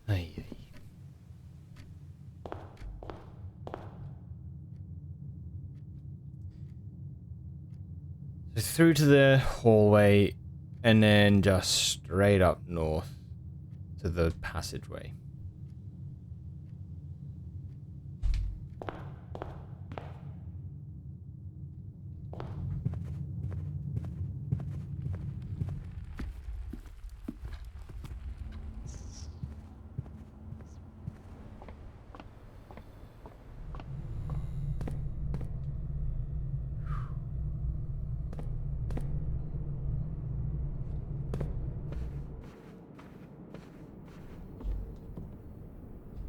Ay, ay. So through to the hallway and then just straight up north to the passageway.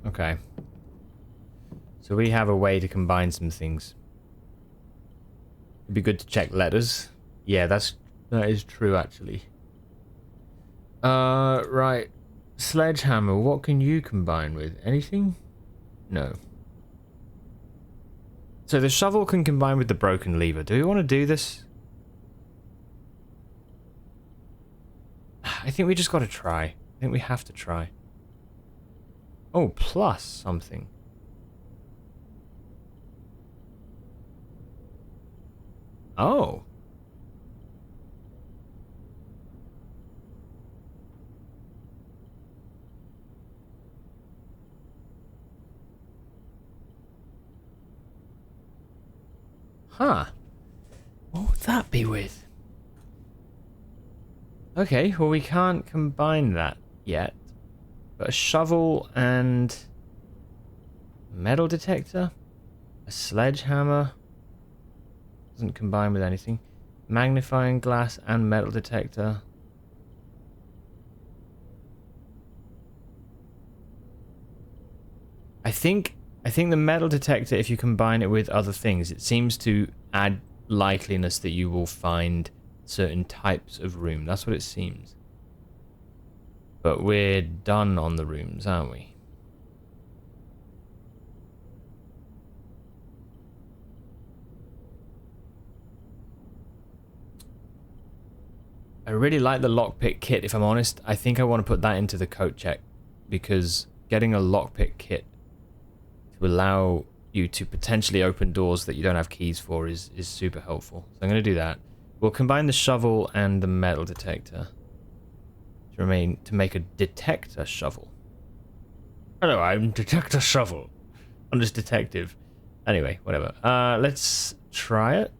Okay. So we have a way to combine some things. It'd be good to check letters. Yeah, that is true actually. Right. Sledgehammer, what can you combine with? Anything? No. So the shovel can combine with the broken lever. Do we want to do this? I think we just got to try. I think we have to try. Oh, plus something. Oh. Huh. What would that be with? Okay, well we can't combine that yet. But a shovel and metal detector? A sledgehammer? Doesn't combine with anything. Magnifying glass and metal detector. I think the metal detector, if you combine it with other things, it seems to add likeliness that you will find certain types of room. That's what it seems. But we're done on the rooms, aren't we? I really like the lockpick kit, if I'm honest. I think I want to put that into the coat check, because getting a lockpick kit to allow you to potentially open doors that you don't have keys for is super helpful. So I'm going to do that. We'll combine the shovel and the metal detector to make a detector shovel. Hello, I'm Detector Shovel. I'm just detective. Anyway, whatever. Let's try it.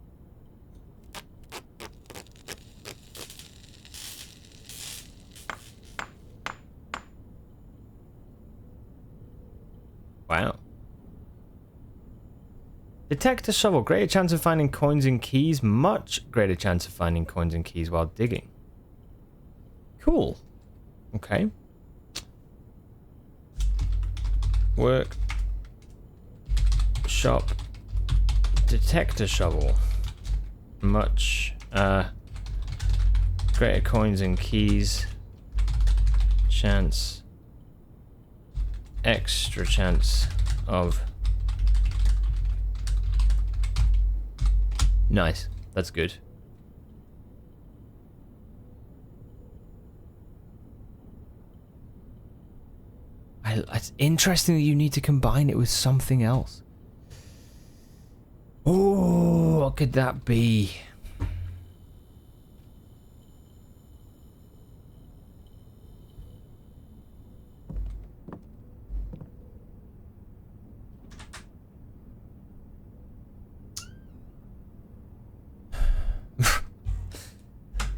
Wow. Detector shovel. Greater chance of finding coins and keys. Much greater chance of finding coins and keys while digging. Cool. Okay. Work. Shop. Detector shovel. Much greater coins and keys. Chance. Extra chance of... Nice. That's good. It's interesting that you need to combine it with something else. Oh, what could that be?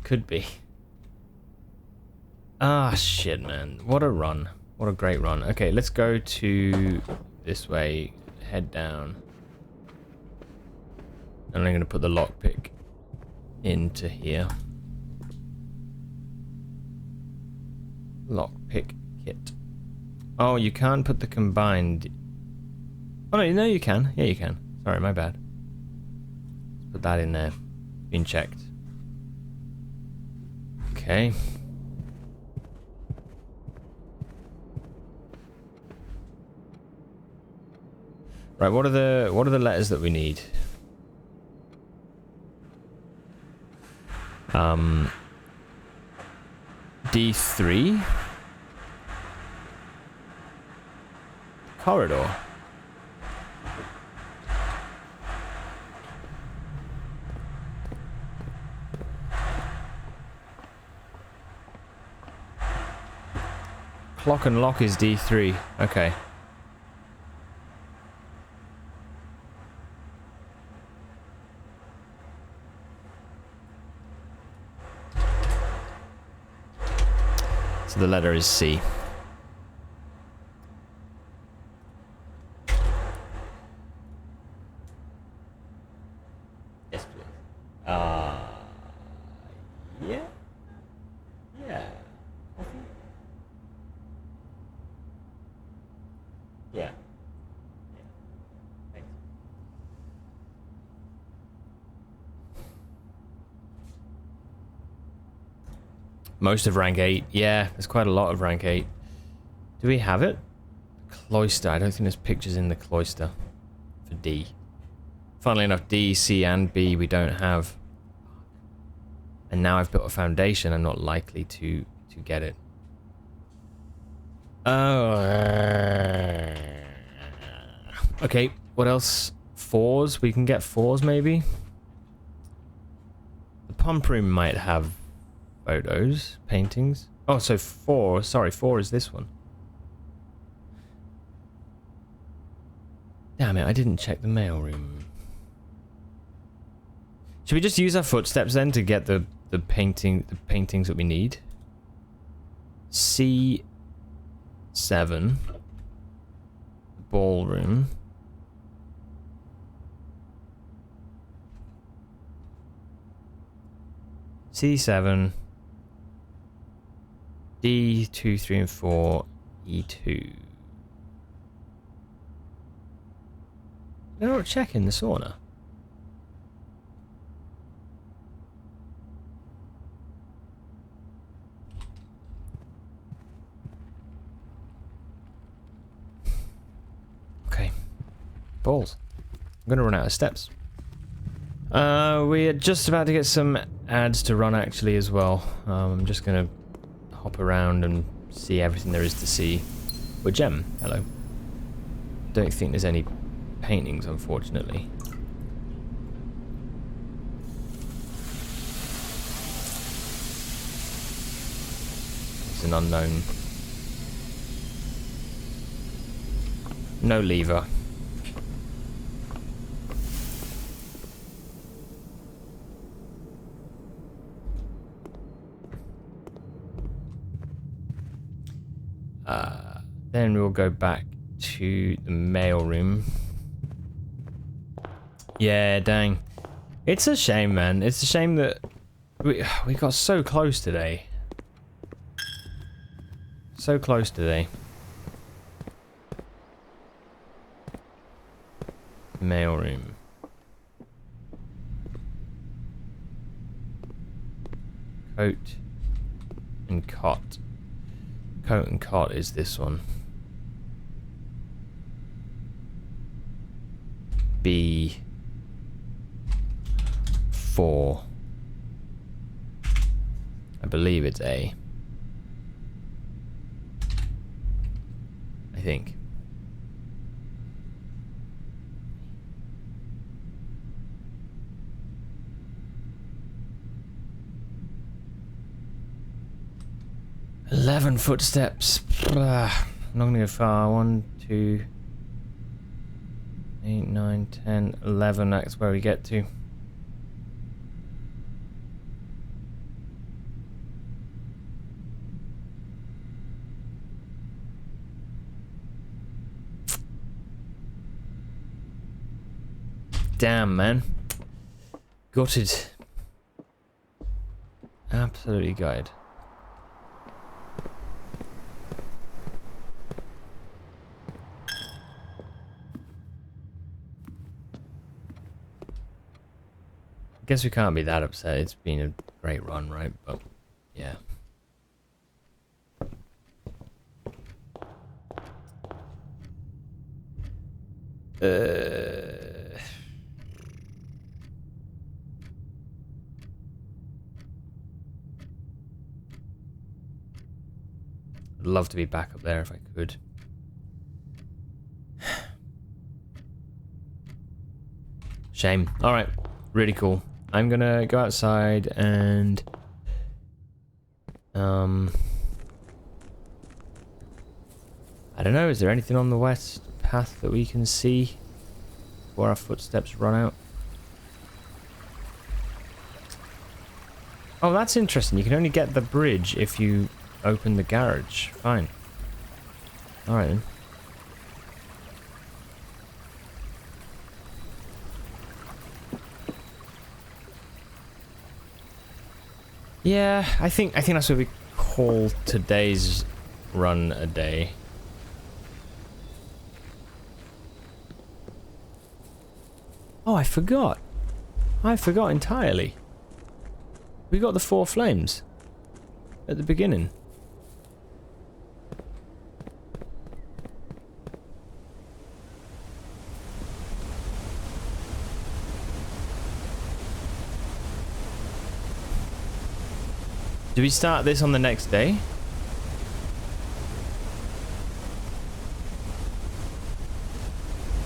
Could be. Ah, shit, man. What a run. What a great run. Okay, let's go to this way. Head down. And I'm going to put the lockpick into here. Lockpick kit. Oh, you can't put the combined... Oh, no, you can. Yeah, you can. Sorry, my bad. Let's put that in there. Been checked. Okay. Right, what are the letters that we need? D3. Corridor. Clock and lock is D3. Okay. So the letter is C. Yes, please. Yeah. Yeah. Yeah. Thanks. Most of rank 8. Yeah, there's quite a lot of rank 8. Do we have it? Cloister. I don't think there's pictures in the cloister for D. Funnily enough, D, C, and B we don't have. And now I've built a foundation, I'm not likely to get it. Oh. Okay, what else? 4s? We can get 4s maybe? The pump room might have photos, paintings. Oh, so 4. Sorry, 4 is this one. Damn it, I didn't check the mail room. Should we just use our footsteps then to get the paintings that we need? C7. Ballroom. C7. D2, 3, and 4. E2. They're not checking the sauna. Okay. Balls. I'm gonna run out of steps. We're just about to get some ads to run actually as well. I'm just gonna hop around and see everything there is to see. Well, Gem, hello. Don't think there's any paintings, unfortunately. It's an unknown. No lever. Then we'll go back to the mail room. Yeah, dang. It's a shame, man. It's a shame that we got so close today. So close today. Mail room. Coat and cot. Coat and cot is this one. B4. I believe it's A. I think. "11 footsteps. Not gonna go far. 1, 2, 8, 9, 10, 11. That's where we get to. Damn, man. Gutted. Absolutely gutted. Guess we can't be that upset. It's been a great run, right? But yeah. I'd love to be back up there if I could. Shame. All right. Really cool. I'm gonna go outside and I don't know, is there anything on the west path that we can see before our footsteps run out? Oh, that's interesting. You can only get the bridge if you open the garage. Fine. Alright then. Yeah, I think that's what we call today's run a day. Oh, I forgot. I forgot entirely. We got the 4 flames at the beginning. Do we start this on the next day?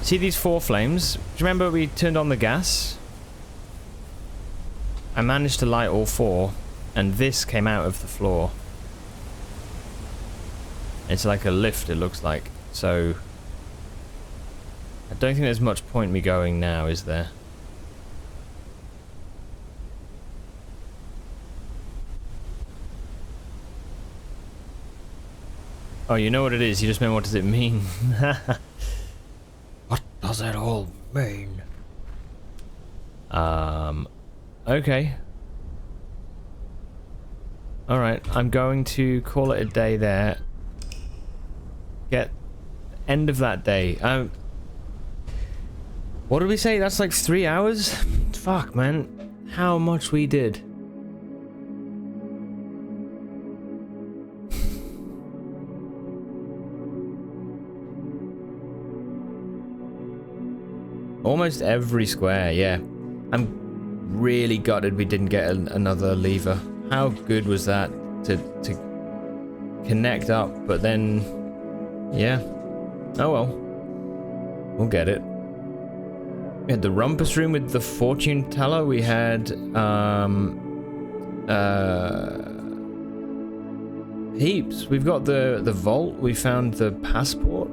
See these 4 flames? Do you remember we turned on the gas? I managed to light all 4, and this came out of the floor. It's like a lift, it looks like. So I don't think there's much point me going now, is there? Oh, you know what it is. You just meant, what does it mean? What does it all mean? Okay. Alright, I'm going to call it a day there. Get end of that day. What did we say? That's like 3 hours? Fuck, man. How much we did. Almost every square, yeah. I'm Really gutted we didn't get another lever. How good was that to connect up, but then, yeah. Oh well. We'll get it. We had the rumpus room with the fortune teller. We had, heaps. We've got the vault. We found the passport.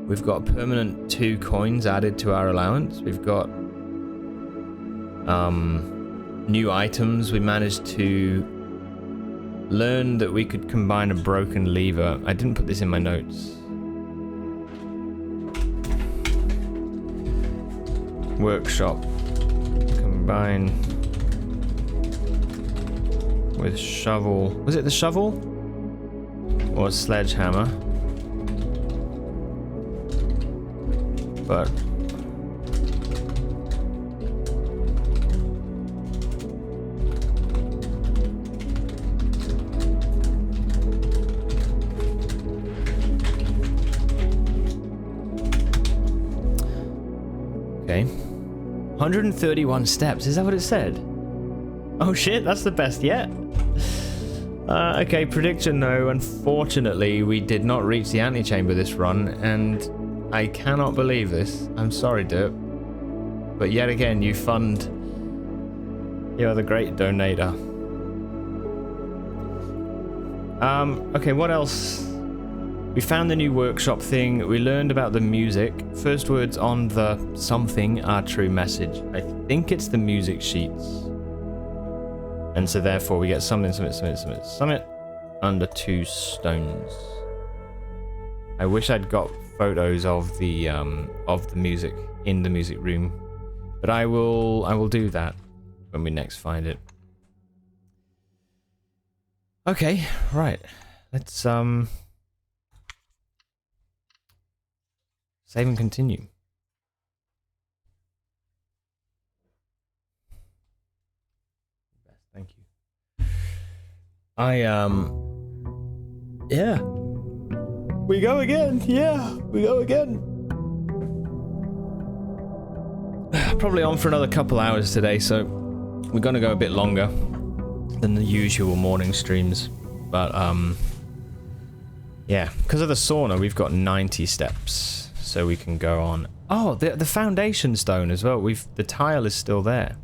We've got permanent 2 coins added to our allowance. We've got new items. We managed to learn that we could combine a broken lever. I didn't put this in my notes. Workshop. Combine with shovel. Was it the shovel? Or sledgehammer? But okay. 131 steps, is that what it said? Oh shit, that's the best yet. Okay, prediction no. Unfortunately, we did not reach the antechamber this run, and I cannot believe this. I'm sorry, Derp. But yet again, you fund... You are the great donator. Okay, what else? We found the new workshop thing. We learned about the music. First words on the something are true message. I think it's the music sheets. And so therefore we get something under 2 stones. I wish I'd got photos of the music in the music room, but I will do that when we next find it. Okay, right. Let's save and continue. Thank you. Yeah. We go again. Yeah, we go again. Probably on for another couple hours today, so we're gonna go a bit longer than the usual morning streams. But yeah, because of the sauna, we've got 90 steps, so we can go on. Oh, the foundation stone as well. The tile is still there.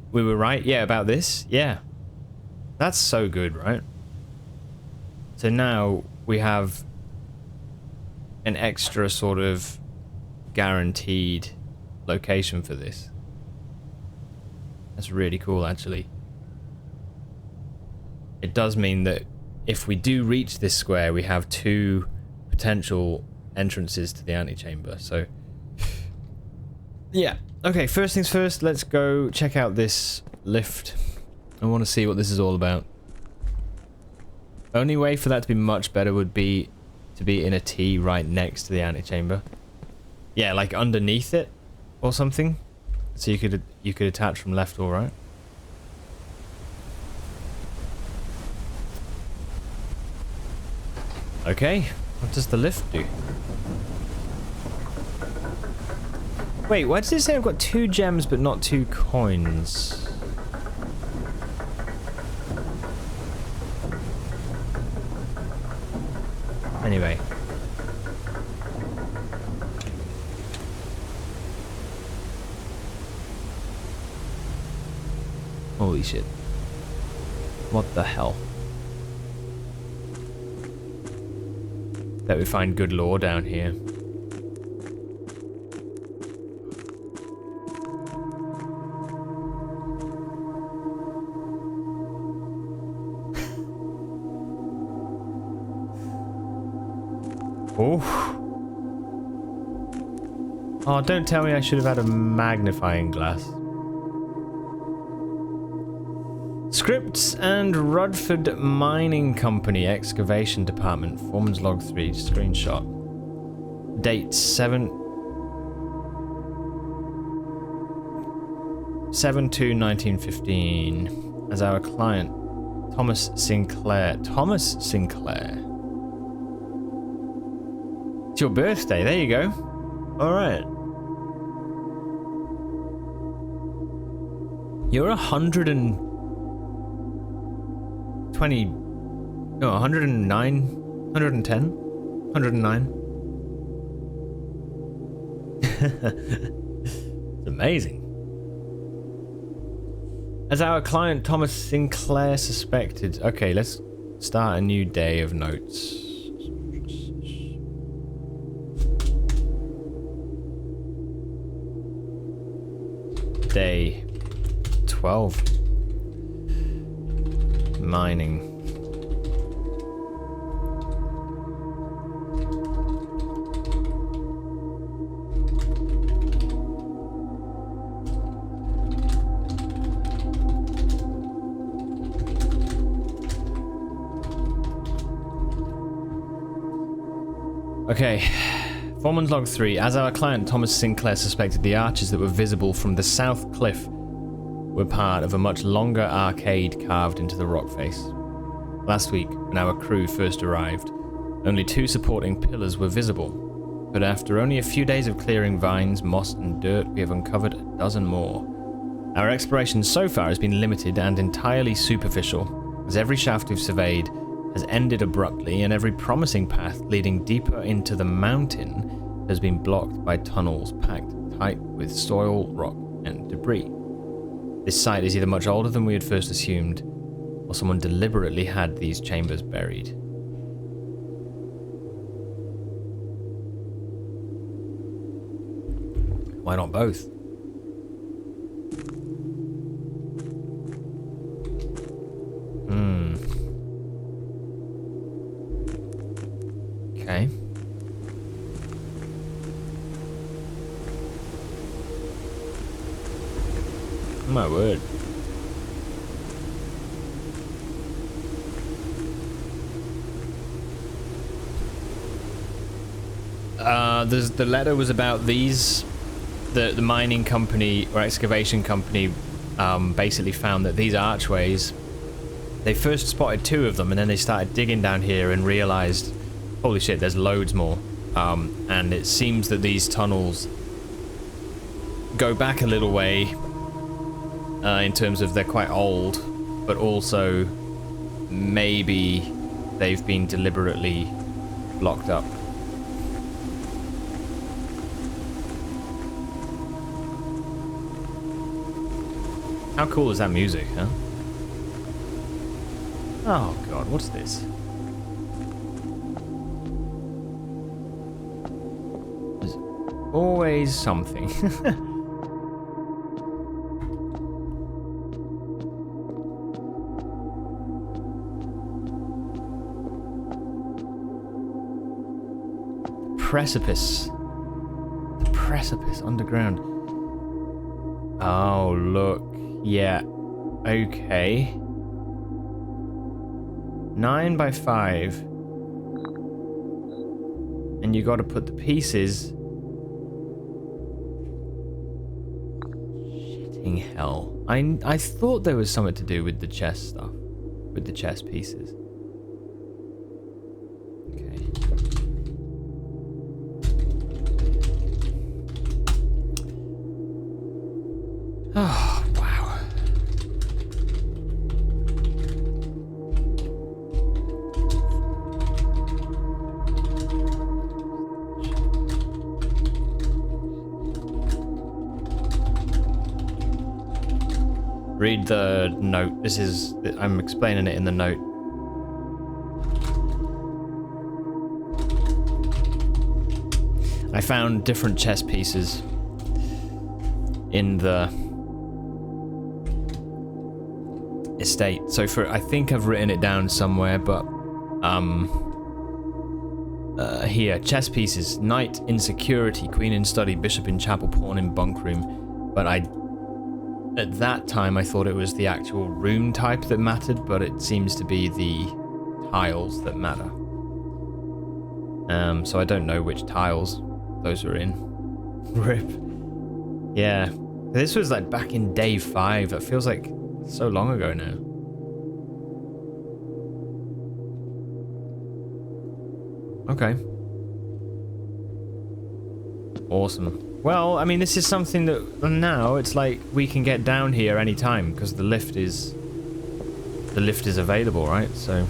We were right, yeah, about this. Yeah, that's so good, right? So now we have an extra sort of guaranteed location for this. That's really cool, actually. It does mean that if we do reach this square, we have 2 potential entrances to the antechamber. So yeah. Okay, first things first, let's go check out this lift. I want to see what this is all about. Only way for that to be much better would be to be in a T right next to the antechamber. Yeah, like underneath it or something. So you could attach from left or right. Okay, what does the lift do? Wait, why does it say I've got 2 gems but not 2 coins? Anyway. Holy shit. What the hell? Bet we find good lore down here. Oh, don't tell me I should have had a magnifying glass. Scripts and Rudford Mining Company Excavation Department. Foreman's Log 3 screenshot. Date 7/2/1915. As our client, Thomas Sinclair. Thomas Sinclair. It's your birthday. There you go. All right. You're 120. No, 109. 110. 109. It's amazing. As our client Thomas Sinclair suspected. Okay, let's start a new day of notes. Day 12. Mining. Okay, Foreman's log 3. As our client Thomas Sinclair suspected, the arches that were visible from the south cliff were part of a much longer arcade carved into the rock face. Last week, when our crew first arrived, only 2 supporting pillars were visible, but after only a few days of clearing vines, moss and dirt, we have uncovered a dozen more. Our exploration so far has been limited and entirely superficial, as every shaft we've surveyed has ended abruptly, and every promising path leading deeper into the mountain has been blocked by tunnels packed tight with soil, rock, and debris. This site is either much older than we had first assumed, or someone deliberately had these chambers buried. Why not both? Okay. My word. The letter was about these. The mining company or excavation company basically found that these archways, they first spotted 2 of them, and then they started digging down here and realized, holy shit, there's loads more. And it seems that these tunnels go back a little way in terms of they're quite old, but also maybe they've been deliberately blocked up. How cool is that music, huh? Oh god, what's this? There's always something. Precipice. The precipice underground. Oh, look. Yeah. Okay. 9 by 5. And you gotta put the pieces. Shitting hell. I thought there was something to do with the chess stuff. With the chess pieces. Okay. Oh, wow. Read the note. This is, I'm explaining it in the note. I found different chess pieces in the estate. So I think I've written it down somewhere, but here, chess pieces: knight in security, queen in study, bishop in chapel, pawn in bunk room. But at that time I thought it was the actual room type that mattered, but it seems to be the tiles that matter. So I don't know which tiles those are in. Rip. Yeah, this was like back in day 5. It feels like so long ago now. Okay. Awesome. Well, I mean, this is something that now it's like we can get down here anytime because the lift is available, right? So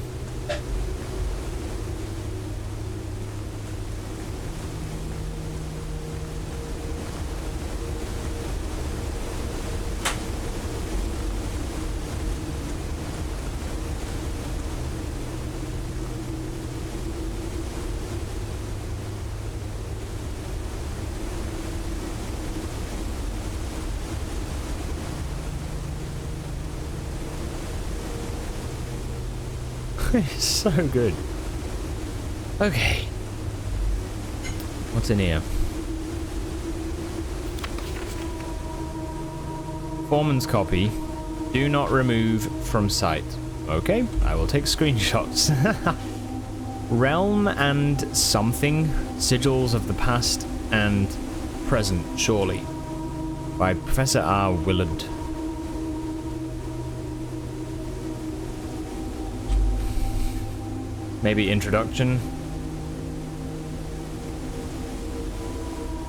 it's so good. Okay. What's in here? Foreman's copy. Do not remove from sight. Okay, I will take screenshots. Realm and something. Sigils of the past and present, surely. By Professor R. Willard. Maybe introduction.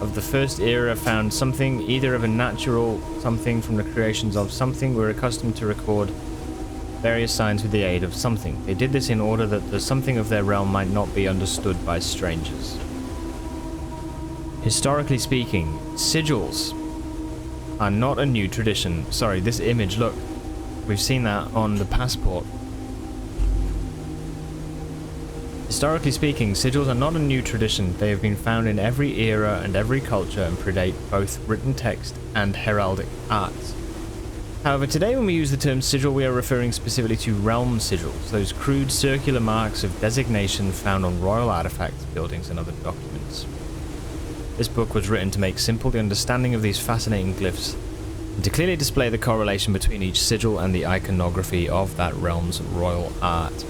Of the first era found something, either of a natural something from the creations of something, were accustomed to record various signs with the aid of something. They did this in order that the something of their realm might not be understood by strangers. Historically speaking, sigils are not a new tradition. Sorry, this image, look. We've seen that on the passport. Historically speaking, sigils are not a new tradition. They have been found in every era and every culture and predate both written text and heraldic arts. However, today when we use the term sigil, we are referring specifically to realm sigils, those crude circular marks of designation found on royal artifacts, buildings, and other documents. This book was written to make simple the understanding of these fascinating glyphs and to clearly display the correlation between each sigil and the iconography of that realm's royal art.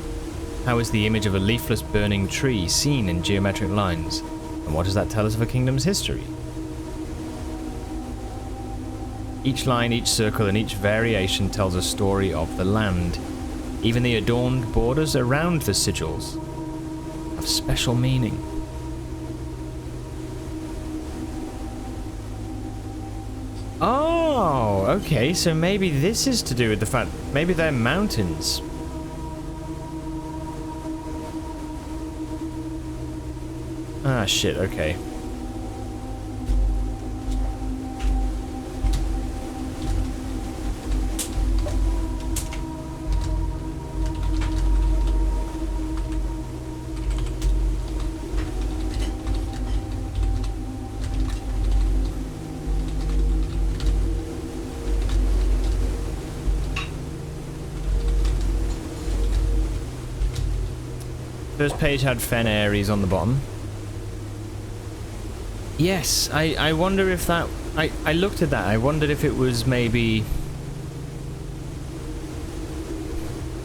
How is the image of a leafless burning tree seen in geometric lines? And what does that tell us of a kingdom's history? Each line, each circle, and each variation tells a story of the land. Even the adorned borders around the sigils have special meaning. Oh, okay, so maybe this is to do with the fact maybe they're mountains. Ah, shit, okay. First page had Fen Ares on the bottom. Yes, I wonder if that... I looked at that, I wondered if it was maybe...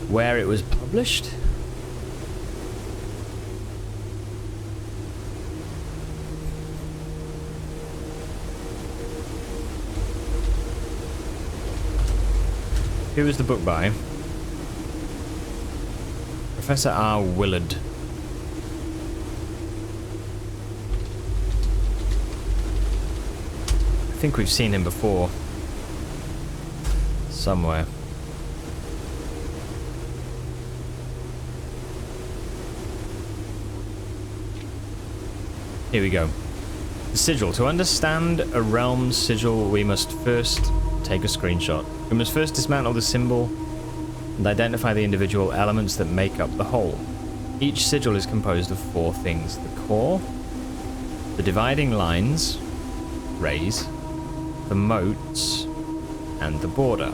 where it was published? Who was the book by? Professor R. Willard. I think we've seen him before. Somewhere. Here we go. The sigil. To understand a realm's sigil, we must first take a screenshot. We must first dismantle the symbol and identify the individual elements that make up the whole. Each sigil is composed of 4 things: the core, the dividing lines, rays, the moats, and the border.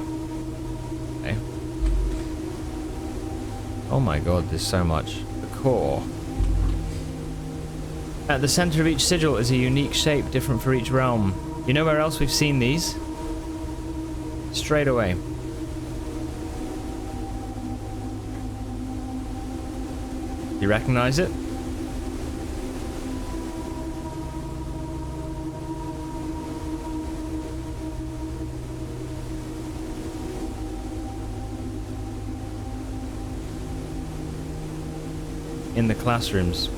Okay. Oh my god, there's so much. The core. At the center of each sigil is a unique shape different for each realm. You know where else we've seen these? Straight away. You recognize it? In the classrooms.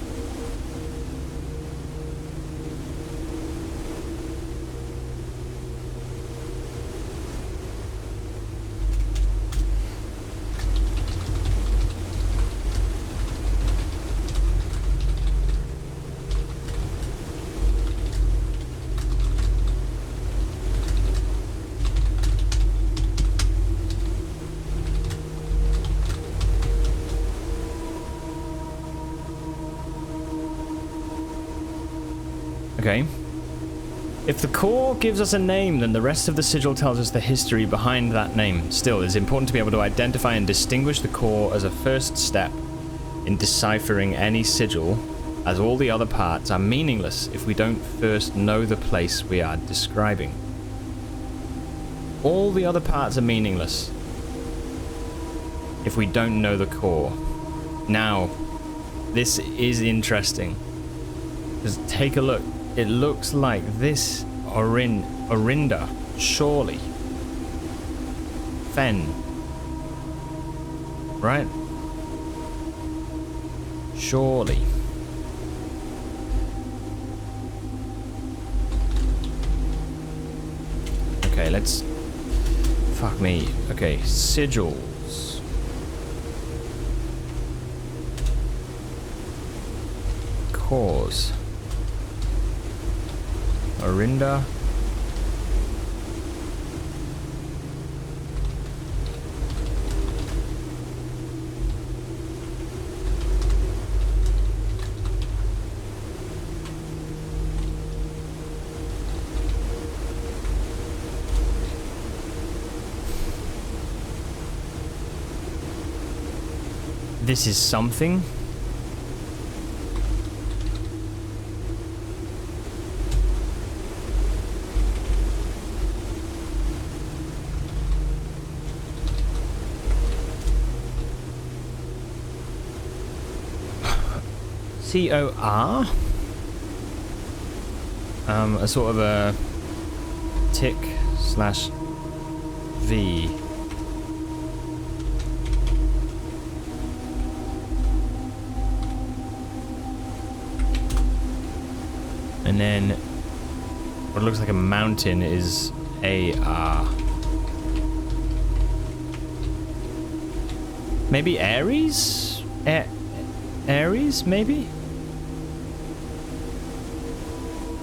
Okay. If the core gives us a name, then the rest of the sigil tells us the history behind that name. Still, it's important to be able to identify and distinguish the core as a first step in deciphering any sigil, as all the other parts are meaningless if we don't first know the place we are describing. All the other parts are meaningless if we don't know the core. Now, this is interesting. Just take a look. It looks like this Orinda, surely. Fen. Right? Surely. Okay, let's... Fuck me. Okay, sigils. Cores. Orinda. This is something. COR? A sort of a tick slash V. And then what looks like a mountain is AR. Maybe Aries? Aries, maybe?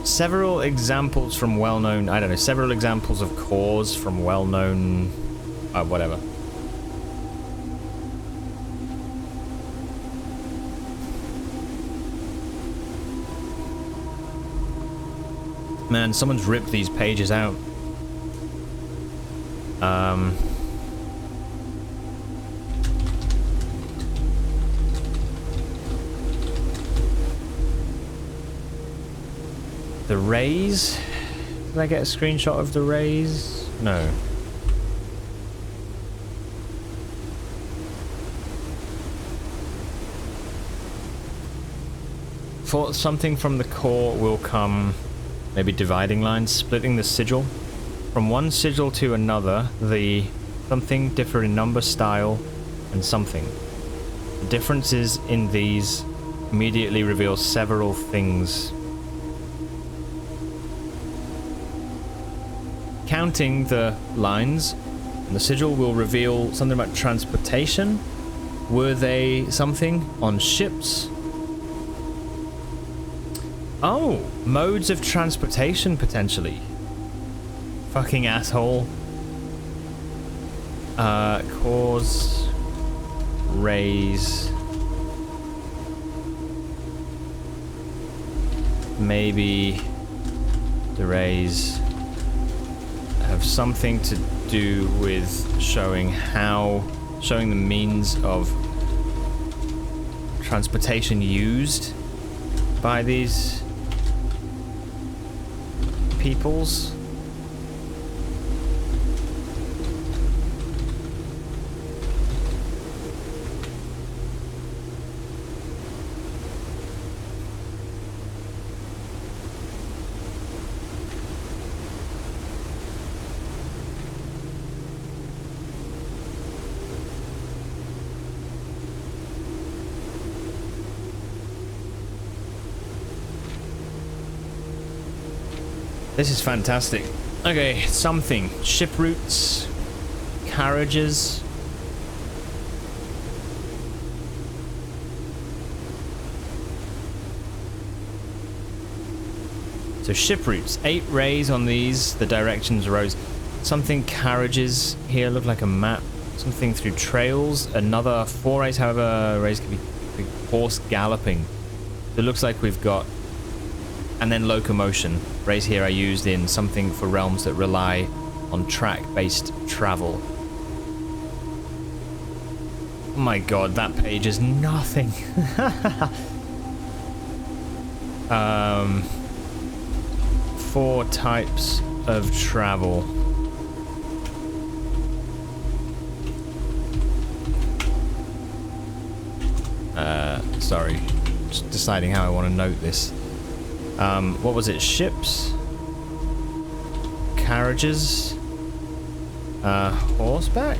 Several examples from well-known, I don't know, several examples of cores from well-known, whatever. Man, someone's ripped these pages out. The rays? Did I get a screenshot of the rays? No. Thought something from the core will come, maybe dividing lines, splitting the sigil. From one sigil to another, the something differ in number, style, and something. The differences in these immediately reveal several things. Counting the lines, and the sigil will reveal something about transportation. Were they something on ships? Oh, modes of transportation potentially. Fucking asshole. Cause, raise. Maybe the rays have something to do with showing the means of transportation used by these peoples. This is fantastic. Okay, something. Ship routes, carriages. So ship routes, 8 rays on these, the directions rows. Something carriages here look like a map. Something through trails, another 4 rays, however rays could be horse galloping. So it looks like we've got And then locomotion. Rays here are used in something for realms that rely on track-based travel. Oh my god, that page is nothing. 4 types of travel. Sorry. Just deciding how I want to note this. What was it? Ships? Carriages? Horseback?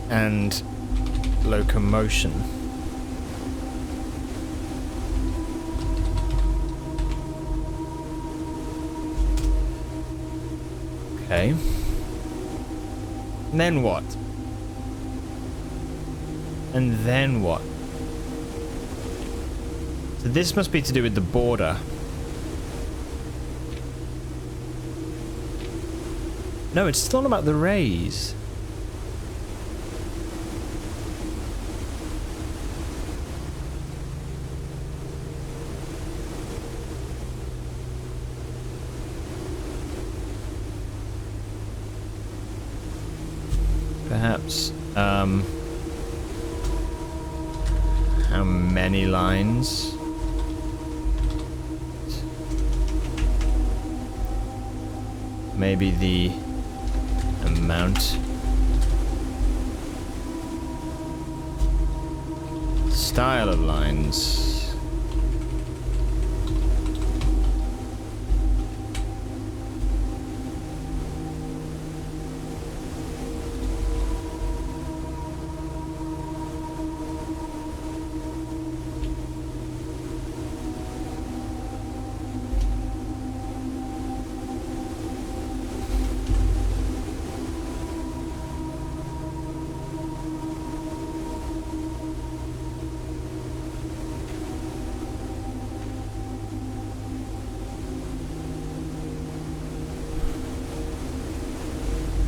And locomotion. Okay. And then what? And then what? So this must be to do with the border. No, it's still about the rays. Perhaps, how many lines? Maybe the amount. Style of lines.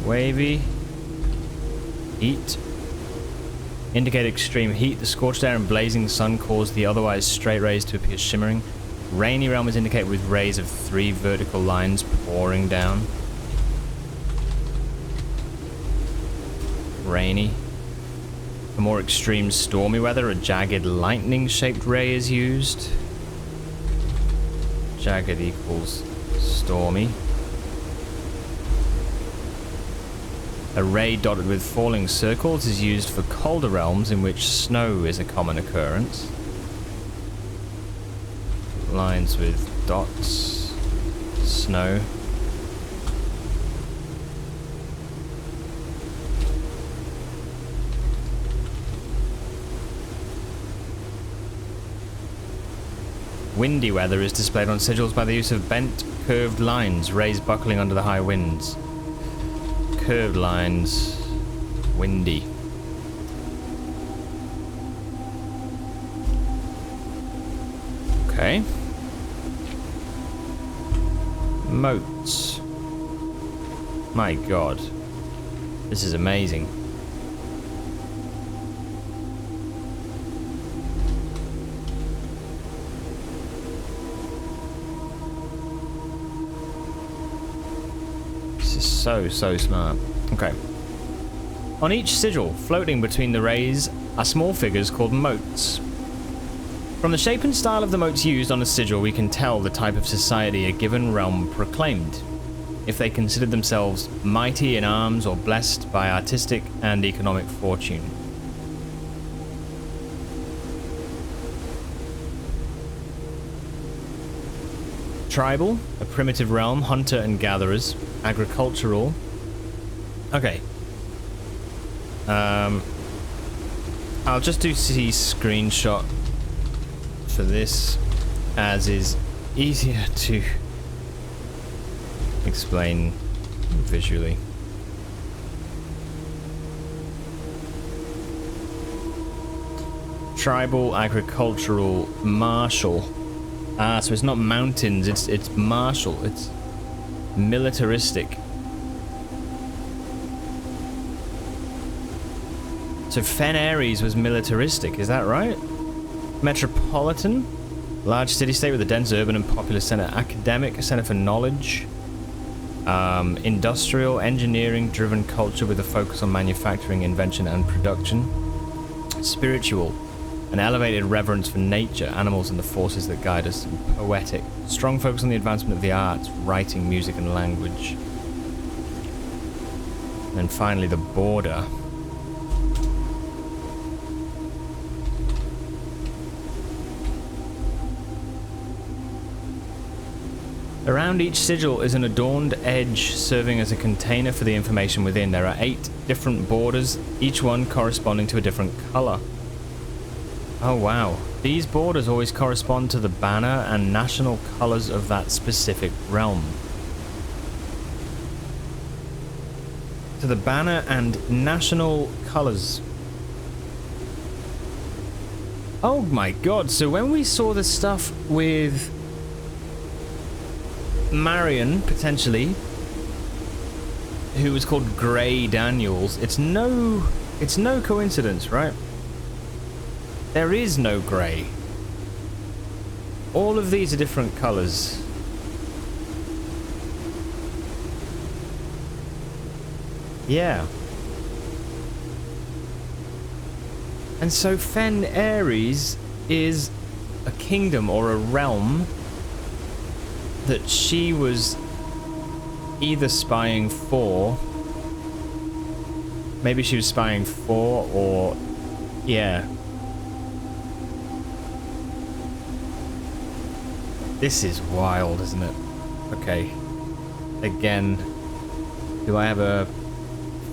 Wavy. Heat. Indicate extreme heat. The scorched air and blazing sun cause the otherwise straight rays to appear shimmering. Rainy realm is indicated with rays of 3 vertical lines pouring down. Rainy. For more extreme stormy weather, a jagged lightning-shaped ray is used. Jagged equals stormy. A ray dotted with falling circles is used for colder realms in which snow is a common occurrence. Lines with dots. Snow. Windy weather is displayed on sigils by the use of bent, curved lines, rays buckling under the high winds. Curved lines. Windy. Okay. Moats. My god. This is amazing. So smart. Okay. On each sigil, floating between the rays, are small figures called moats. From the shape and style of the moats used on a sigil, we can tell the type of society a given realm proclaimed. If they considered themselves mighty in arms or blessed by artistic and economic fortune. Tribal, a primitive realm, hunter and gatherers. Agricultural. Okay. I'll just do C screenshot for this, as is easier to explain visually. Tribal, agricultural, martial. Ah, so it's not mountains, it's martial, it's militaristic. So Fen Ares was militaristic, is that right? Metropolitan, Large city-state with a dense urban and populous center. Academic, a center for knowledge. Industrial, engineering-driven culture with a focus on manufacturing, invention, and production. Spiritual, an elevated reverence for nature, animals, and the forces that guide us. And poetic, strong focus on the advancement of the arts, writing, music, and language. And then finally, the border. Around each sigil is an adorned edge serving as a container for the information within. There are 8 different borders, each one corresponding to a different color. Oh wow. These borders always correspond to the banner and national colors of that specific realm. To the banner and national colors. Oh my god, so when we saw the stuff with Marion, potentially, who was called Grey Daniels, it's no coincidence, right? There is no grey. All of these are different colors. Yeah. And so Fen Ares is a kingdom or a realm that she was either spying for, maybe she was spying for, or yeah. This is wild, isn't it? Okay. Again, do I have a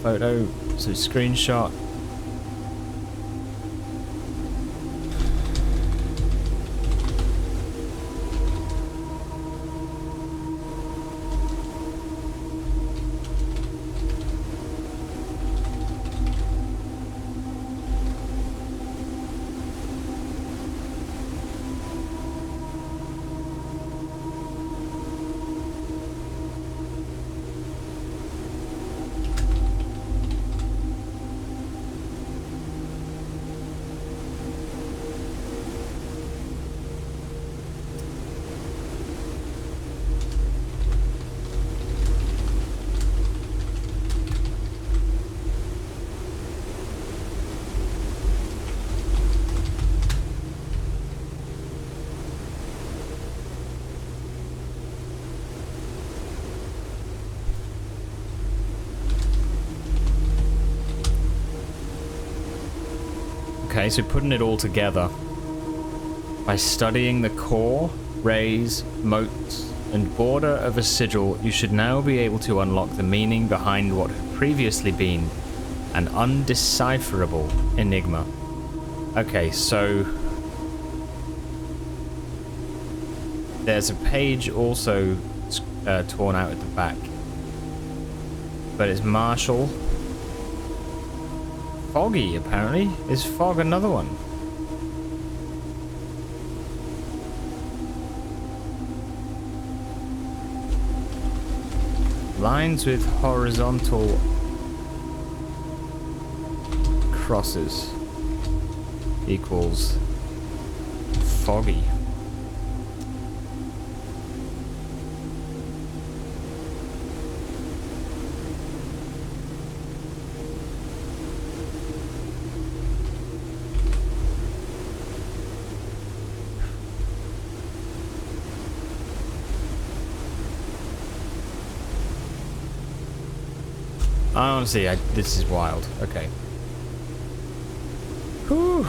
photo? So screenshot. Okay, so putting it all together. By studying the core, rays, motes, and border of a sigil, you should now be able to unlock the meaning behind what had previously been an undecipherable enigma. Okay, so there's a page also torn out at the back, but it's Marshall. Foggy, apparently. Is Fog another one? Lines with horizontal crosses equals foggy. Honestly, this is wild. Okay. Whew.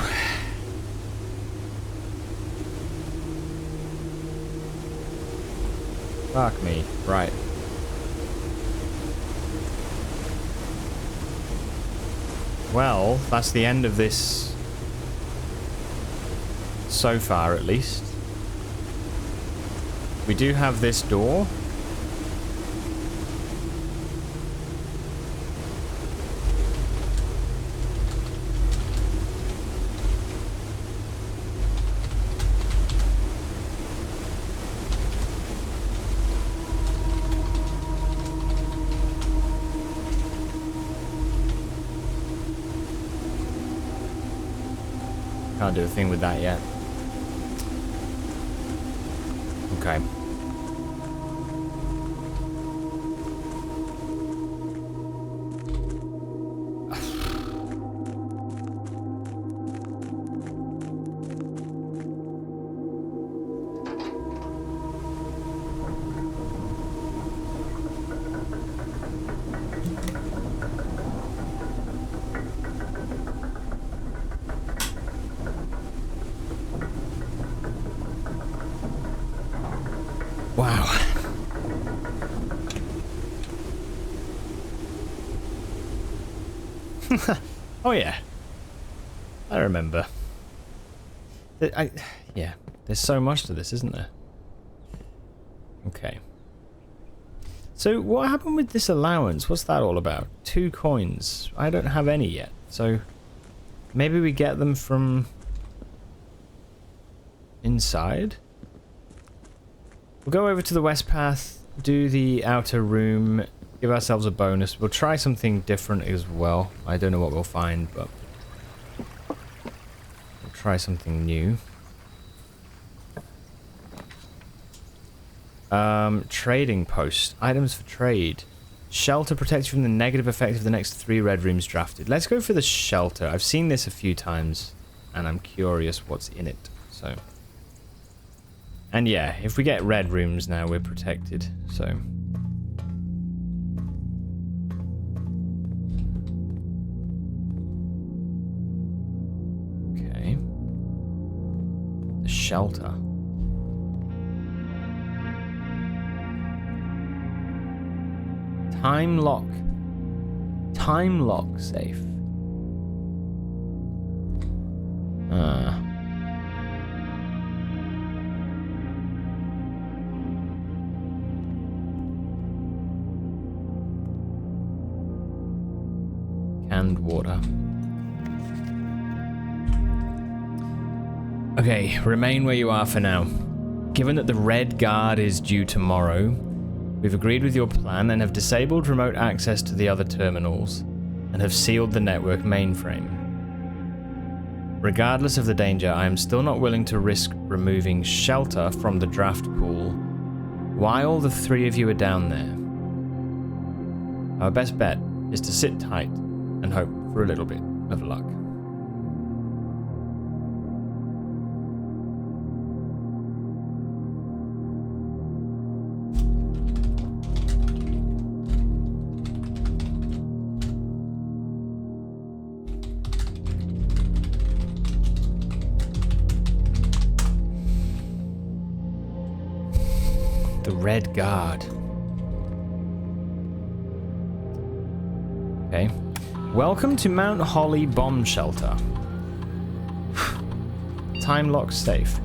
Fuck me. Right. Well, that's the end of this. So far, at least. We do have this door. Can't do a thing with that yet. Okay. Wow. Oh yeah. I remember. Yeah, there's so much to this, isn't there? Okay. So what happened with this allowance? What's that all about? 2 coins. I don't have any yet. So maybe we get them from inside? We'll go over to the west path, do the outer room, give ourselves a bonus. We'll try something different as well. I don't know what we'll find, but we'll try something new. Trading post. Items for trade. Shelter protects you from the negative effect of the next 3 red rooms drafted. Let's go for the shelter. I've seen this a few times, and I'm curious what's in it. So... And yeah, if we get red rooms now, we're protected, so... Okay. The shelter. Time lock. Time lock safe. Canned water. Okay, remain where you are for now. Given that the Red Guard is due tomorrow, we've agreed with your plan and have disabled remote access to the other terminals and have sealed the network mainframe. Regardless of the danger, I am still not willing to risk removing shelter from the draft pool while the 3 of you are down there. Our best bet is to sit tight and hope for a little bit of luck. The Red Guard. Okay. Welcome to Mount Holly Bomb Shelter. Time lock safe.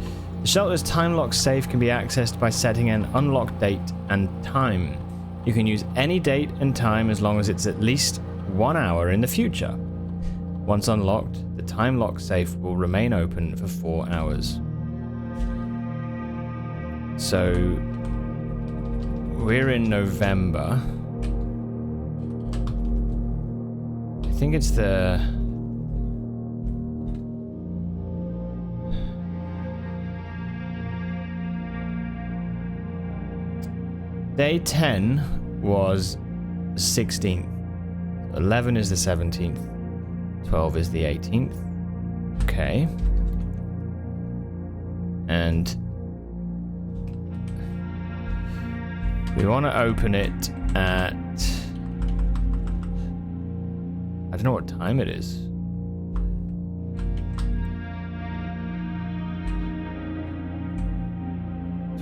The shelter's time lock safe can be accessed by setting an unlock date and time. You can use any date and time as long as it's at least 1 hour in the future. Once unlocked, the time lock safe will remain open for 4 hours. So, we're in November. I think it's the... Day 10 was the 16th. 11 is the 17th. 12 is the 18th. Okay. And we want to open it at... I don't know what time it is.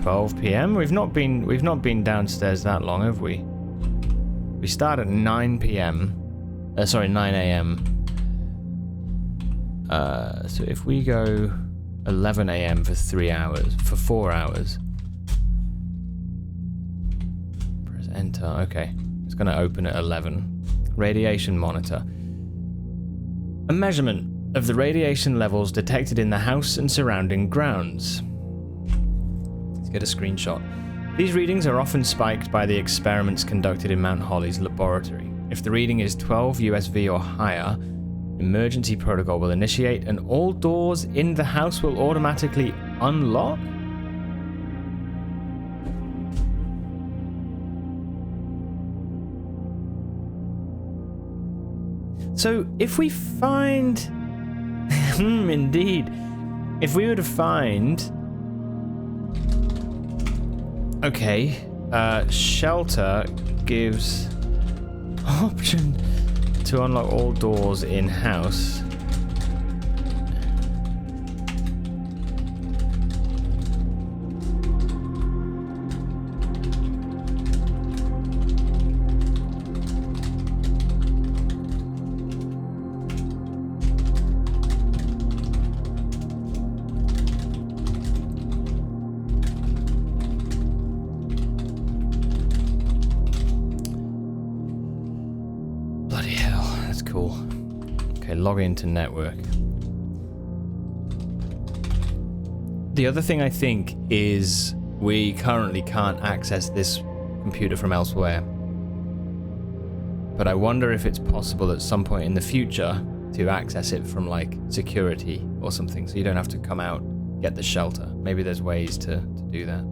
(12 p.m.) We've not been downstairs that long, have we? We start at 9 p.m. 9 a.m. So if we go 11 a.m. for 4 hours. Press enter. Okay, it's going to open at 11. Radiation monitor. A measurement of the radiation levels detected in the house and surrounding grounds. Let's get a screenshot. These readings are often spiked by the experiments conducted in Mount Holly's laboratory. If the reading is 12 USV or higher, emergency protocol will initiate and all doors in the house will automatically unlock? So if we find... indeed. If we were to find... Okay. Shelter gives option to unlock all doors in-house. Log into network. The other thing I think is we currently can't access this computer from elsewhere. But I wonder if it's possible at some point in the future to access it from like security or something, so you don't have to come out, get the shelter. Maybe there's ways to do that.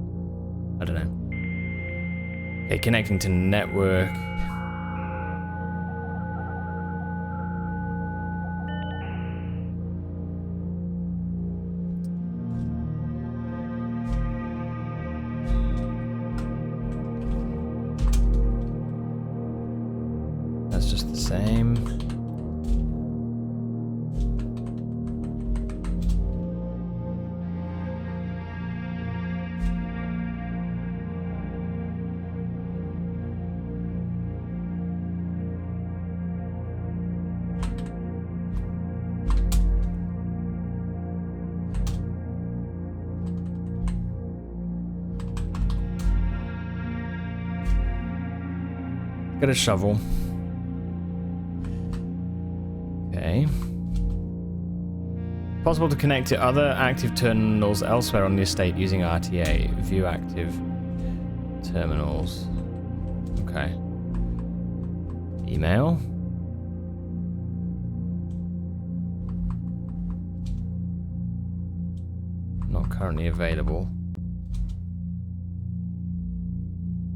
I don't know. Okay, connecting to network. That's just the same. Get a shovel. Okay. Possible to connect to other active terminals elsewhere on the estate using RTA. View active terminals. Okay. Email. Not currently available.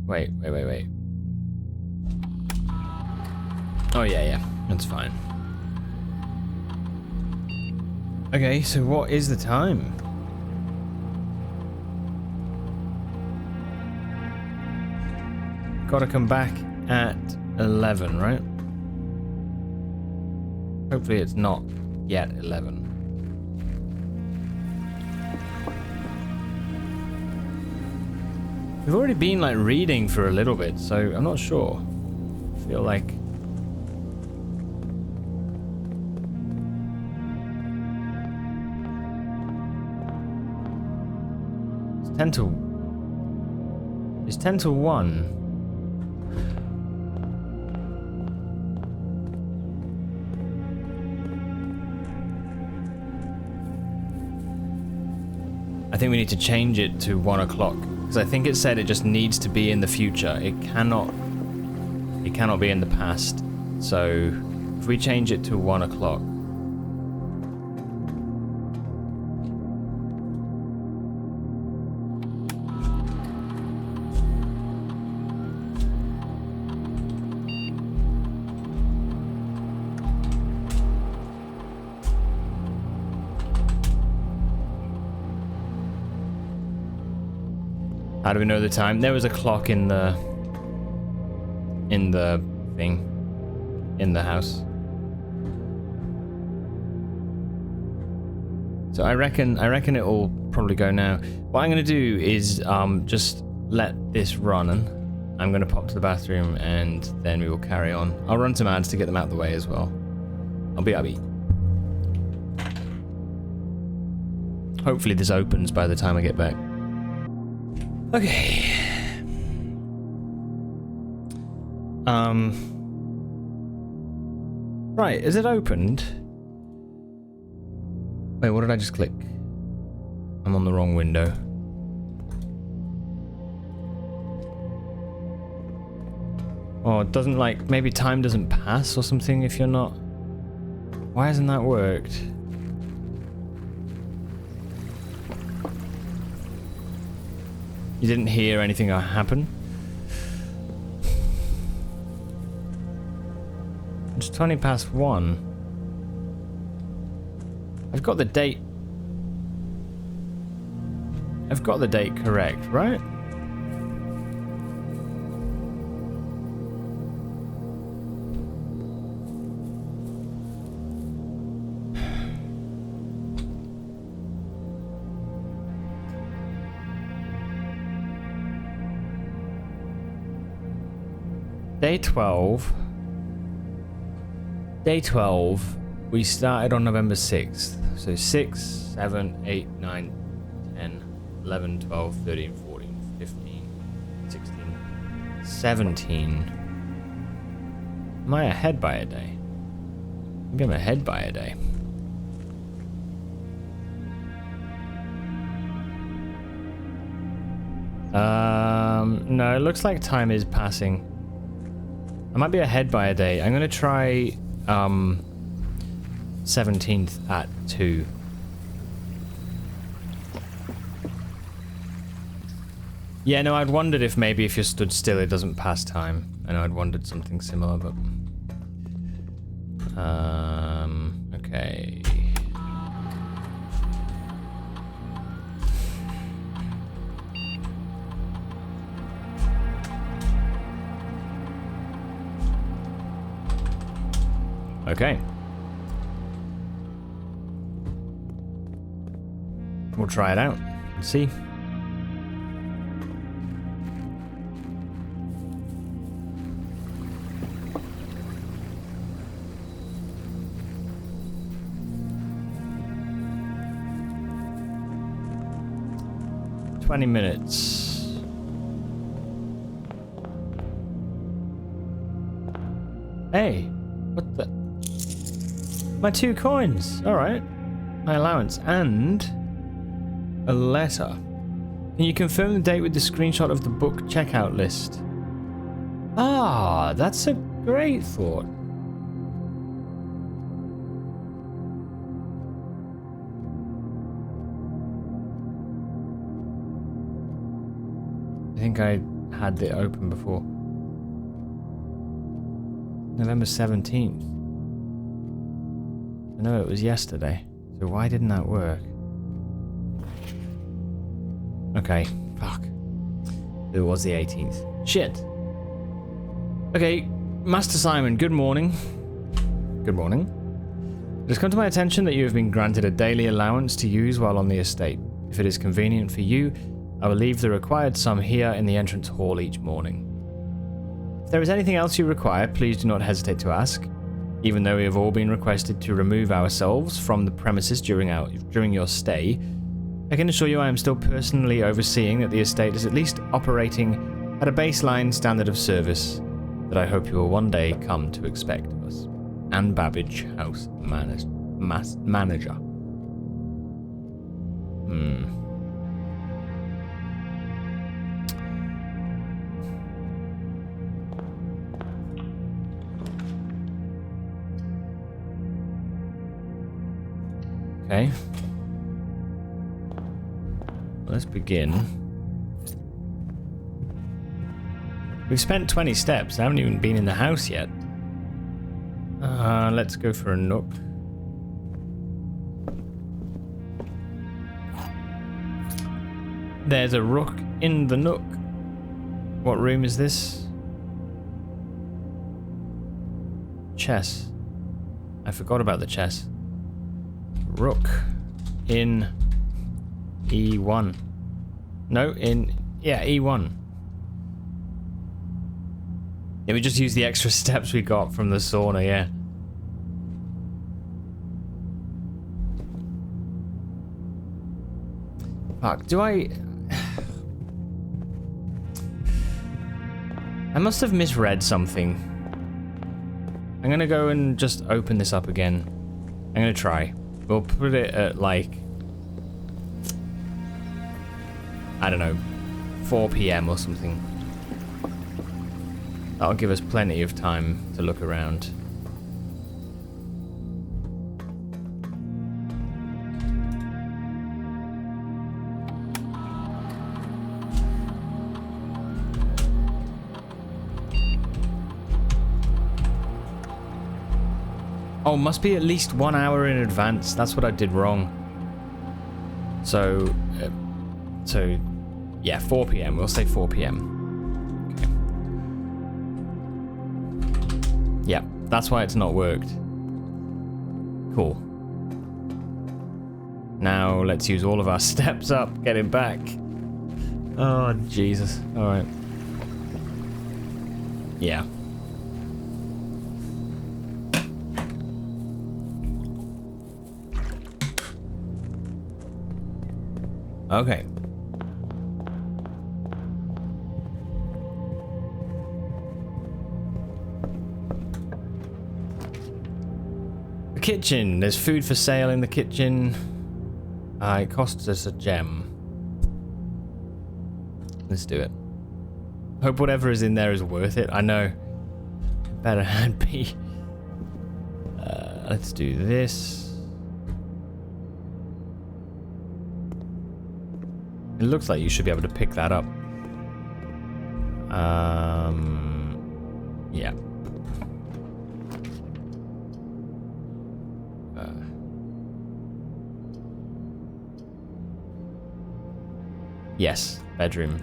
Wait. Oh yeah, that's fine. Okay, so what is the time? Gotta come back at 11, right? Hopefully it's not yet 11. We've already been like reading for a little bit, so I'm not sure. I feel like it's 10 to 1. I think we need to change it to 1 o'clock because I think it said it just needs to be in the future. It cannot be in the past. So if we change it to 1 o'clock. How do we know the time? There was a clock in the thing in the house. So I reckon it will probably go now. What I'm gonna do is just let this run. I'm gonna pop to the bathroom and then we will carry on. I'll run some ads to get them out of the way as well. I'll be. Hopefully this opens by the time I get back. Okay. Right, is it opened? Wait, what did I just click? I'm on the wrong window. Oh, it doesn't like, maybe time doesn't pass or something if you're not... Why hasn't that worked? You didn't hear anything happen? It's 20 past 1. I've got the date. I've got the date correct, right? Day 12. Day 12. We started on November 6th. So 6, 7, 8, 9, 10, 11, 12, 13, 14, 15, 16, 17. Am I ahead by a day? Maybe I'm ahead by a day. No, it looks like time is passing. I might be ahead by a day. I'm gonna try 17th at 2. Yeah, no, I'd wondered if maybe if you're stood still it doesn't pass time. I know I'd wondered something similar, but okay. Okay. We'll try it out and see. "20 minutes. Hey, what the? My 2 coins. All right. My allowance and a letter. Can you confirm the date with the screenshot of the book checkout list? Ah, that's a great thought. I think I had it open before. November 17th. I know it was yesterday, so why didn't that work? Okay, fuck. It was the 18th. Shit. Okay, Master Simon, good morning. Good morning. It has come to my attention that you have been granted a daily allowance to use while on the estate. If it is convenient for you, I will leave the required sum here in the entrance hall each morning. If there is anything else you require, please do not hesitate to ask. Even though we have all been requested to remove ourselves from the premises during your stay, I can assure you I am still personally overseeing that the estate is at least operating at a baseline standard of service that I hope you will one day come to expect of us. Anne Babbage, House Manager. Okay. Let's begin. We've spent 20 steps. I haven't even been in the house yet. Let's go for a nook. There's a rook in the nook. What room is this? Chess. I forgot about the chess. Rook in E1. No, E1. Yeah, we just used the extra steps we got from the sauna, yeah. Fuck, do I must have misread something. I'm gonna go and just open this up again. I'm gonna try. We'll put it at like, I don't know, 4 PM or something. That'll give us plenty of time to look around. Oh, must be at least 1 hour in advance. That's what I did wrong. So, yeah, 4 p.m. We'll say 4 p.m. Okay. Yeah, that's why it's not worked. Cool. Now let's use all of our steps up. Get it back. Oh, Jesus. All right. Yeah. Okay. The kitchen. There's food for sale in the kitchen. It costs us a gem. Let's do it. Hope whatever is in there is worth it. I know. Better had be. Let's do this. It looks like you should be able to pick that up. Yeah. Yes, bedroom.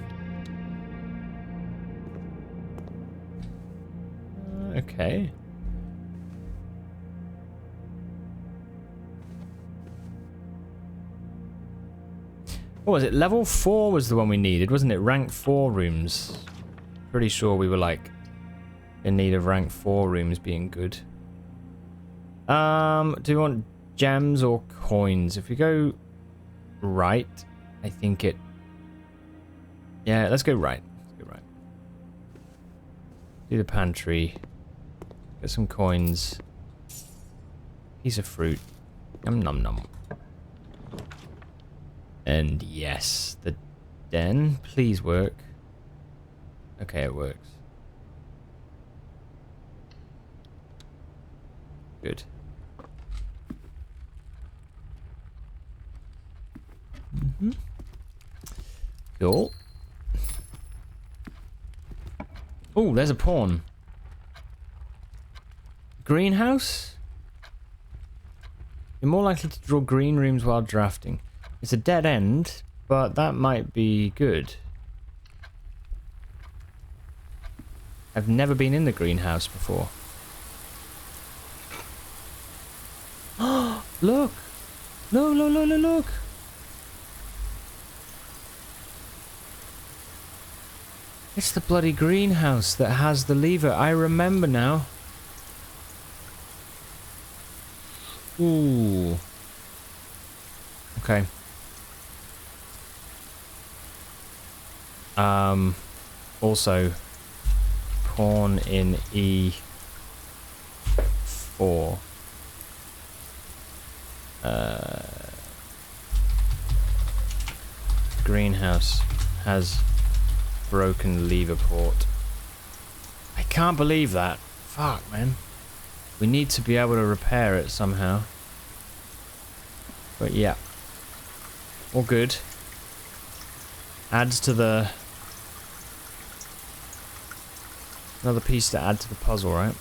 Okay. What was it? Level 4 was the one we needed, wasn't it? Rank 4 rooms. Pretty sure we were like in need of rank 4 rooms being good. Do we want gems or coins? If we go right, I think it... Yeah, let's go right. Let's go right. Do the pantry. Get some coins. Piece of fruit. Num num num. And yes, the den. Please work. Okay, it works. Good. Cool. Oh, there's a pawn. Greenhouse? You're more likely to draw green rooms while drafting. It's a dead end, but that might be good. I've never been in the greenhouse before. Oh, look! Look, look, look, look, look! It's the bloody greenhouse that has the lever. I remember now. Ooh. Okay. Also, pawn in E4. Greenhouse has broken lever port. I can't believe that. Fuck, man. We need to be able to repair it somehow. But yeah. All good. Adds to the... Another piece to add to the puzzle, right?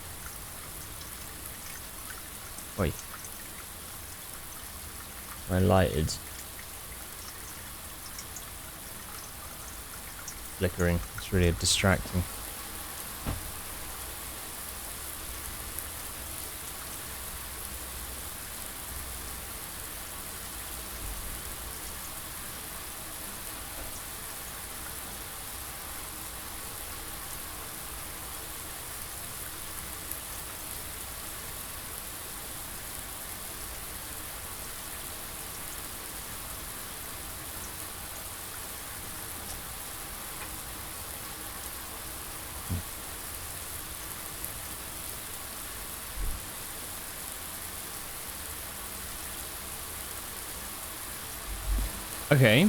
Wait. My light is flickering. It's really distracting. Okay.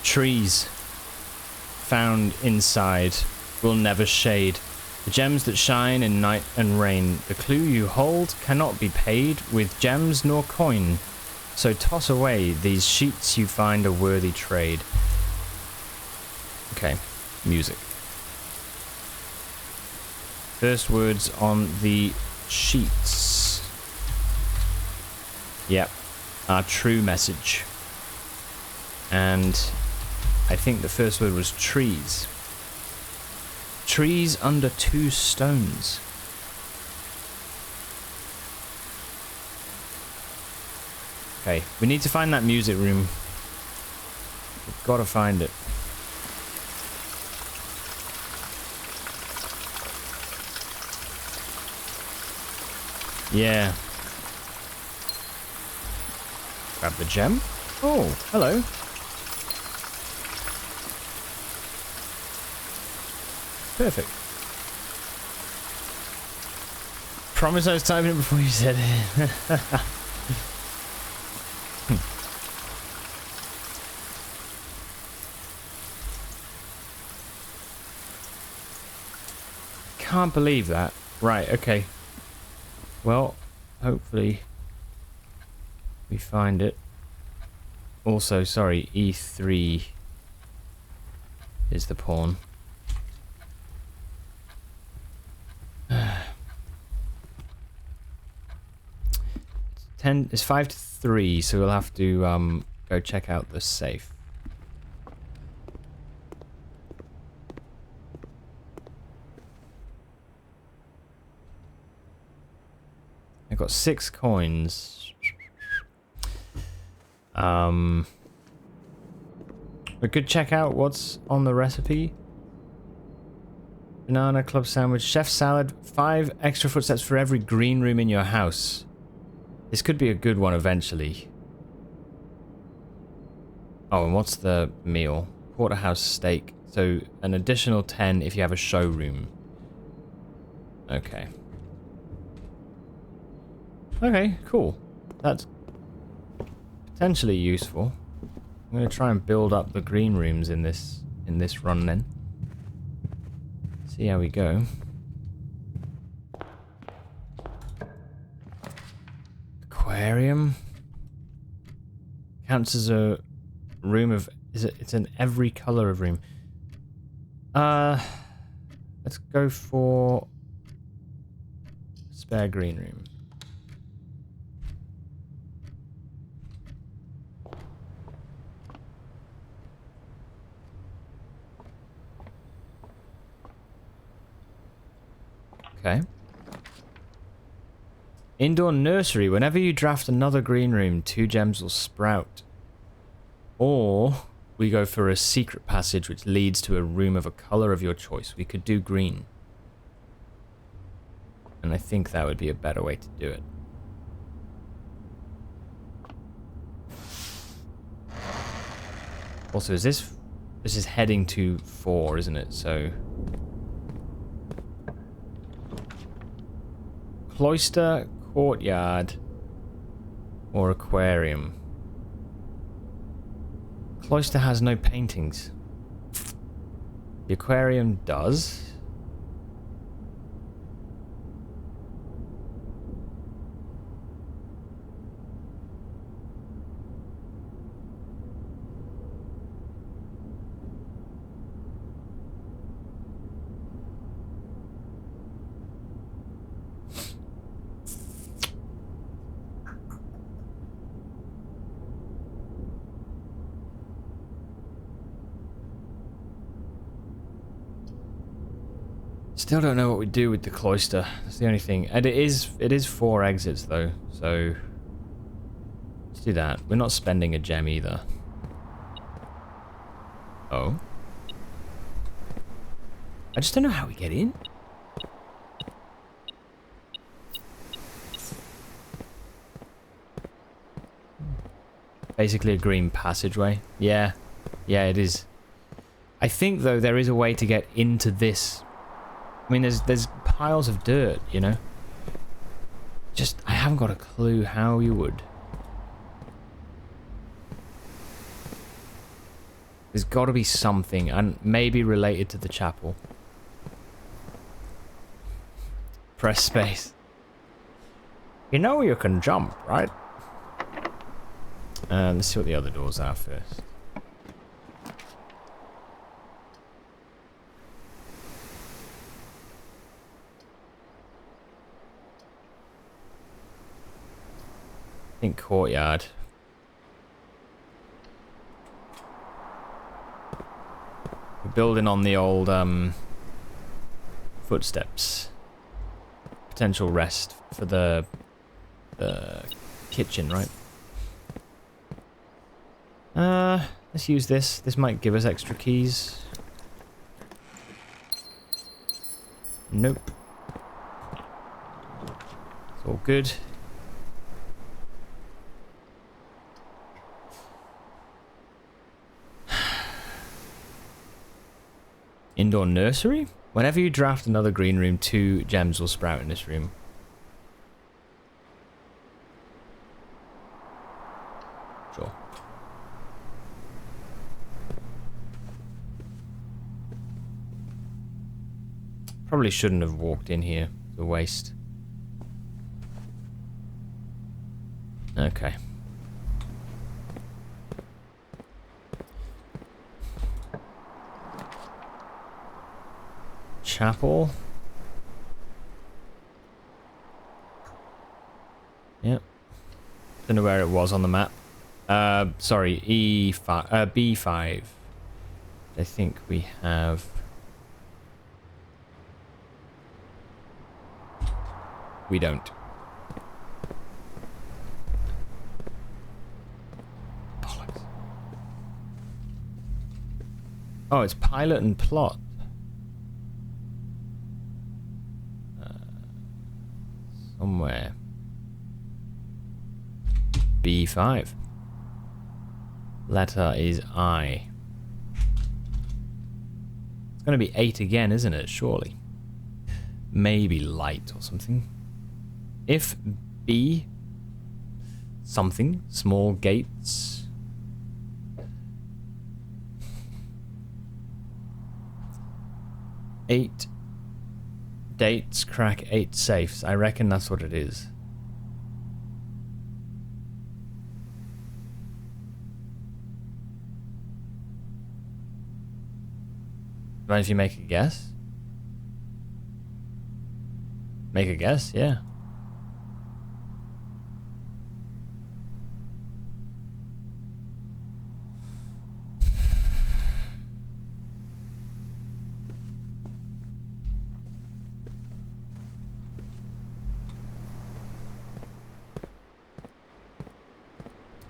Trees found inside will never shade. The gems that shine in night and rain. The clue you hold cannot be paid with gems nor coin. So toss away these sheets you find a worthy trade. Okay. Music. First words on the sheets. Yep. Our true message. And I think the first word was trees. Trees under 2 stones. Okay, we need to find that music room. We've got to find it. Yeah. Grab the gem. Oh, hello. Perfect. Promise I was typing it before you said it. Can't believe that. Right, okay. Well, hopefully we find it. Also, sorry, E3 is the pawn. It's 5 to 3, so we'll have to go check out the safe. I've got 6 coins. We could check out what's on the recipe. Banana club sandwich, chef salad, 5 extra footsteps for every green room in your house. This could be a good one eventually. Oh, and what's the meal? Porterhouse steak. So an additional 10 if you have a showroom. Okay. Okay, cool. That's potentially useful. I'm going to try and build up the green rooms in this run then. See how we go. Aquarium counts as a room of it's an every color of room. Let's go for spare green room. Okay. Indoor nursery. Whenever you draft another green room, 2 gems will sprout. Or we go for a secret passage which leads to a room of a color of your choice. We could do green. And I think that would be a better way to do it. Also, this is heading to 4, isn't it? So cloister, courtyard, or aquarium. Cloister has no paintings. The aquarium does. Still don't know what we do with the cloister. That's the only thing. And it is 4 exits though, so let's do that. We're not spending a gem either. Oh. I just don't know how we get in. Basically a green passageway. Yeah. Yeah, it is. I think though there is a way to get into this. I mean, there's piles of dirt, you know? Just, I haven't got a clue how you would. There's got to be something, and maybe related to the chapel. Press space. You know you can jump, right? Let's see what the other doors are first. I think courtyard. We're building on the old footsteps. Potential rest for the kitchen, right? Let's use this. This might give us extra keys. Nope. It's all good. Indoor nursery? Whenever you draft another green room, 2 gems will sprout in this room. Sure. Probably shouldn't have walked in here. The waste. Okay. Chapel. Yep. Don't know where it was on the map. Sorry, E5, B5. I think we have. We don't. Bollocks. Oh, it's pilot and plot. Somewhere. B5. Letter is I. It's going to be 8 again, isn't it? Surely. Maybe light or something. If B something, small gates. Eight dates, crack 8 safes. I reckon that's what it is. Mind if you make a guess? Make a guess, yeah.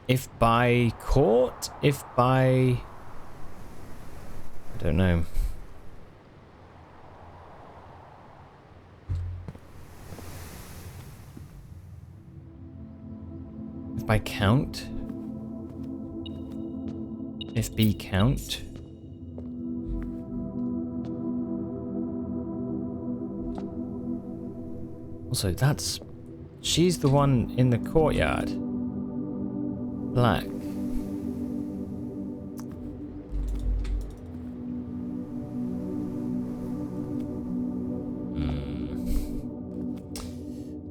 If by court, if by... I don't know. If by count. If be count. Also, that's... She's the one in the courtyard. Black.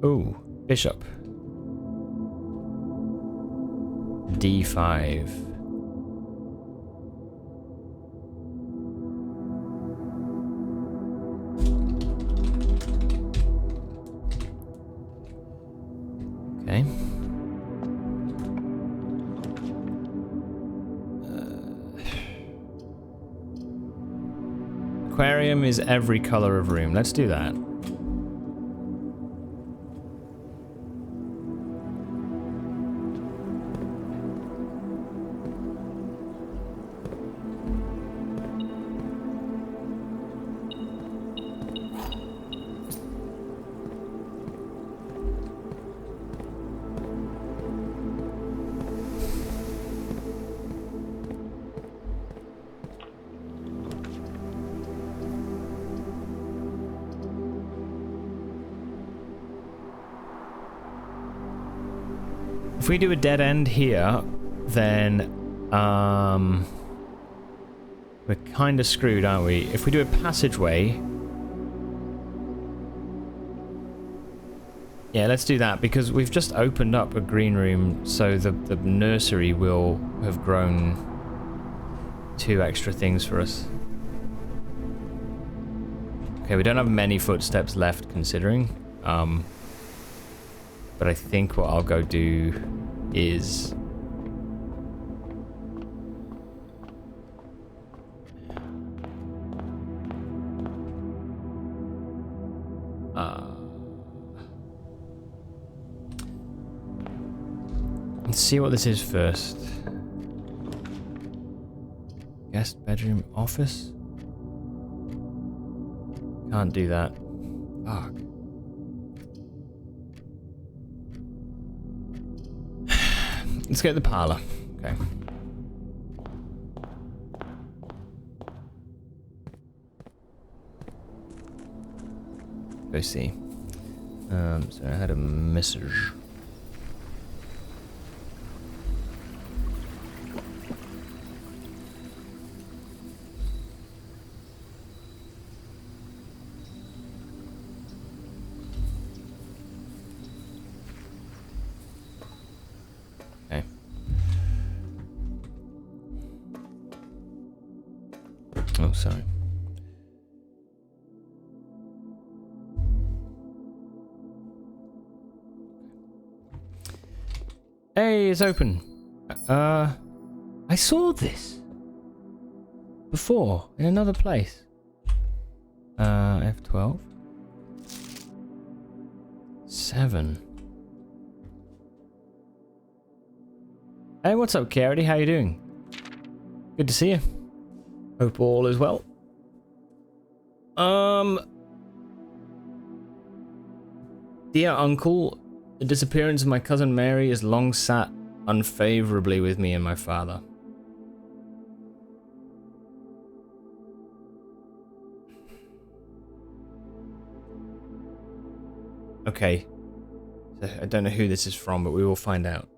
Ooh, bishop. D5. Okay. Aquarium is every color of room. Let's do that. If we do a dead end here, then we're kind of screwed, aren't we? If we do a passageway, yeah, let's do that because we've just opened up a green room, so the nursery will have grown 2 extra things for us. Okay, we don't have many footsteps left considering. But I think what I'll go do is... let's see what this is first. Guest bedroom office? Can't do that. Fuck. Let's go to the parlor. Okay. Go see. So I had a message. Okay. Oh, sorry. Hey, it's open. I saw this before in another place. F12. 7. Hey, what's up, Carity? How you doing? Good to see you. Hope all is well. Dear Uncle, the disappearance of my cousin Mary has long sat unfavorably with me and my father. Okay. I don't know who this is from, but we will find out.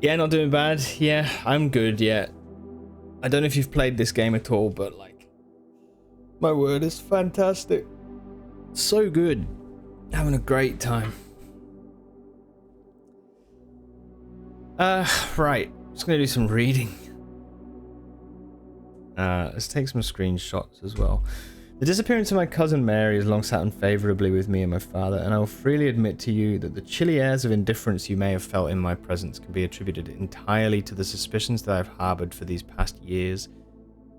Yeah, not doing bad. Yeah, I'm good, yeah. I don't know if you've played this game at all, but like... my word, it's fantastic. So good. Having a great time. Right. Just gonna do some reading. Let's take some screenshots as well. The disappearance of my cousin Mary has long sat unfavorably with me and my father, and I will freely admit to you that the chilly airs of indifference you may have felt in my presence can be attributed entirely to the suspicions that I've harbored for these past years.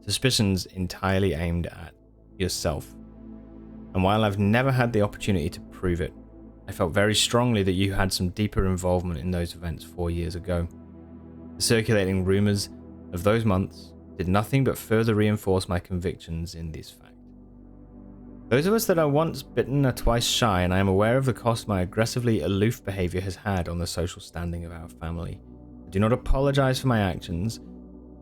Suspicions entirely aimed at yourself. And while I've never had the opportunity to prove it, I felt very strongly that you had some deeper involvement in those events 4 years ago. The circulating rumours of those months did nothing but further reinforce my convictions in this fact. Those of us that are once bitten are twice shy, and I am aware of the cost my aggressively aloof behaviour has had on the social standing of our family. I do not apologise for my actions,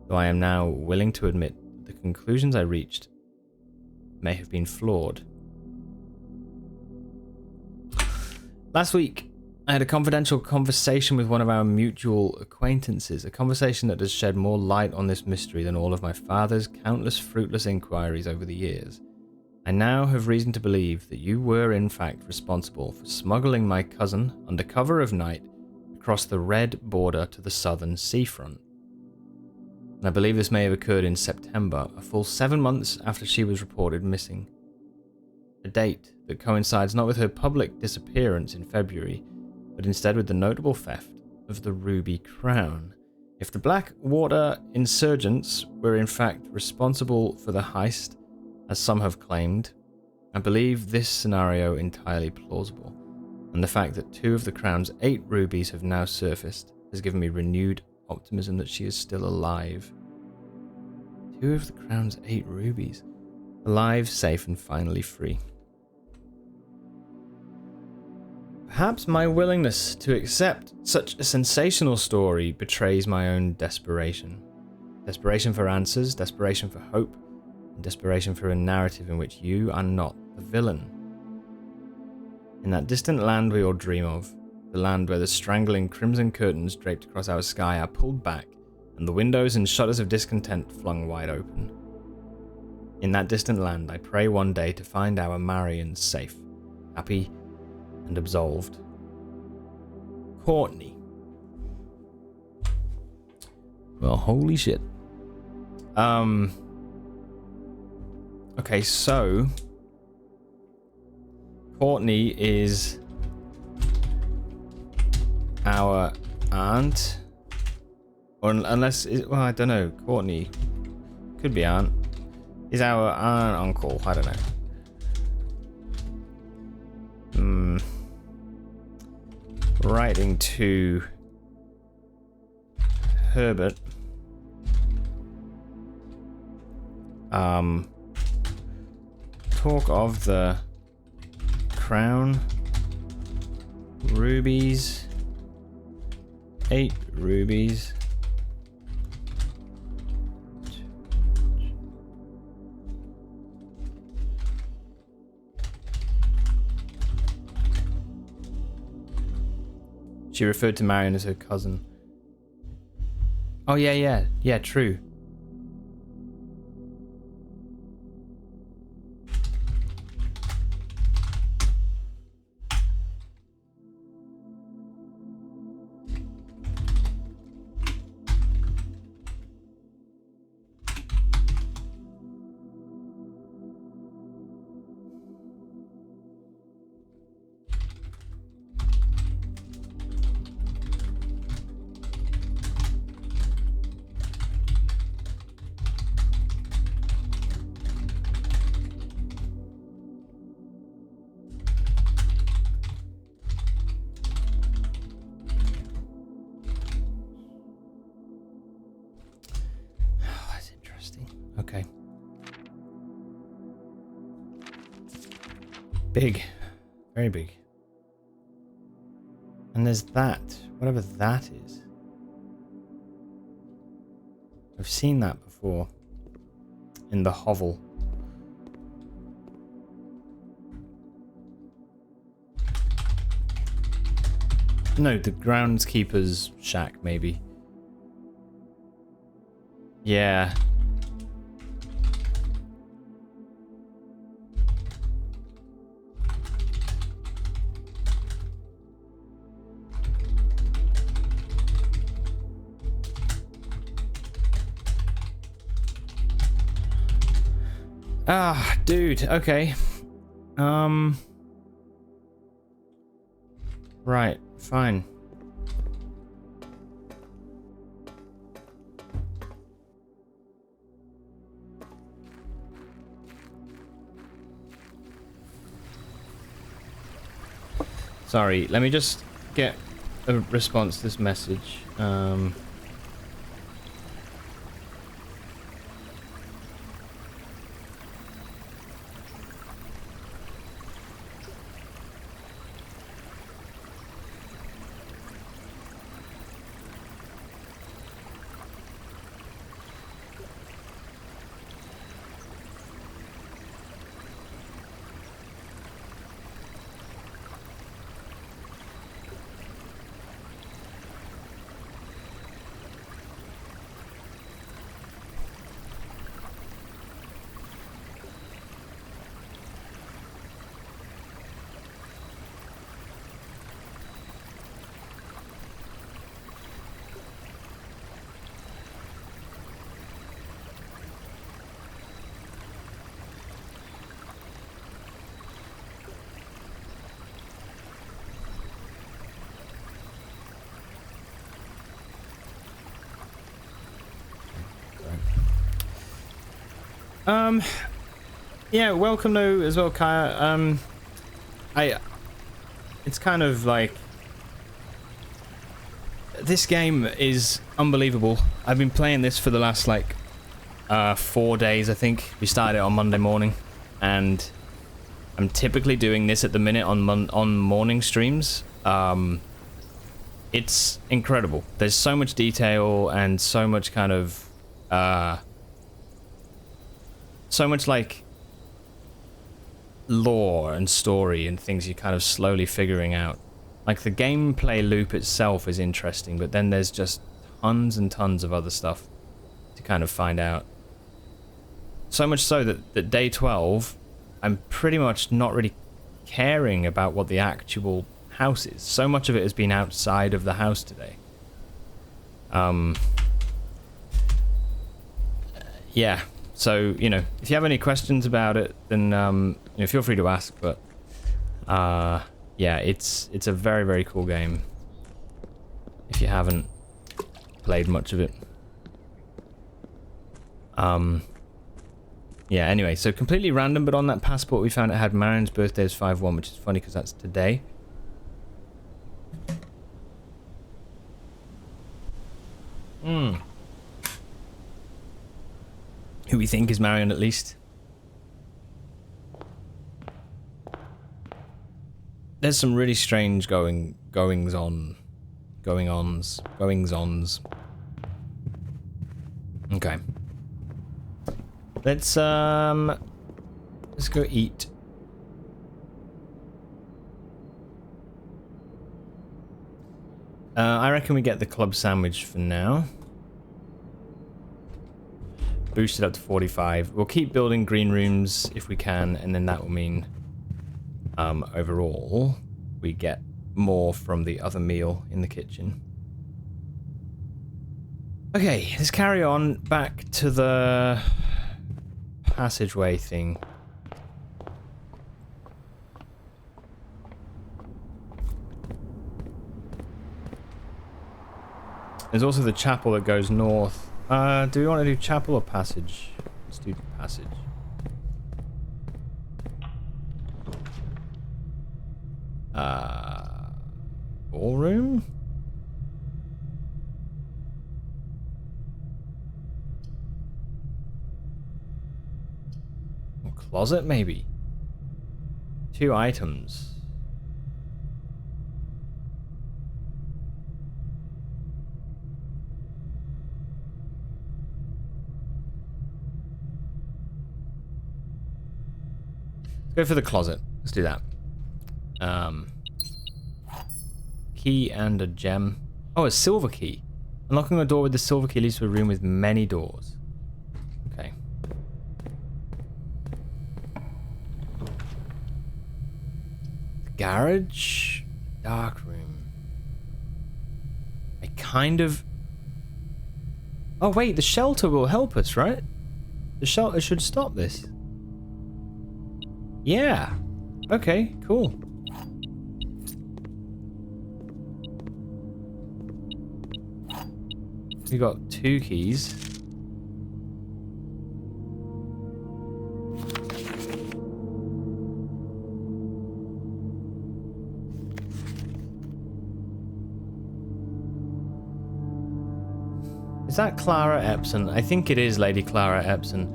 though I am now willing to admit that the conclusions I reached may have been flawed. Last week, I had a confidential conversation with one of our mutual acquaintances, a conversation that has shed more light on this mystery than all of my father's countless fruitless inquiries over the years. I now have reason to believe that you were in fact responsible for smuggling my cousin, under cover of night, across the red border to the southern seafront. And I believe this may have occurred in September, a full 7 months after she was reported missing. A date that coincides not with her public disappearance in February, but instead with the notable theft of the Ruby Crown. If the Blackwater insurgents were in fact responsible for the heist, as some have claimed, I believe this scenario entirely plausible, and the fact that 2 of the Crown's 8 rubies have now surfaced has given me renewed optimism that she is still alive. 2 of the Crown's 8 rubies. Alive, safe, and finally free. Perhaps my willingness to accept such a sensational story betrays my own desperation. Desperation for answers, desperation for hope, and desperation for a narrative in which you are not the villain. In that distant land we all dream of, the land where the strangling crimson curtains draped across our sky are pulled back, and the windows and shutters of discontent flung wide open. In that distant land I pray one day to find our Marion safe, happy, and absolved. Courtney. Well, holy shit. Okay, so Courtney is our aunt. Or unless, well, I don't know, Courtney. Could be aunt. Is our aunt uncle? I don't know. Writing to Herbert. Talk of the crown. Rubies. 8 rubies. She referred to Marion as her cousin. Oh, yeah. Yeah, true. Okay. Big. Very big. And there's that. Whatever that is. I've seen that before. In the hovel. No, the groundskeeper's shack, maybe. Yeah. Ah, dude, okay. Right, fine. Sorry, let me just get a response to this message. Yeah, welcome though as well, Kaya. It's kind of like, this game is unbelievable. I've been playing this for the last like 4 days, I think. We started it on Monday morning, and I'm typically doing this at the minute on morning streams. It's incredible. There's so much detail and so much kind of so much like lore and story and things you're kind of slowly figuring out. Like the gameplay loop itself is interesting, but then there's just tons and tons of other stuff to kind of find out. So much so that day 12, I'm pretty much not really caring about what the actual house is. So much of it has been outside of the house today. Yeah. So, you know, if you have any questions about it, then you know, feel free to ask. But yeah, it's a very, very cool game. if you haven't played much of it. Yeah, anyway, so completely random, but on that passport we found it had Marion's birthday as 5/1, which is funny because that's today. Who we think is Marion, at least. There's some really strange goings-ons. Okay. Let's go eat. I reckon we get the club sandwich for now. Boost it up to 45. We'll keep building green rooms if we can, and then that will mean overall we get more from the other meal in the kitchen. Okay, let's carry on back to the passageway thing. There's also the chapel that goes north. Do we want to do chapel or passage? Let's do passage. Ballroom? Or closet, maybe? 2 items. Go for the closet. Let's do that. Key and a gem. Oh, a silver key. Unlocking a door with the silver key leads to a room with many doors. Okay. The garage. Dark room. I kind of... Oh, wait. The shelter will help us, right? The shelter should stop this. Yeah. Okay, cool. We got 2 keys. Is that Clara Epson? I think it is Lady Clara Epson.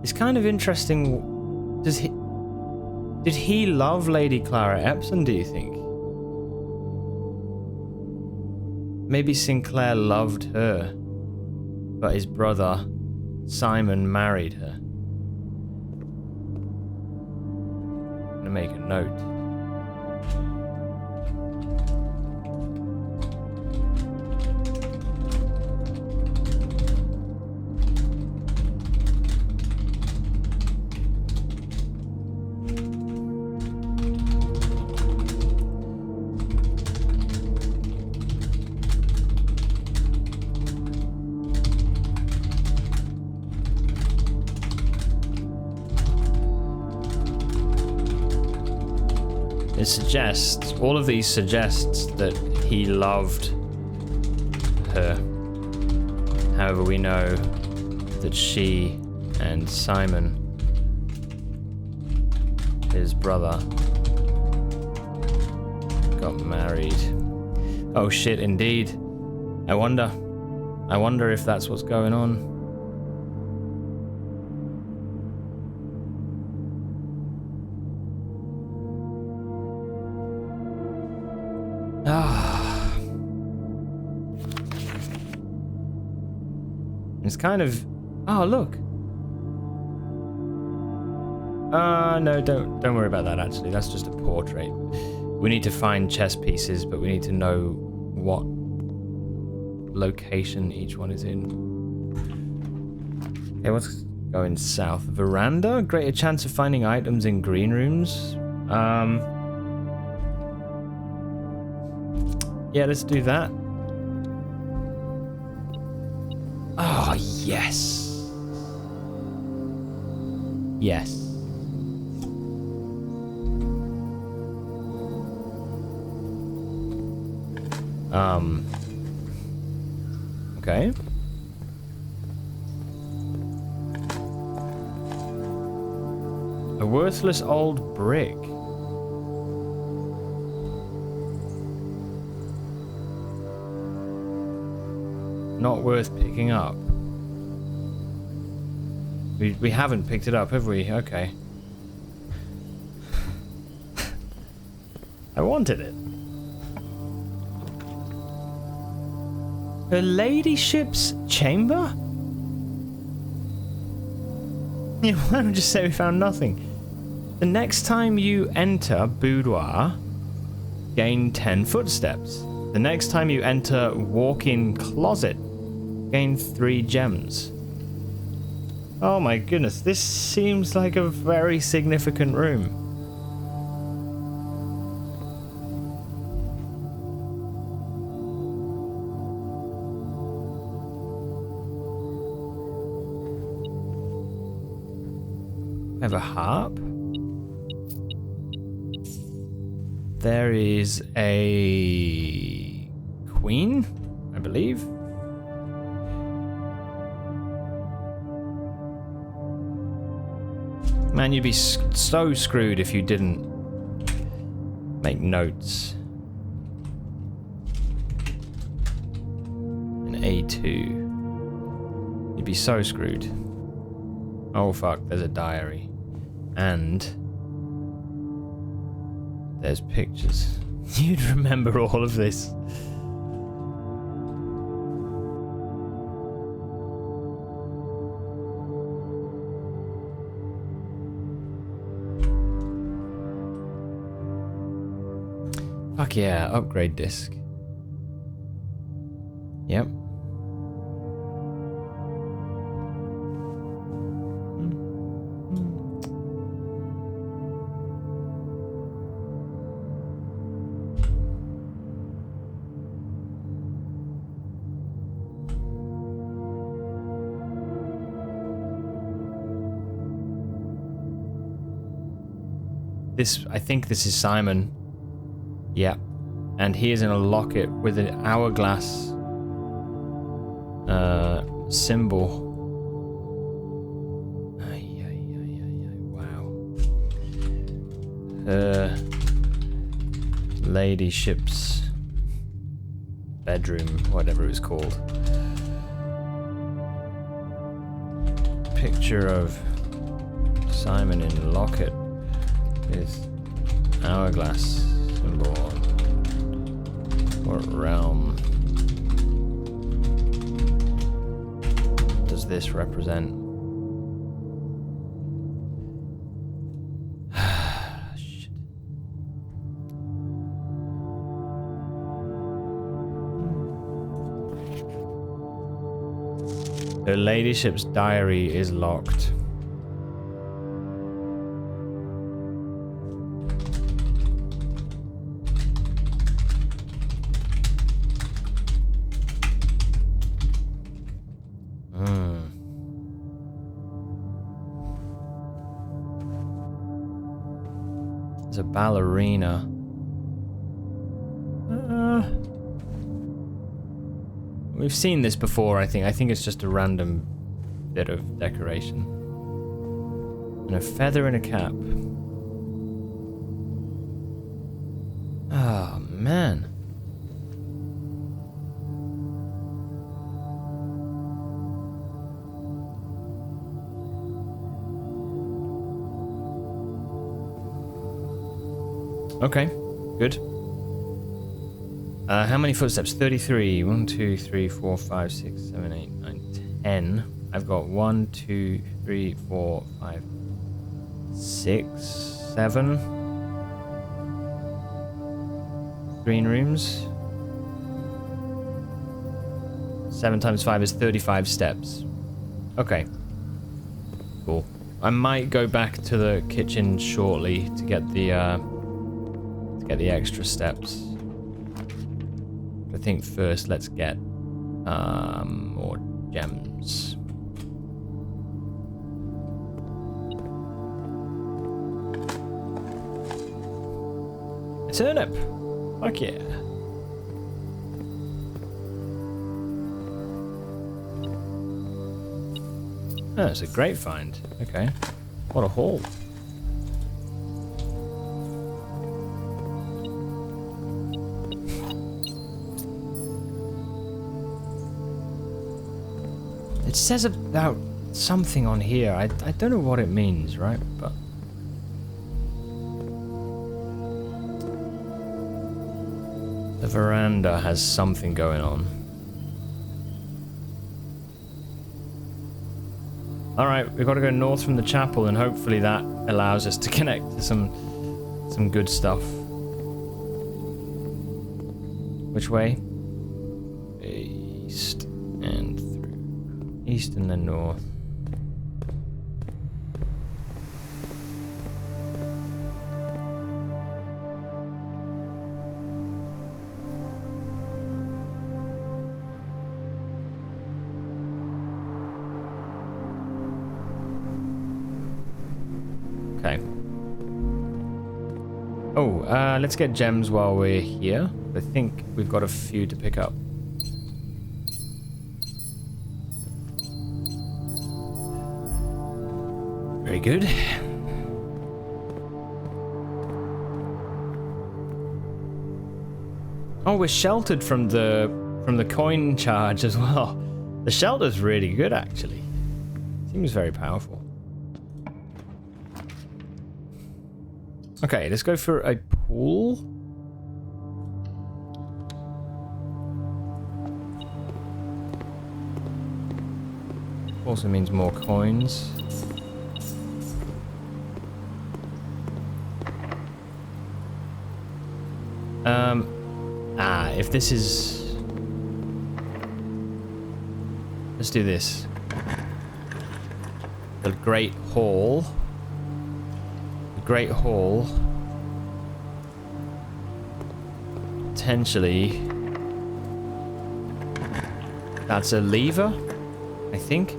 It's kind of interesting. Did he love Lady Clara Epson, do you think? Maybe Sinclair loved her, but his brother, Simon, married her. I'm gonna make a note. It suggests, all of these suggests that he loved her. However, we know that she and Simon, his brother, got married. Oh shit, indeed. I wonder if that's what's going on. It's kind of... Oh, look. No, don't worry about that, actually. That's just a portrait. We need to find chess pieces, but we need to know what location each one is in. Okay, what's going south? Veranda? Greater chance of finding items in green rooms? Yeah, let's do that. Oh, yes. Yes. Okay. A worthless old brick. Not worth picking up. We haven't picked it up, have we? Okay. I wanted it. Her ladyship's chamber? Yeah, why don't you just say we found nothing? The next time you enter boudoir, gain 10 footsteps. The next time you enter walk-in closet, gain 3 gems. Oh my goodness, this seems like a very significant room. I have a harp. There is a queen, I believe. Man, you'd be so screwed if you didn't make notes. An A2. You'd be so screwed. Oh fuck, there's a diary. And there's pictures. You'd remember all of this. Fuck yeah, upgrade disc. Yep. I think this is Simon. Yeah. And he is in a locket with an hourglass symbol. Wow. Her ladyship's bedroom, whatever it's called. Picture of Simon in locket. Is hourglass symbol. What realm does this represent? Shit. Her ladyship's diary is locked. A ballerina. We've seen this before, I think. I think it's just a random bit of decoration. And a feather in a cap. Oh, man. Okay, good. How many footsteps? 33. 1, 2, 3, 4, 5, 6, 7, 8, 9, 10. I've got 1, 2, 3, 4, 5, 6, 7. Green rooms. 7 times 5 is 35 steps. Okay. Cool. I might go back to the kitchen shortly to get the extra steps. I think first let's get more gems. A turnip! Fuck yeah. Oh, it's a great find. Okay. What a haul. It says about something on here. I don't know what it means, right? But the veranda has something going on. Alright, we've got to go north from the chapel, and hopefully that allows us to connect to some good stuff. Which way? East and through. East and then north. Okay. Oh, let's get gems while we're here. I think we've got a few to pick up. Very good. Oh, we're sheltered from the coin charge as well. The shelter's really good, actually. Seems very powerful. Okay, let's go for a pool. Also means more coins. If this is... Let's do this. The Great Hall. The Great Hall. Potentially... That's a lever, I think.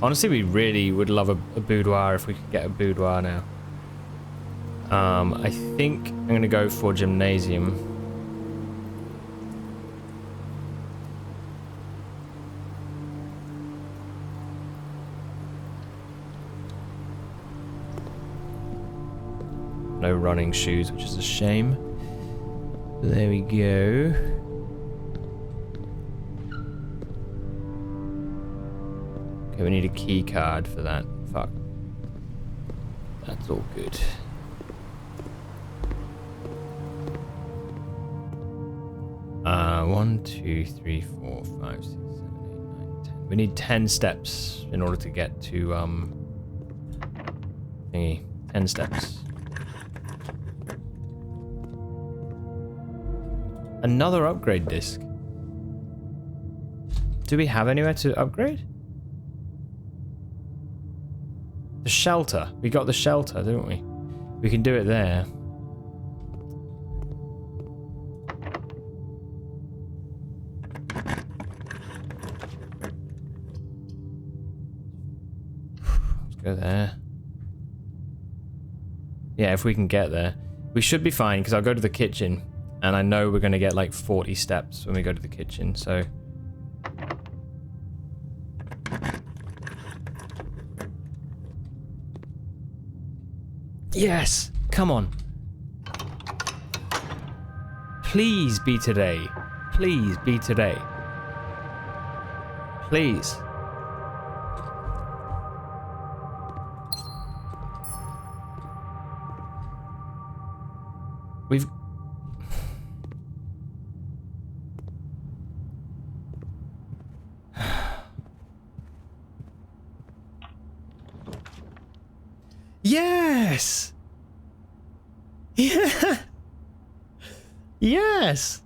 Honestly, we really would love a boudoir if we could get a boudoir now. I think I'm going to go for gymnasium. No running shoes, which is a shame. There we go. Okay, we need a key card for that. Fuck. That's all good. One, 2, 3, 4, 5, 6, 7, 8, 9, 10. We need 10 steps in order to get to thingy. 10 steps. Another upgrade disc. Do we have anywhere to upgrade? The shelter. We got the shelter, didn't we? We can do it there. Let's go there. Yeah, if we can get there. We should be fine, because I'll go to the kitchen. And I know we're going to get like 40 steps when we go to the kitchen, so... Yes! Come on. Please be today. Please be today. Please. We've... Yes! Yeah! Yes!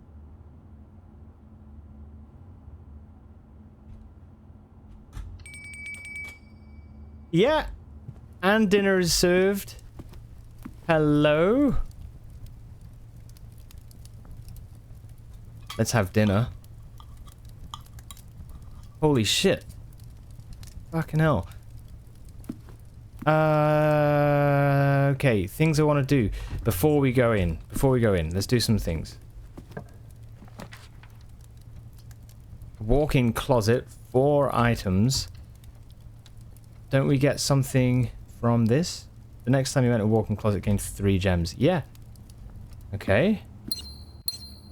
Yeah! And dinner is served. Hello? Let's have dinner. Holy shit. Fucking hell. Okay, things I want to do before we go in. Let's do some things. Walk-in closet, 4 items. Don't we get something from this? The next time you went to walk-in closet gained 3 gems. Yeah. Okay.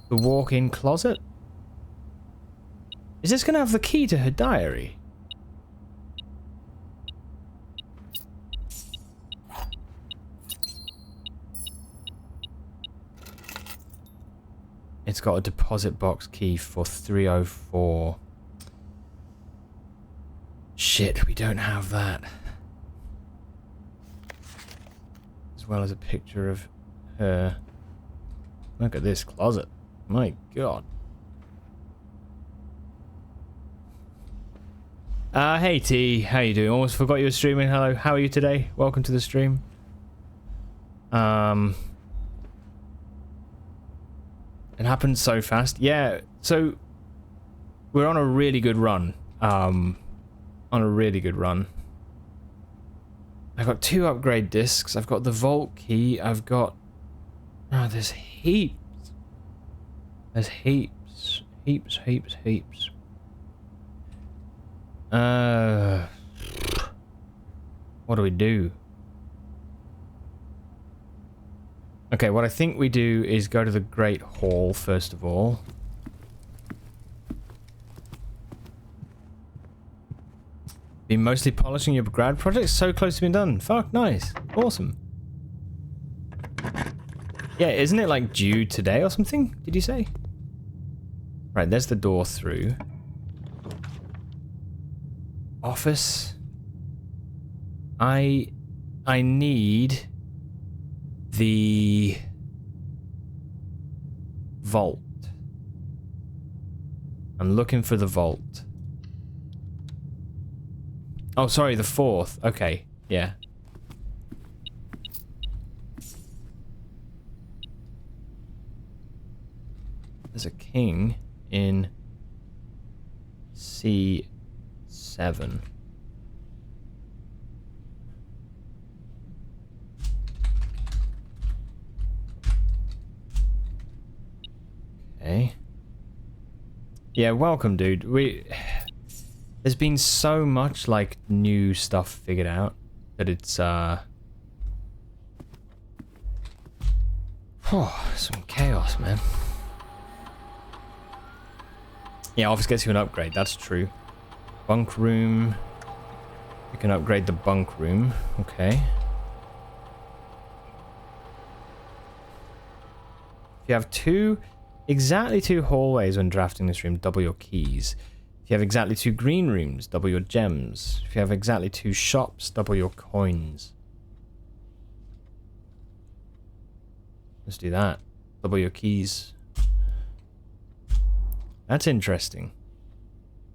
The walk-in closet? Is this gonna have the key to her diary? It's got a deposit box key for 304. Shit, we don't have that. As well as a picture of her. Look at this closet. My god. Hey T, how you doing? Almost forgot you were streaming. Hello, how are you today? Welcome to the stream. It happened so fast. Yeah, so we're on a really good run. I've got 2 upgrade discs. I've got the vault key. I've got... Oh, there's heaps. There's heaps. Heaps. What do we do? Okay, what I think we do is go to the Great Hall first of all. Been mostly polishing your grad project? So close to being done. Fuck, nice. Awesome. Yeah, isn't it like due today or something? Did you say? Right, there's the door through. Office. I need the vault. I'm looking for the vault. Oh, sorry, the 4th. Okay, yeah. There's a king in C7. Okay. Yeah, welcome, dude. There's been so much, like, new stuff figured out that it's, some chaos, man. Yeah, office gets you an upgrade, that's true. Bunk room. You can upgrade the bunk room. Okay. If you have exactly two hallways when drafting this room, double your keys. If you have exactly 2 green rooms, double your gems. If you have exactly 2 shops, double your coins. Let's do that. Double your keys. That's interesting.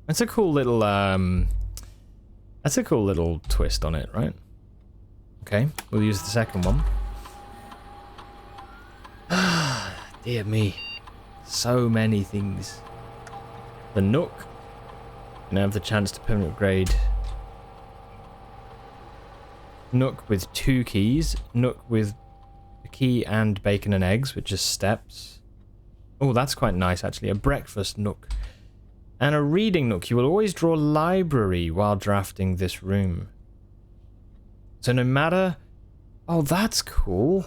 That's a cool little, that's a cool little twist on it, right? Okay, we'll use the second one. Dear me. So many things. The Nook. Now have the chance to permanent upgrade. Nook with 2 keys. Nook with a key and bacon and eggs, which is steps. Oh, that's quite nice, actually. A breakfast nook. And a reading nook. You will always draw library while drafting this room. So no matter... Oh, that's cool.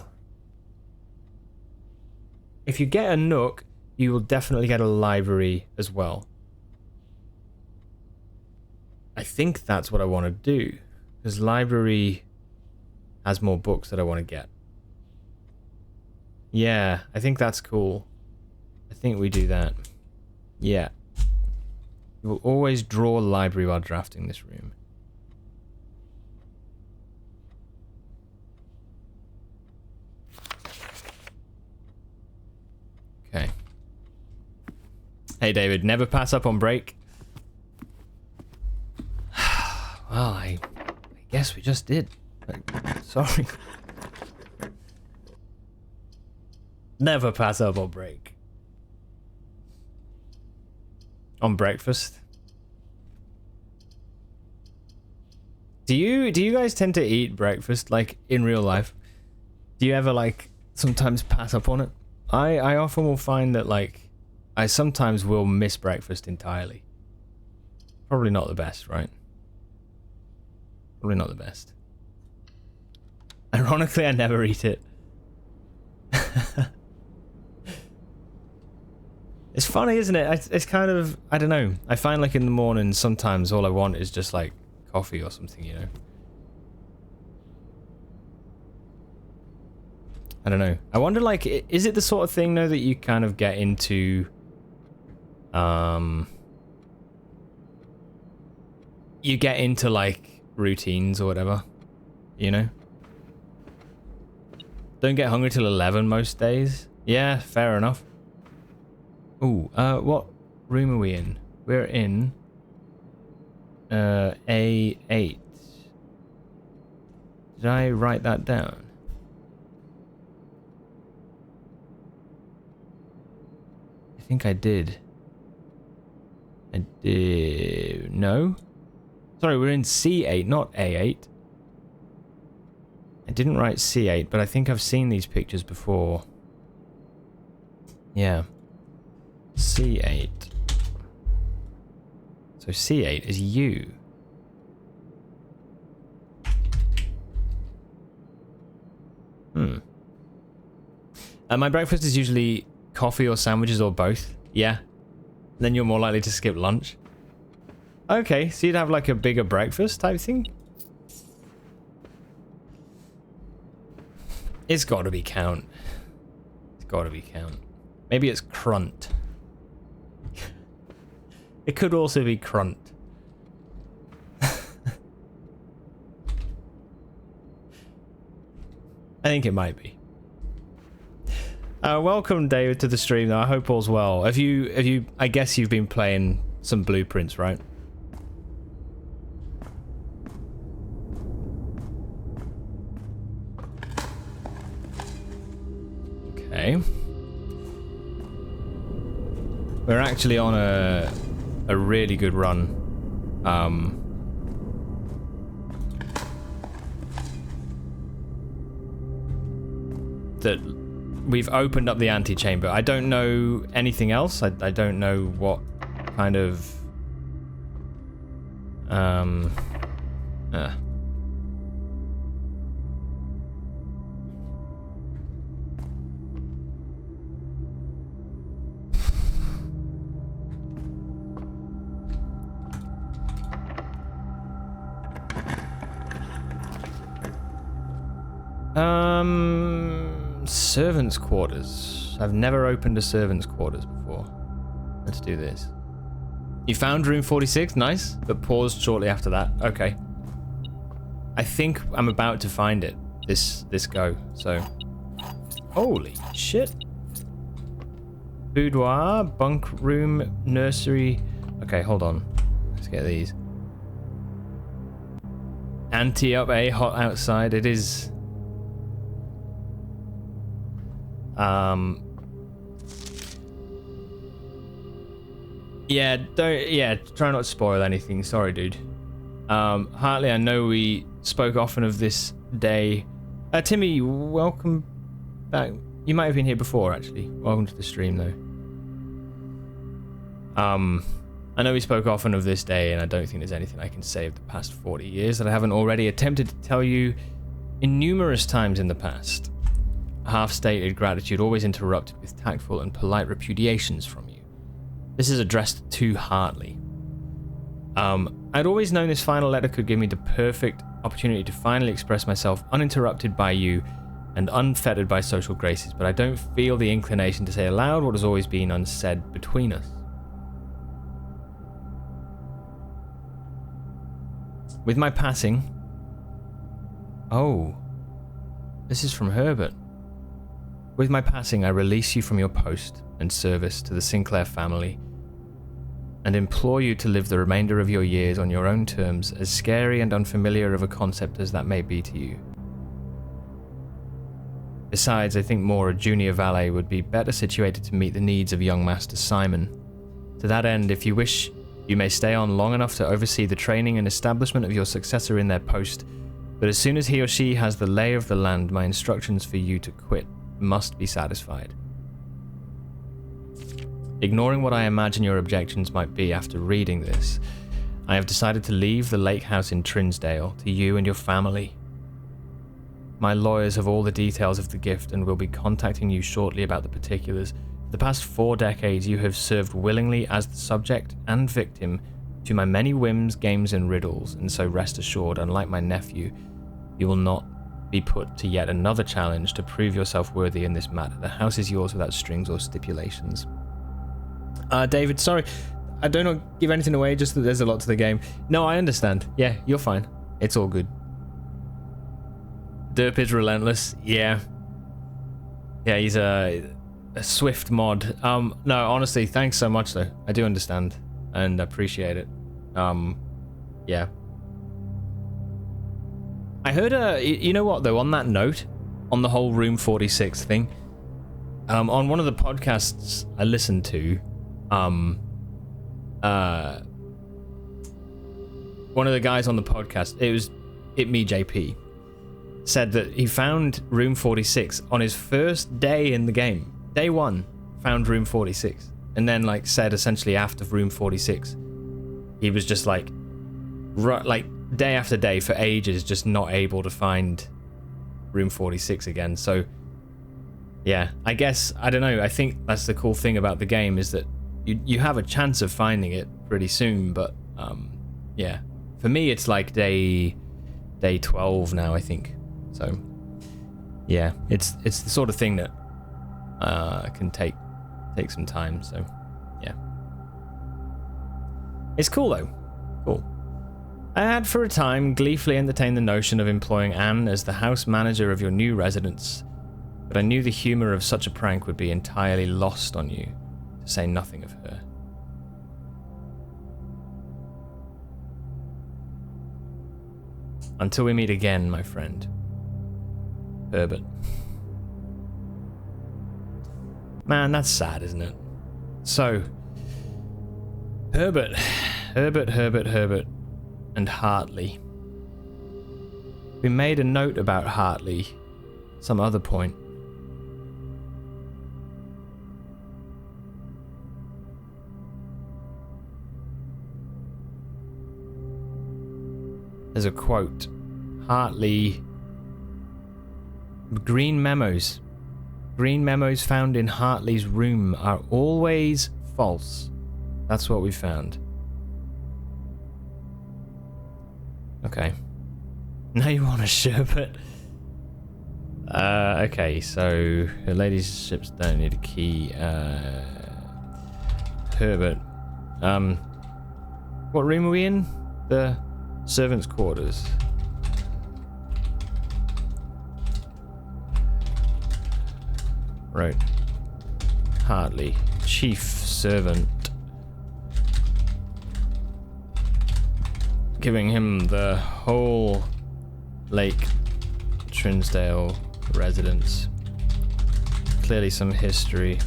If you get a nook, you will definitely get a library as well. I think that's what I want to do. Because library has more books that I want to get. Yeah, I think that's cool. I think we do that. Yeah. You will always draw a library while drafting this room. Okay. Hey David, never pass up on break. Well, I guess we just did. Sorry. Never pass up on break. on breakfast. Do you guys tend to eat breakfast like in real life? Do you ever like sometimes pass up on it? I often will find that like I sometimes will miss breakfast entirely. Probably not the best, right? Probably not the best. Ironically, I never eat it. It's funny, isn't it? It's kind of, I don't know. I find like in the morning sometimes all I want is just like coffee or something, you know. I don't know. I wonder, like, is it the sort of thing though that you kind of get into you get into like routines or whatever, you know? Don't get hungry till 11 most days. Yeah, fair enough. Ooh, what room are we in? We're in A8. Did I write that down? I think I did. I did. No? Sorry, we're in C8, not A8. I didn't write C8, but I think I've seen these pictures before. Yeah. C8. So C8 is you. My breakfast is usually coffee or sandwiches or both. Yeah. Then you're more likely to skip lunch. Okay, so you'd have like a bigger breakfast type thing? It's got to be count. It's got to be count. Maybe it's crunt. It could also be crunt. I think it might be. Welcome, David, to the stream. Though I hope all's well. Have you? I guess you've been playing some Blueprints, right? Okay. We're actually on a really good run. That we've opened up the antechamber. I don't know anything else. I don't know what kind of servants' quarters. I've never opened a servants' quarters before. Let's do this. You found room 46, nice, but paused shortly after that. Okay. I think I'm about to find it. This go. So, holy shit. Boudoir, bunk room, nursery. Okay, hold on. Let's get these. Ante up, hot outside. It is. Yeah, try not to spoil anything. Sorry, dude. Hartley, I know we spoke often of this day. Timmy, welcome back. You might have been here before, actually. Welcome to the stream, though. I know we spoke often of this day, and I don't think there's anything I can say of the past 40 years that I haven't already attempted to tell you in numerous times in the past. Half-stated gratitude always interrupted with tactful and polite repudiations from you. This is addressed to Hartley. I'd always known this final letter could give me the perfect opportunity to finally express myself uninterrupted by you and unfettered by social graces, but I don't feel the inclination to say aloud what has always been unsaid between us. With my passing... Oh. This is from Herbert. With my passing, I release you from your post and service to the Sinclair family and implore you to live the remainder of your years on your own terms, as scary and unfamiliar of a concept as that may be to you. Besides, I think more a junior valet would be better situated to meet the needs of young Master Simon. To that end, if you wish, you may stay on long enough to oversee the training and establishment of your successor in their post, but as soon as he or she has the lay of the land, my instructions for you to quit must be satisfied. Ignoring what I imagine your objections might be after reading this, I have decided to leave the lake house in Trinsdale to you and your family. My lawyers have all the details of the gift and will be contacting you shortly about the particulars. For the past 4 decades, you have served willingly as the subject and victim to my many whims, games, and riddles, and so rest assured, unlike my nephew, you will not be put to yet another challenge to prove yourself worthy in this matter. The house is yours without strings or stipulations. David, sorry, I don't want to give anything away, just that there's a lot to the game. No, I understand. Yeah, you're fine. It's all good. Derp is relentless. Yeah. Yeah, he's a swift mod. No, honestly, thanks so much though. I do understand and appreciate it. Yeah. I heard you know what though, on that note, on the whole Room 46 thing, on one of the podcasts I listened to, one of the guys on the podcast, me JP, said that he found Room 46 on his first day in the game. Day 1, found Room 46, and then like said essentially after Room 46, he was just like day after day for ages just not able to find Room 46 again. So yeah, I guess, I don't know, I think that's the cool thing about the game is that you have a chance of finding it pretty soon, but yeah, for me it's like day 12 now, I think. So yeah, it's the sort of thing that can take some time. So yeah, it's cool though. Cool. I had for a time gleefully entertained the notion of employing Anne as the house manager of your new residence, but I knew the humor of such a prank would be entirely lost on you, to say nothing of her. Until we meet again, my friend. Herbert. Man, that's sad, isn't it? So, Herbert, and Hartley. We made a note about Hartley some other point. There's a quote. Hartley. Green memos. Green memos found in Hartley's room are always false. That's what we found. Okay. Now you want a sherbet? Okay, so her ladyships don't need a key. Herbert. What room are we in? The servants' quarters. Right. Hartley, chief servant. Giving him the whole Lake Trinsdale residence. Clearly some history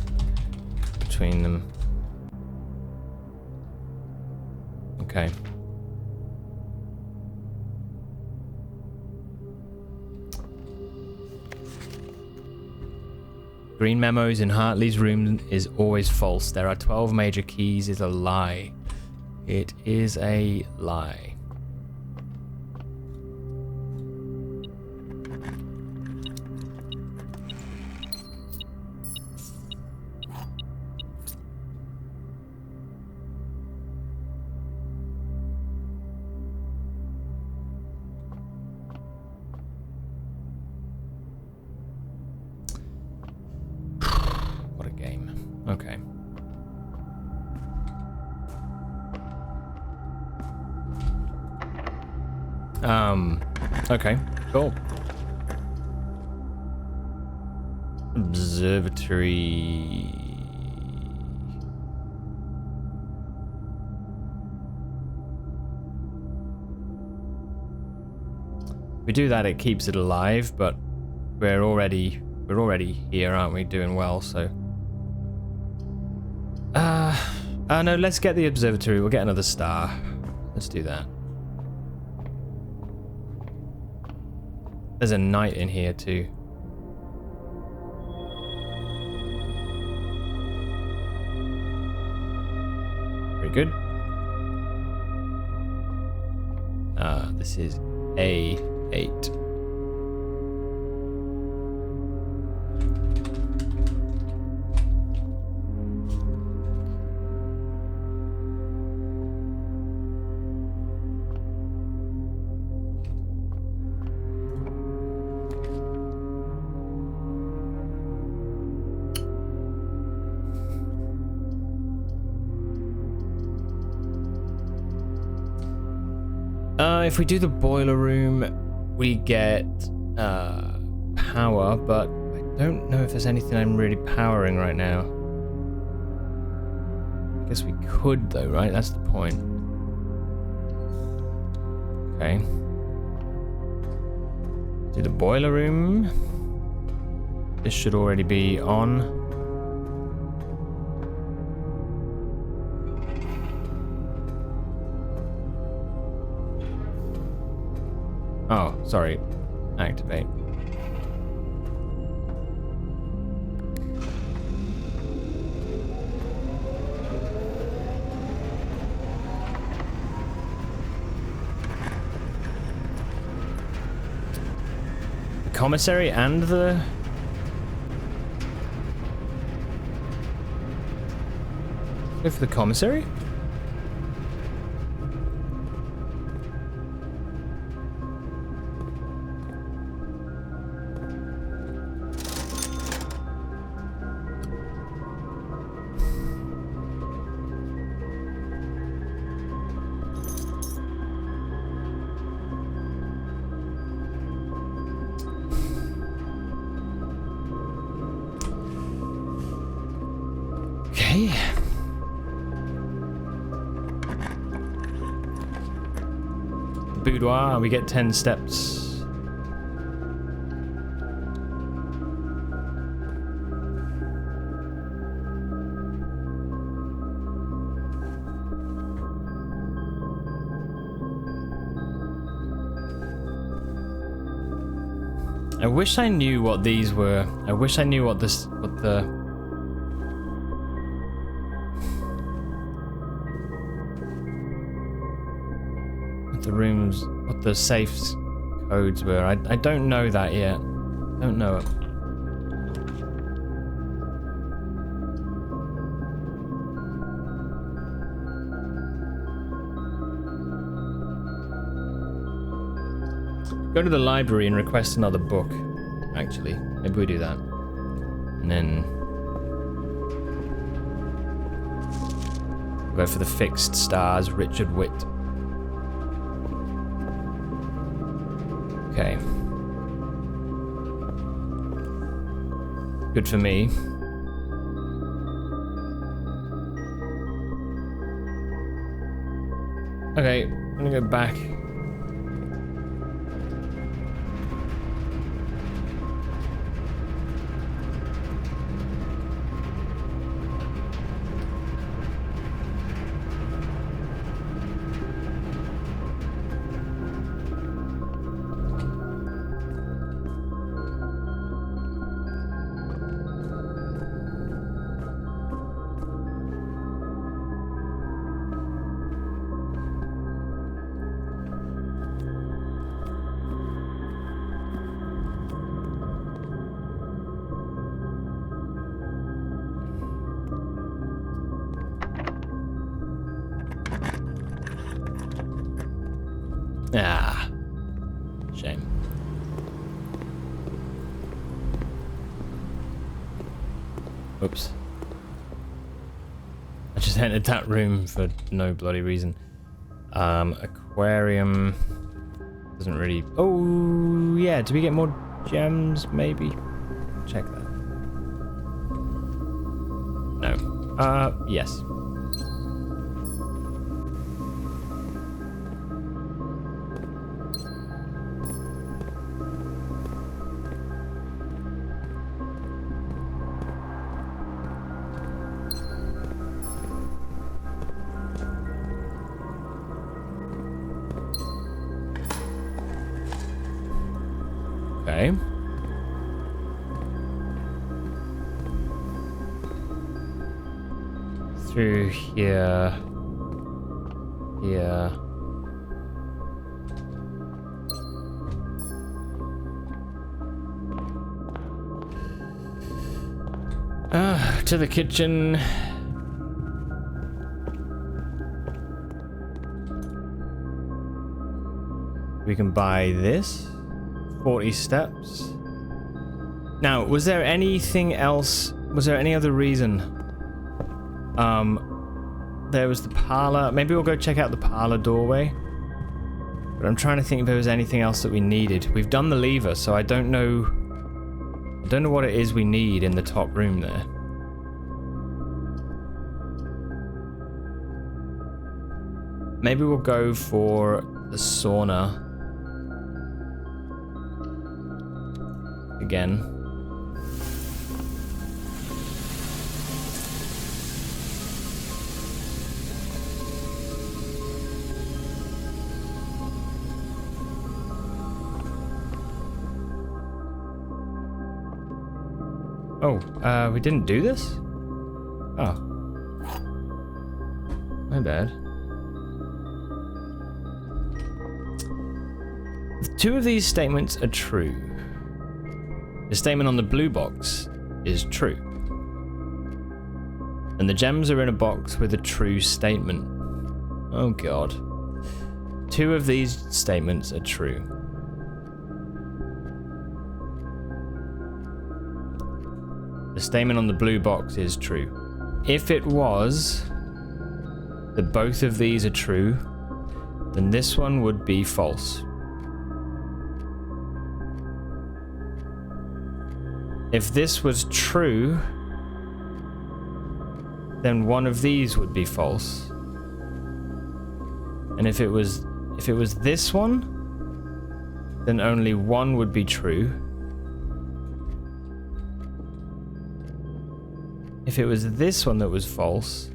between them. Okay. Green memos in Hartley's room is always false. There are 12 major keys is a lie. It is a lie. Okay. Okay, cool. Observatory. If we do that, it keeps it alive, but we're already here, aren't we? Doing well, so. No, let's get the observatory. We'll get another star. Let's do that. There's a knight in here too. Very good. This is A8. If we do the boiler room, we get power, but I don't know if there's anything I'm really powering right now. I guess we could though, right? That's the point. Okay. Do the boiler room. This should already be on. Oh, sorry. Activate. The commissary and the... Go for the commissary? Okay. Boudoir, we get 10 steps. I wish I knew what these were. I wish I knew what the rooms, what the safes codes were. I don't know that yet. Don't know it. Go to the library and request another book, actually. Maybe we do that. And then go for the fixed stars, Richard Witt. Okay. Good for me. Okay, I'm gonna go back. Ah, shame. Oops. I just entered that room for no bloody reason. Aquarium doesn't really... Oh, yeah, do we get more gems, maybe? Check that. No. Yes. Okay. Through here. Here. To the kitchen. We can buy this. 40 steps. Now, was there anything else? Was there any other reason? There was the parlor. Maybe we'll go check out the parlor doorway. But I'm trying to think if there was anything else that we needed. We've done the lever, so I don't know what it is we need in the top room there. Maybe we'll go for the sauna again. Oh, we didn't do this? Oh. My bad. Two of these statements are true. The statement on the blue box is true. And the gems are in a box with a true statement. Oh god. Two of these statements are true. The statement on the blue box is true. If it was that both of these are true, then this one would be false. If this was true, then one of these would be false. And if it was this one, then only one would be true. If it was this one that was false,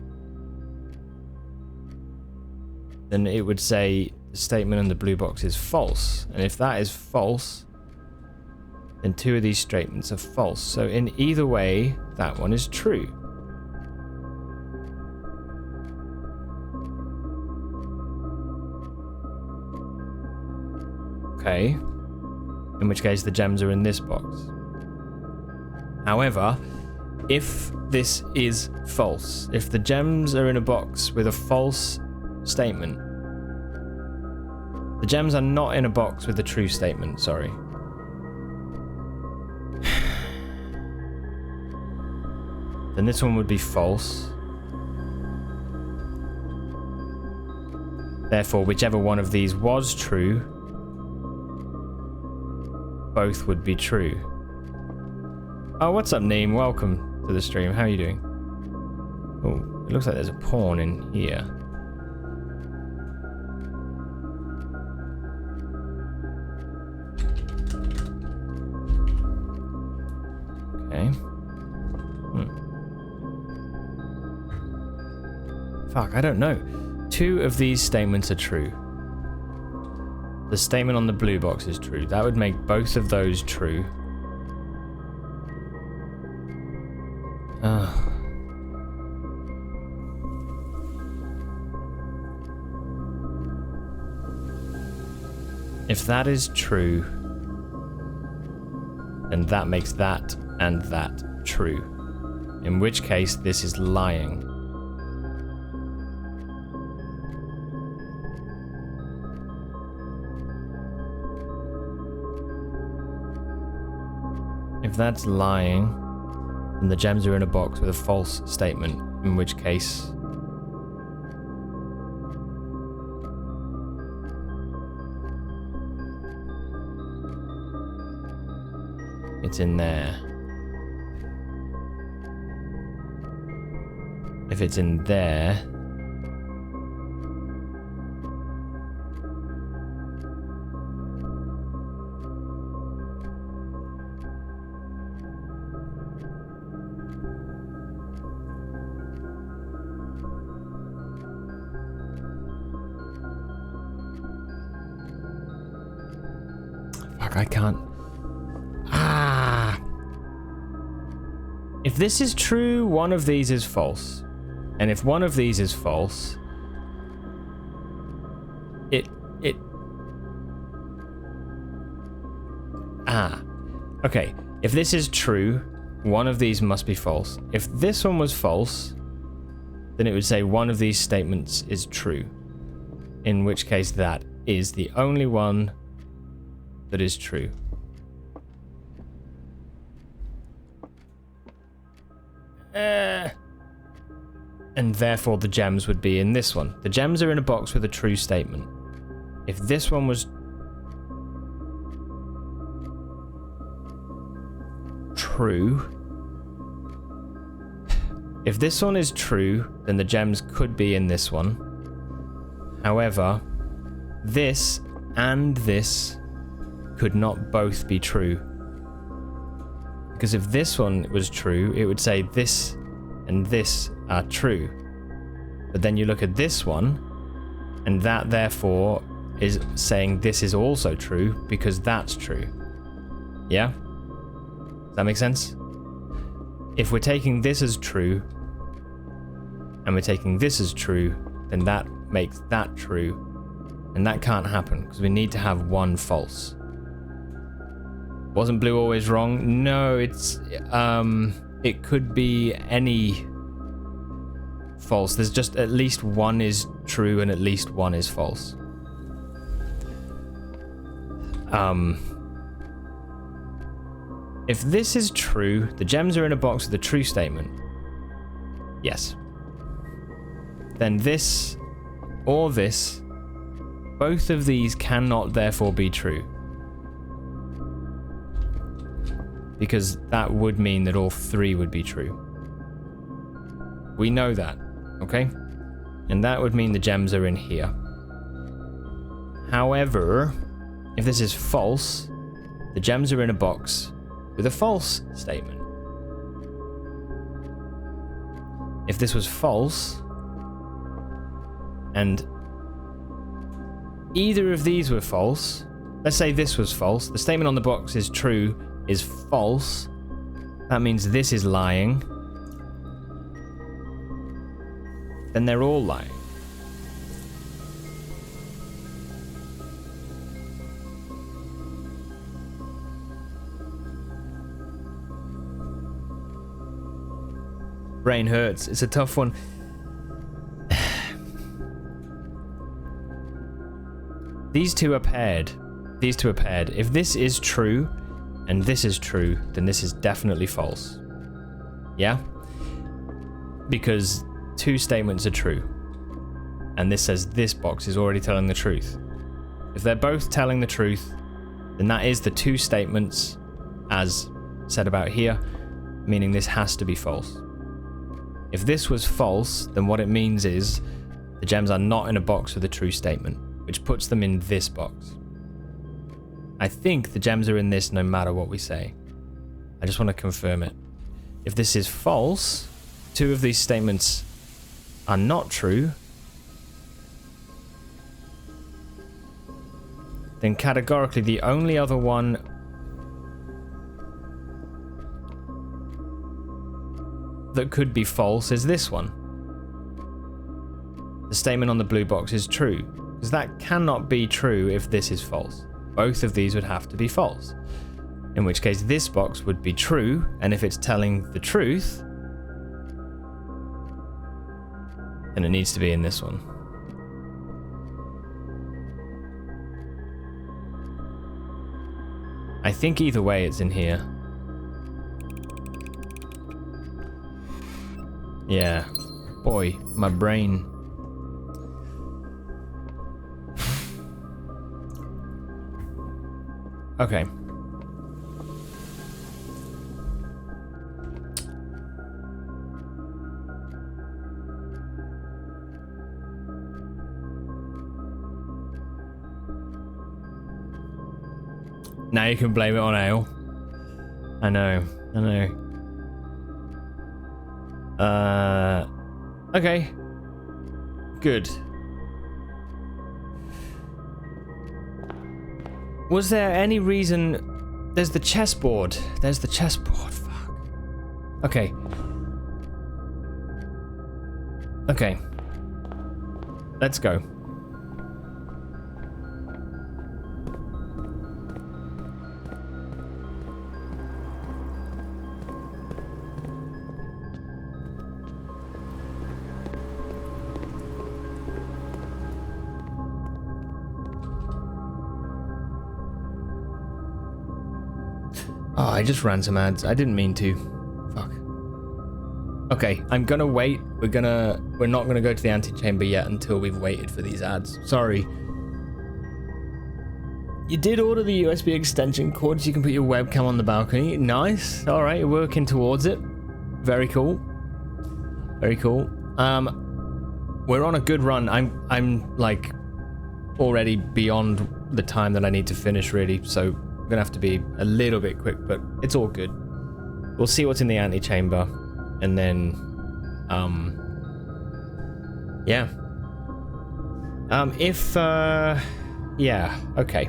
then it would say the statement in the blue box is false. And if that is false, then two of these statements are false. So in either way, that one is true. Okay. In which case the gems are in this box. However, if this is false, if the gems are in a box with a false statement, the gems are not in a box with a true statement, sorry. Then this one would be false. Therefore, whichever one of these was true, both would be true. Oh, what's up, Neem? Welcome to the stream. How are you doing? Oh, it looks like there's a pawn in here. Okay. Fuck, I don't know. Two of these statements are true. The statement on the blue box is true. That would make both of those true. If that is true, then that makes that and that true. In which case, this is lying. If that's lying, then the gems are in a box with a false statement, in which case it's in there. If it's in there, fuck, I can't. If this is true, one of these is false. And if one of these is false, okay. If this is true, one of these must be false. If this one was false, then it would say one of these statements is true. In which case that is the only one that is true. And therefore the gems would be in this one. The gems are in a box with a true statement. If this one was true, if this one is true, then the gems could be in this one. However, this and this could not both be true. Because if this one was true, it would say this and this are true. But then you look at this one, and that therefore is saying this is also true because that's true. Yeah? Does that make sense? If we're taking this as true, and we're taking this as true, then that makes that true. And that can't happen, because we need to have one false. Wasn't blue always wrong? No, it's it could be any false. There's just at least one is true and at least one is false. If this is true, the gems are in a box with a true statement. Yes. Then this or this, both of these cannot therefore be true. Because that would mean that all three would be true. We know that, okay? And that would mean the gems are in here. However, if this is false, the gems are in a box with a false statement. If this was false, and either of these were false, let's say this was false, the statement on the box is true, is false, that means this is lying, then they're all lying. Brain hurts. It's a tough one. These two are paired. These two are paired. If this is true and this is true, then this is definitely false. Yeah? Because two statements are true. And this says this box is already telling the truth. If they're both telling the truth, then that is the two statements as said about here, meaning this has to be false. If this was false, then what it means is the gems are not in a box with a true statement, which puts them in this box. I think the gems are in this no matter what we say. I just want to confirm it. If this is false, two of these statements are not true, then categorically the only other one that could be false is this one. The statement on the blue box is true, because that cannot be true if this is false. Both of these would have to be false. In which case this box would be true, and if it's telling the truth, then it needs to be in this one. I think either way it's in here. Yeah. Boy, my brain. Okay. Now you can blame it on ale. I know. Okay. Good. Was there any reason... There's the chessboard. Fuck. Okay. Okay. Let's go. Oh, I just ran some ads. I didn't mean to. Fuck. Okay, I'm gonna wait. We're not gonna go to the antechamber yet until we've waited for these ads. Sorry. You did order the USB extension cord so you can put your webcam on the balcony. Nice. All right, you're working towards it. Very cool. Very cool. We're on a good run. I'm like already beyond the time that I need to finish really, so I'm gonna have to be a little bit quick, but it's all good. We'll see what's in the antechamber, and then yeah. Yeah, okay.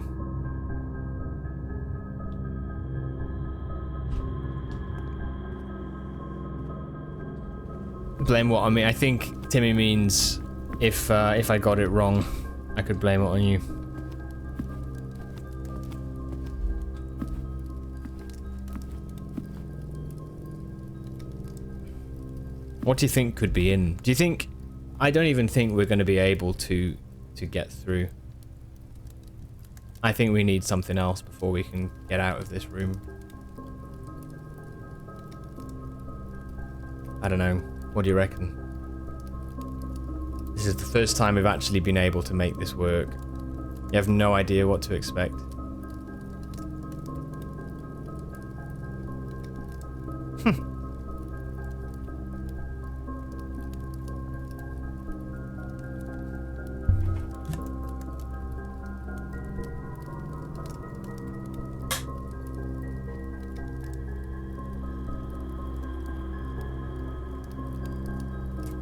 Blame what? I mean, I think Timmy means if I got it wrong, I could blame it on you. What do you think could be in? Do you think? I don't even think we're going to be able to get through. I think we need something else before we can get out of this room. I don't know. What do you reckon? This is the first time we've actually been able to make this work. You have no idea what to expect.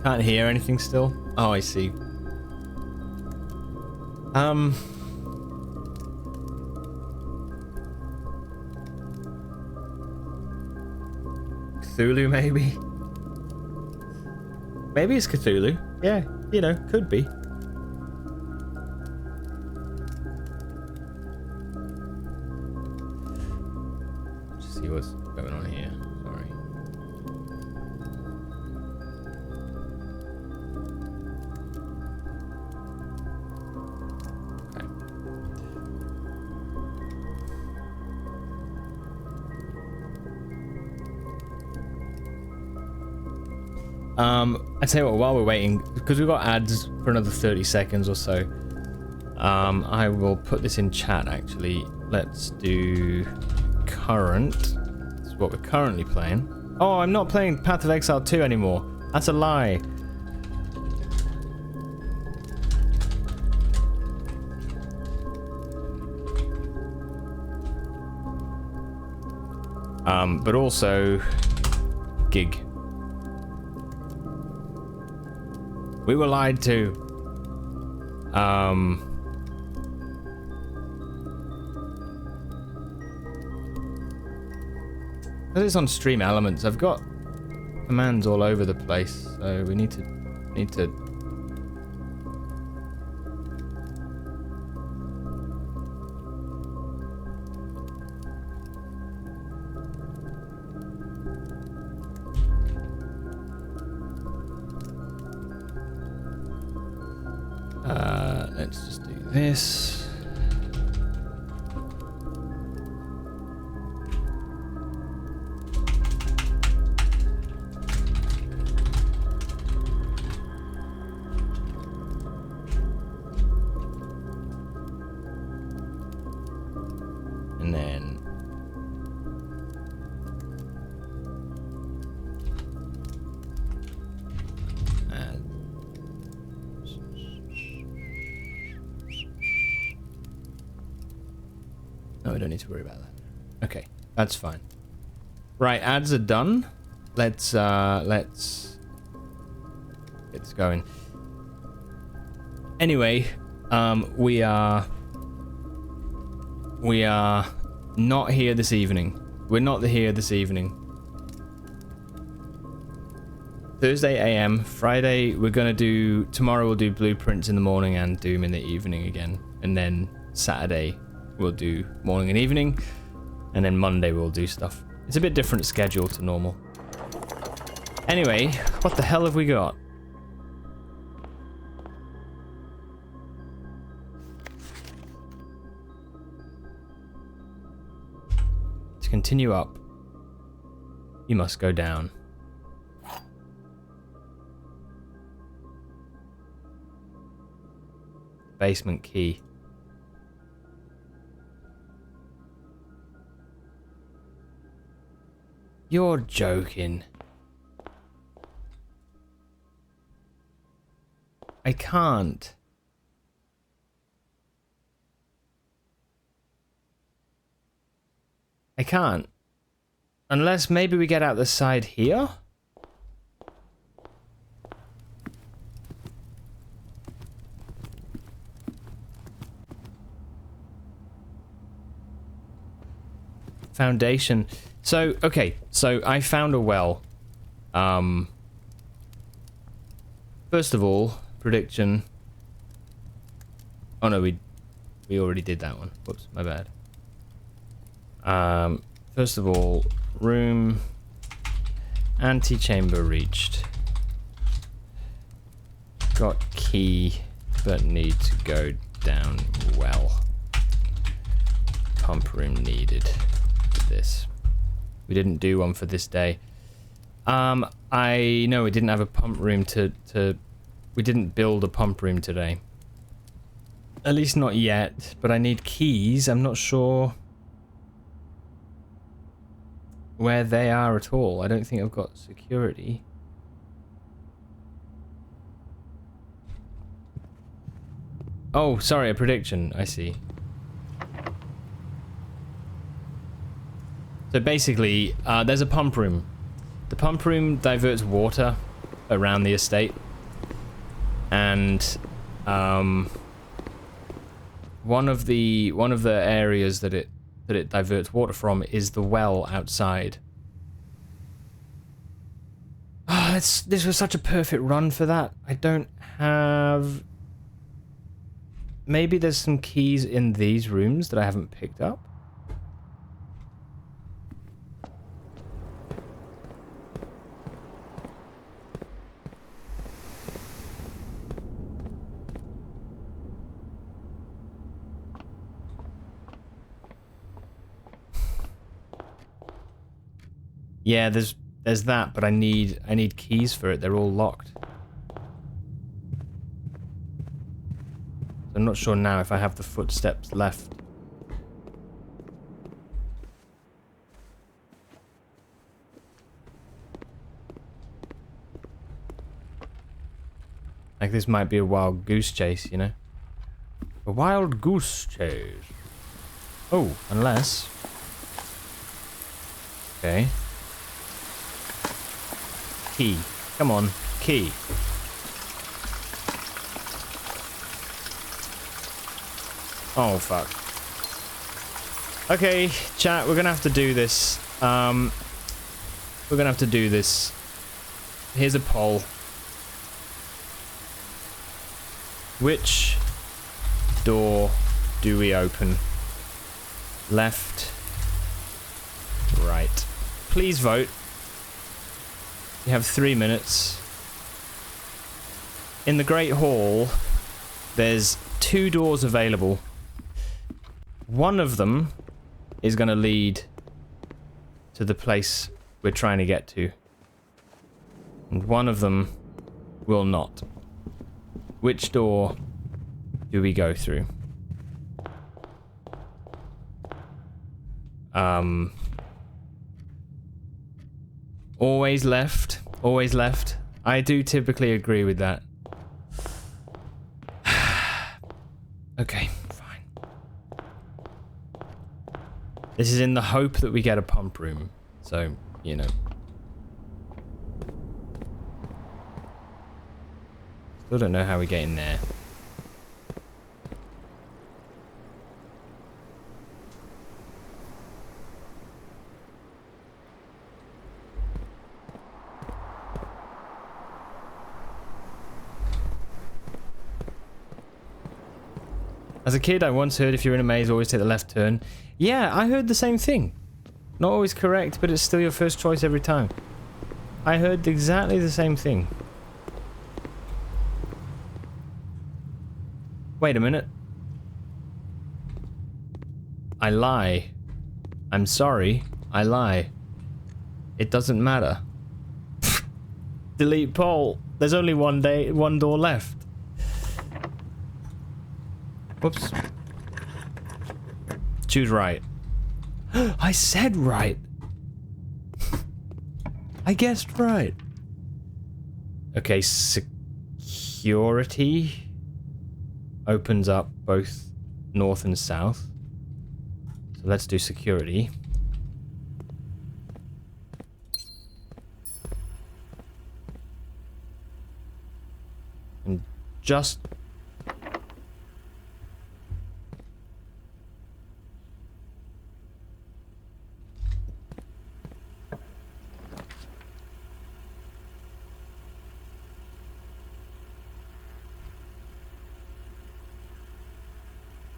Can't hear anything still? Oh, I see. Cthulhu, maybe? Maybe it's Cthulhu. Yeah, you know, could be. Let's see what's going on here. Sorry. I tell you what, while we're waiting, because we've got ads for another 30 seconds or so, I will put this in chat actually. Let's do current. This is what we're currently playing. Oh, I'm not playing Path of Exile 2 anymore. That's a lie. But also gig. We were lied to. Because it's on Stream Elements, I've got commands all over the place, so we need to let's just do this. And then no, we don't need to worry about that. Okay, that's fine. Right, ads are done. Let's get this going. Anyway, we are not here this evening. We're not here this evening. Thursday AM. Friday we're gonna do. Tomorrow we'll do blueprints in the morning and Doom in the evening again. And then Saturday we'll do morning and evening. And then Monday we'll do stuff. It's a bit different schedule to normal. Anyway, what the hell have we got? To continue up, you must go down. Basement key. You're joking. I can't. I can't. Unless maybe we get out the side here? Foundation. So, okay. So, I found a well. First of all, prediction. Oh no, we already did that one. Whoops, my bad. First of all, room antechamber reached. Got key, but need to go down well. Pump room needed for this. We didn't do one for this day. I know we didn't have a pump room we didn't build a pump room today. At least not yet, but I need keys. I'm not sure where they are at all. I don't think I've got security. Oh, sorry, a prediction. I see. So basically, there's a pump room. The pump room diverts water around the estate. And one of the areas that it diverts water from is the well outside. Oh, this was such a perfect run for that. I don't have. Maybe there's some keys in these rooms that I haven't picked up. Yeah, there's that, but I need keys for it. They're all locked. I'm not sure now if I have the footsteps left. Like this might be a wild goose chase, you know? A wild goose chase. Oh, unless. Okay. Key. Come on, key. Oh, fuck. Okay, chat, we're gonna have to do this. We're gonna have to do this. Here's a poll. Which door do we open? Left, right. Please vote. You have 3 minutes. In the Great Hall, there's 2 doors available. One of them is going to lead to the place we're trying to get to. And one of them will not. Which door do we go through? Always left. Always left. I do typically agree with that. Okay, fine. This is in the hope that we get a pump room. So, you know. Still don't know how we get in there. As a kid, I once heard if you're in a maze, always take the left turn. Yeah, I heard the same thing. Not always correct, but it's still your first choice every time. I heard exactly the same thing. Wait a minute. I lie. I'm sorry. I lie. It doesn't matter. Delete poll. There's only one door left. Whoops. Choose right. I said right. I guessed right. Okay, security opens up both north and south. So let's do security. And just...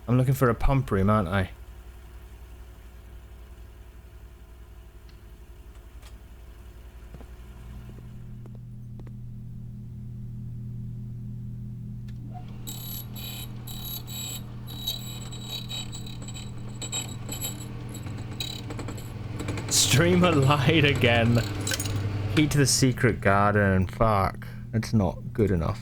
I'm looking for a pump room, aren't I? Streamer lied again. Key to the secret garden. Fuck. That's not good enough.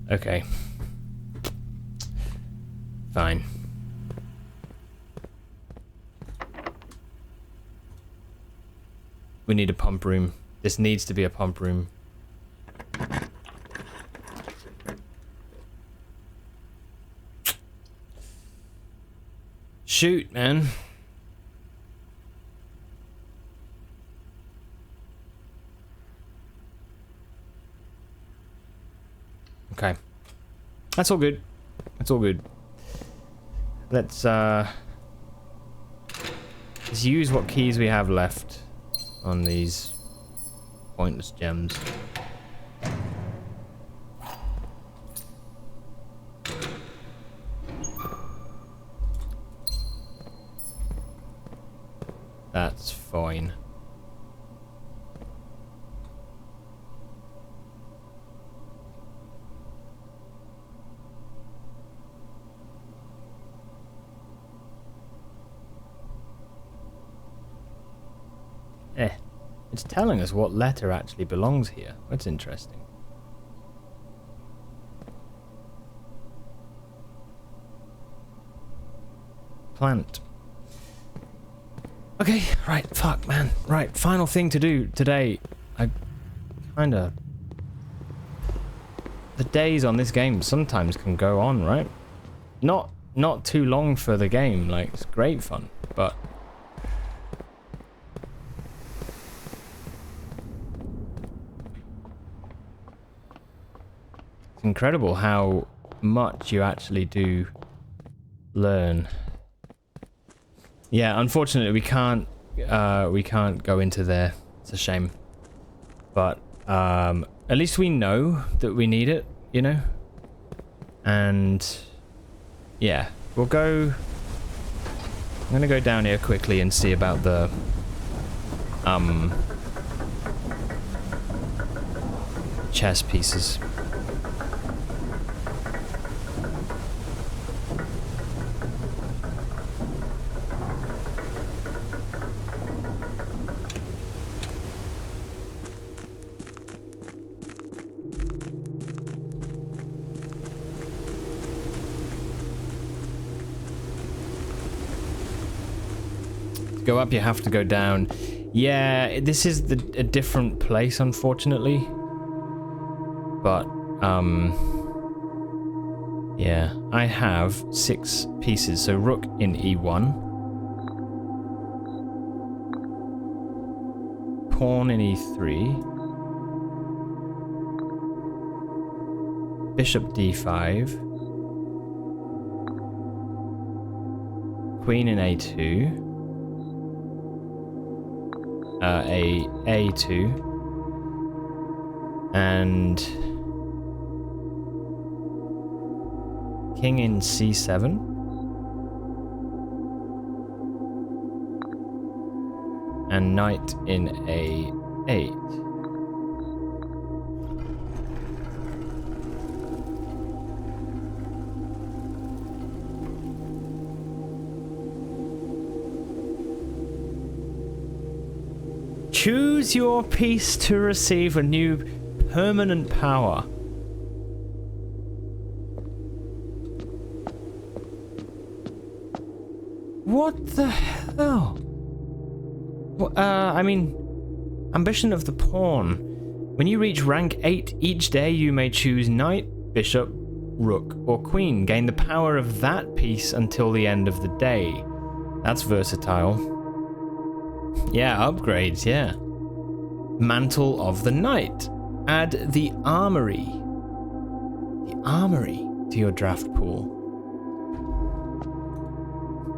Okay. Fine. We need a pump room. This needs to be a pump room. Shoot, man. Okay. That's all good. That's all good. Let's use what keys we have left on these pointless gems. That's fine. It's telling us what letter actually belongs here. That's interesting. Plant. Okay, right, fuck, man. Right, final thing to do today. I kinda... The days on this game sometimes can go on, right? Not too long for the game, like, it's great fun, but... It's incredible how much you actually do learn. Yeah, unfortunately we can't go into there. It's a shame. But at least we know that we need it, you know? And yeah, we'll go... I'm gonna go down here quickly and see about the chess pieces. Go up, you have to go down. Yeah, this is a different place, unfortunately. But, yeah. I have 6 pieces. So rook in E1. Pawn in E3. Bishop D5. Queen in A2. A2 and King in C7. And knight in A8. Choose your piece to receive a new permanent power. What the hell? I mean, ambition of the pawn. When you reach rank 8 each day, you may choose knight, bishop, rook, or queen. Gain the power of that piece until the end of the day. That's versatile. Yeah, upgrades, yeah. Mantle of the Knight. Add the armory. The armory to your draft pool.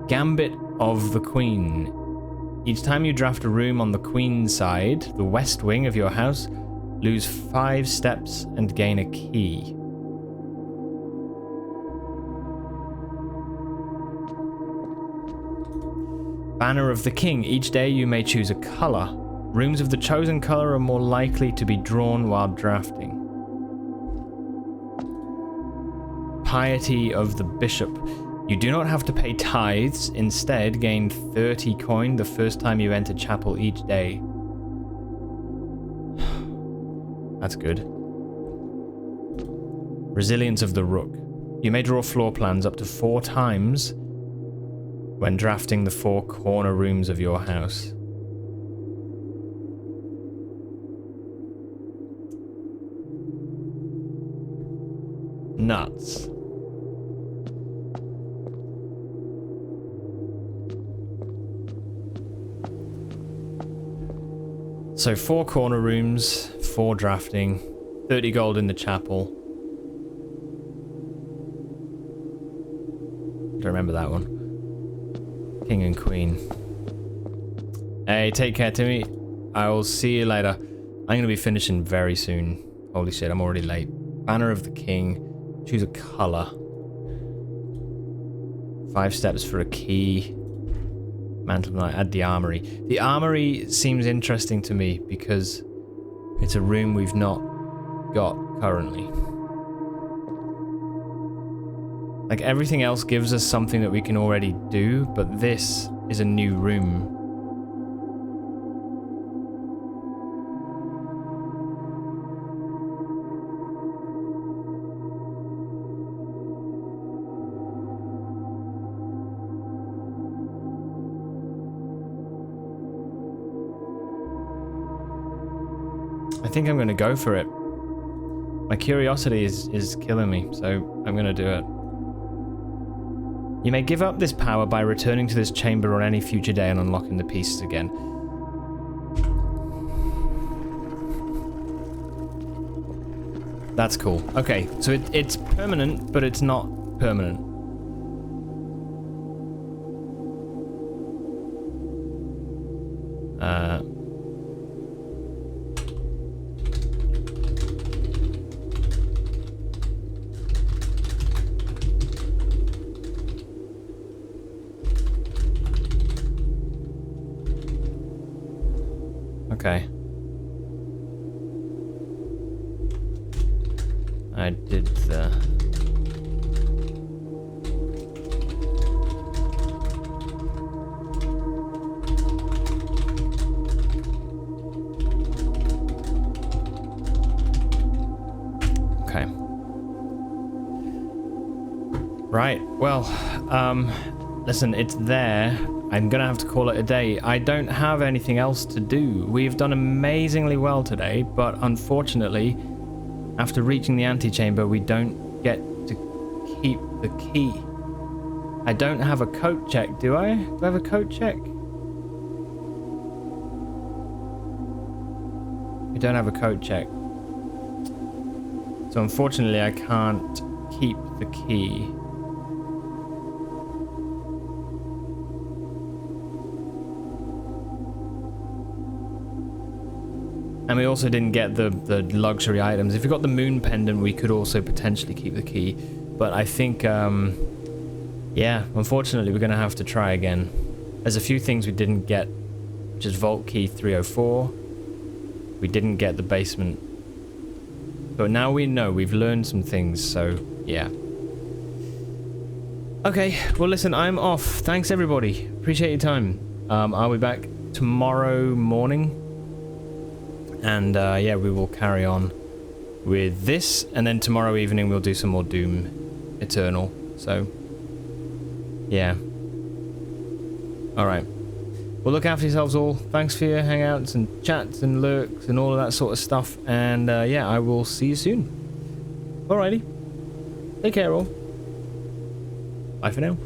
Gambit of the Queen. Each time you draft a room on the Queen's side, the west wing of your house, lose 5 steps and gain a key. Banner of the King. Each day you may choose a color. Rooms of the chosen color are more likely to be drawn while drafting. Piety of the Bishop. You do not have to pay tithes. Instead, gain 30 coin the first time you enter chapel each day. That's good. Resilience of the Rook. You may draw floor plans up to 4 times when drafting the 4 corner rooms of your house. Nuts. So 4 corner rooms, 4 drafting, 30 gold in the chapel. Don't remember that one. King and Queen. Hey, take care, Timmy. I will see you later. I'm going to be finishing very soon. Holy shit, I'm already late. Banner of the King. Choose a color. 5 steps for a key. Mantle of the Knight. Add the armory. The armory seems interesting to me because it's a room we've not got currently. Like, everything else gives us something that we can already do, but this is a new room. I think I'm gonna go for it. My curiosity is killing me, so I'm gonna do it. You may give up this power by returning to this chamber on any future day and unlocking the pieces again. That's cool. Okay, so it's permanent, but it's not permanent. Okay. I did the... Okay. Right, well, listen, it's there. I'm gonna have to call it a day. I don't have anything else to do. We've done amazingly well today, but unfortunately, after reaching the antechamber, we don't get to keep the key. I don't have a coat check, do I? Do I have a coat check? I don't have a coat check. So unfortunately, I can't keep the key. And we also didn't get the luxury items. If we got the moon pendant, we could also potentially keep the key. But I think, yeah, unfortunately, we're going to have to try again. There's a few things we didn't get, which is Vault Key 304. We didn't get the basement. But now we know, we've learned some things, so yeah. Okay, well listen, I'm off. Thanks everybody. Appreciate your time. I'll be back tomorrow morning. And yeah, we will carry on with this. And then tomorrow evening we'll do some more Doom Eternal. So, yeah. Alright. Well, look after yourselves all. Thanks for your hangouts and chats and lurks and all of that sort of stuff. And yeah, I will see you soon. Alrighty. Take care all. Bye for now.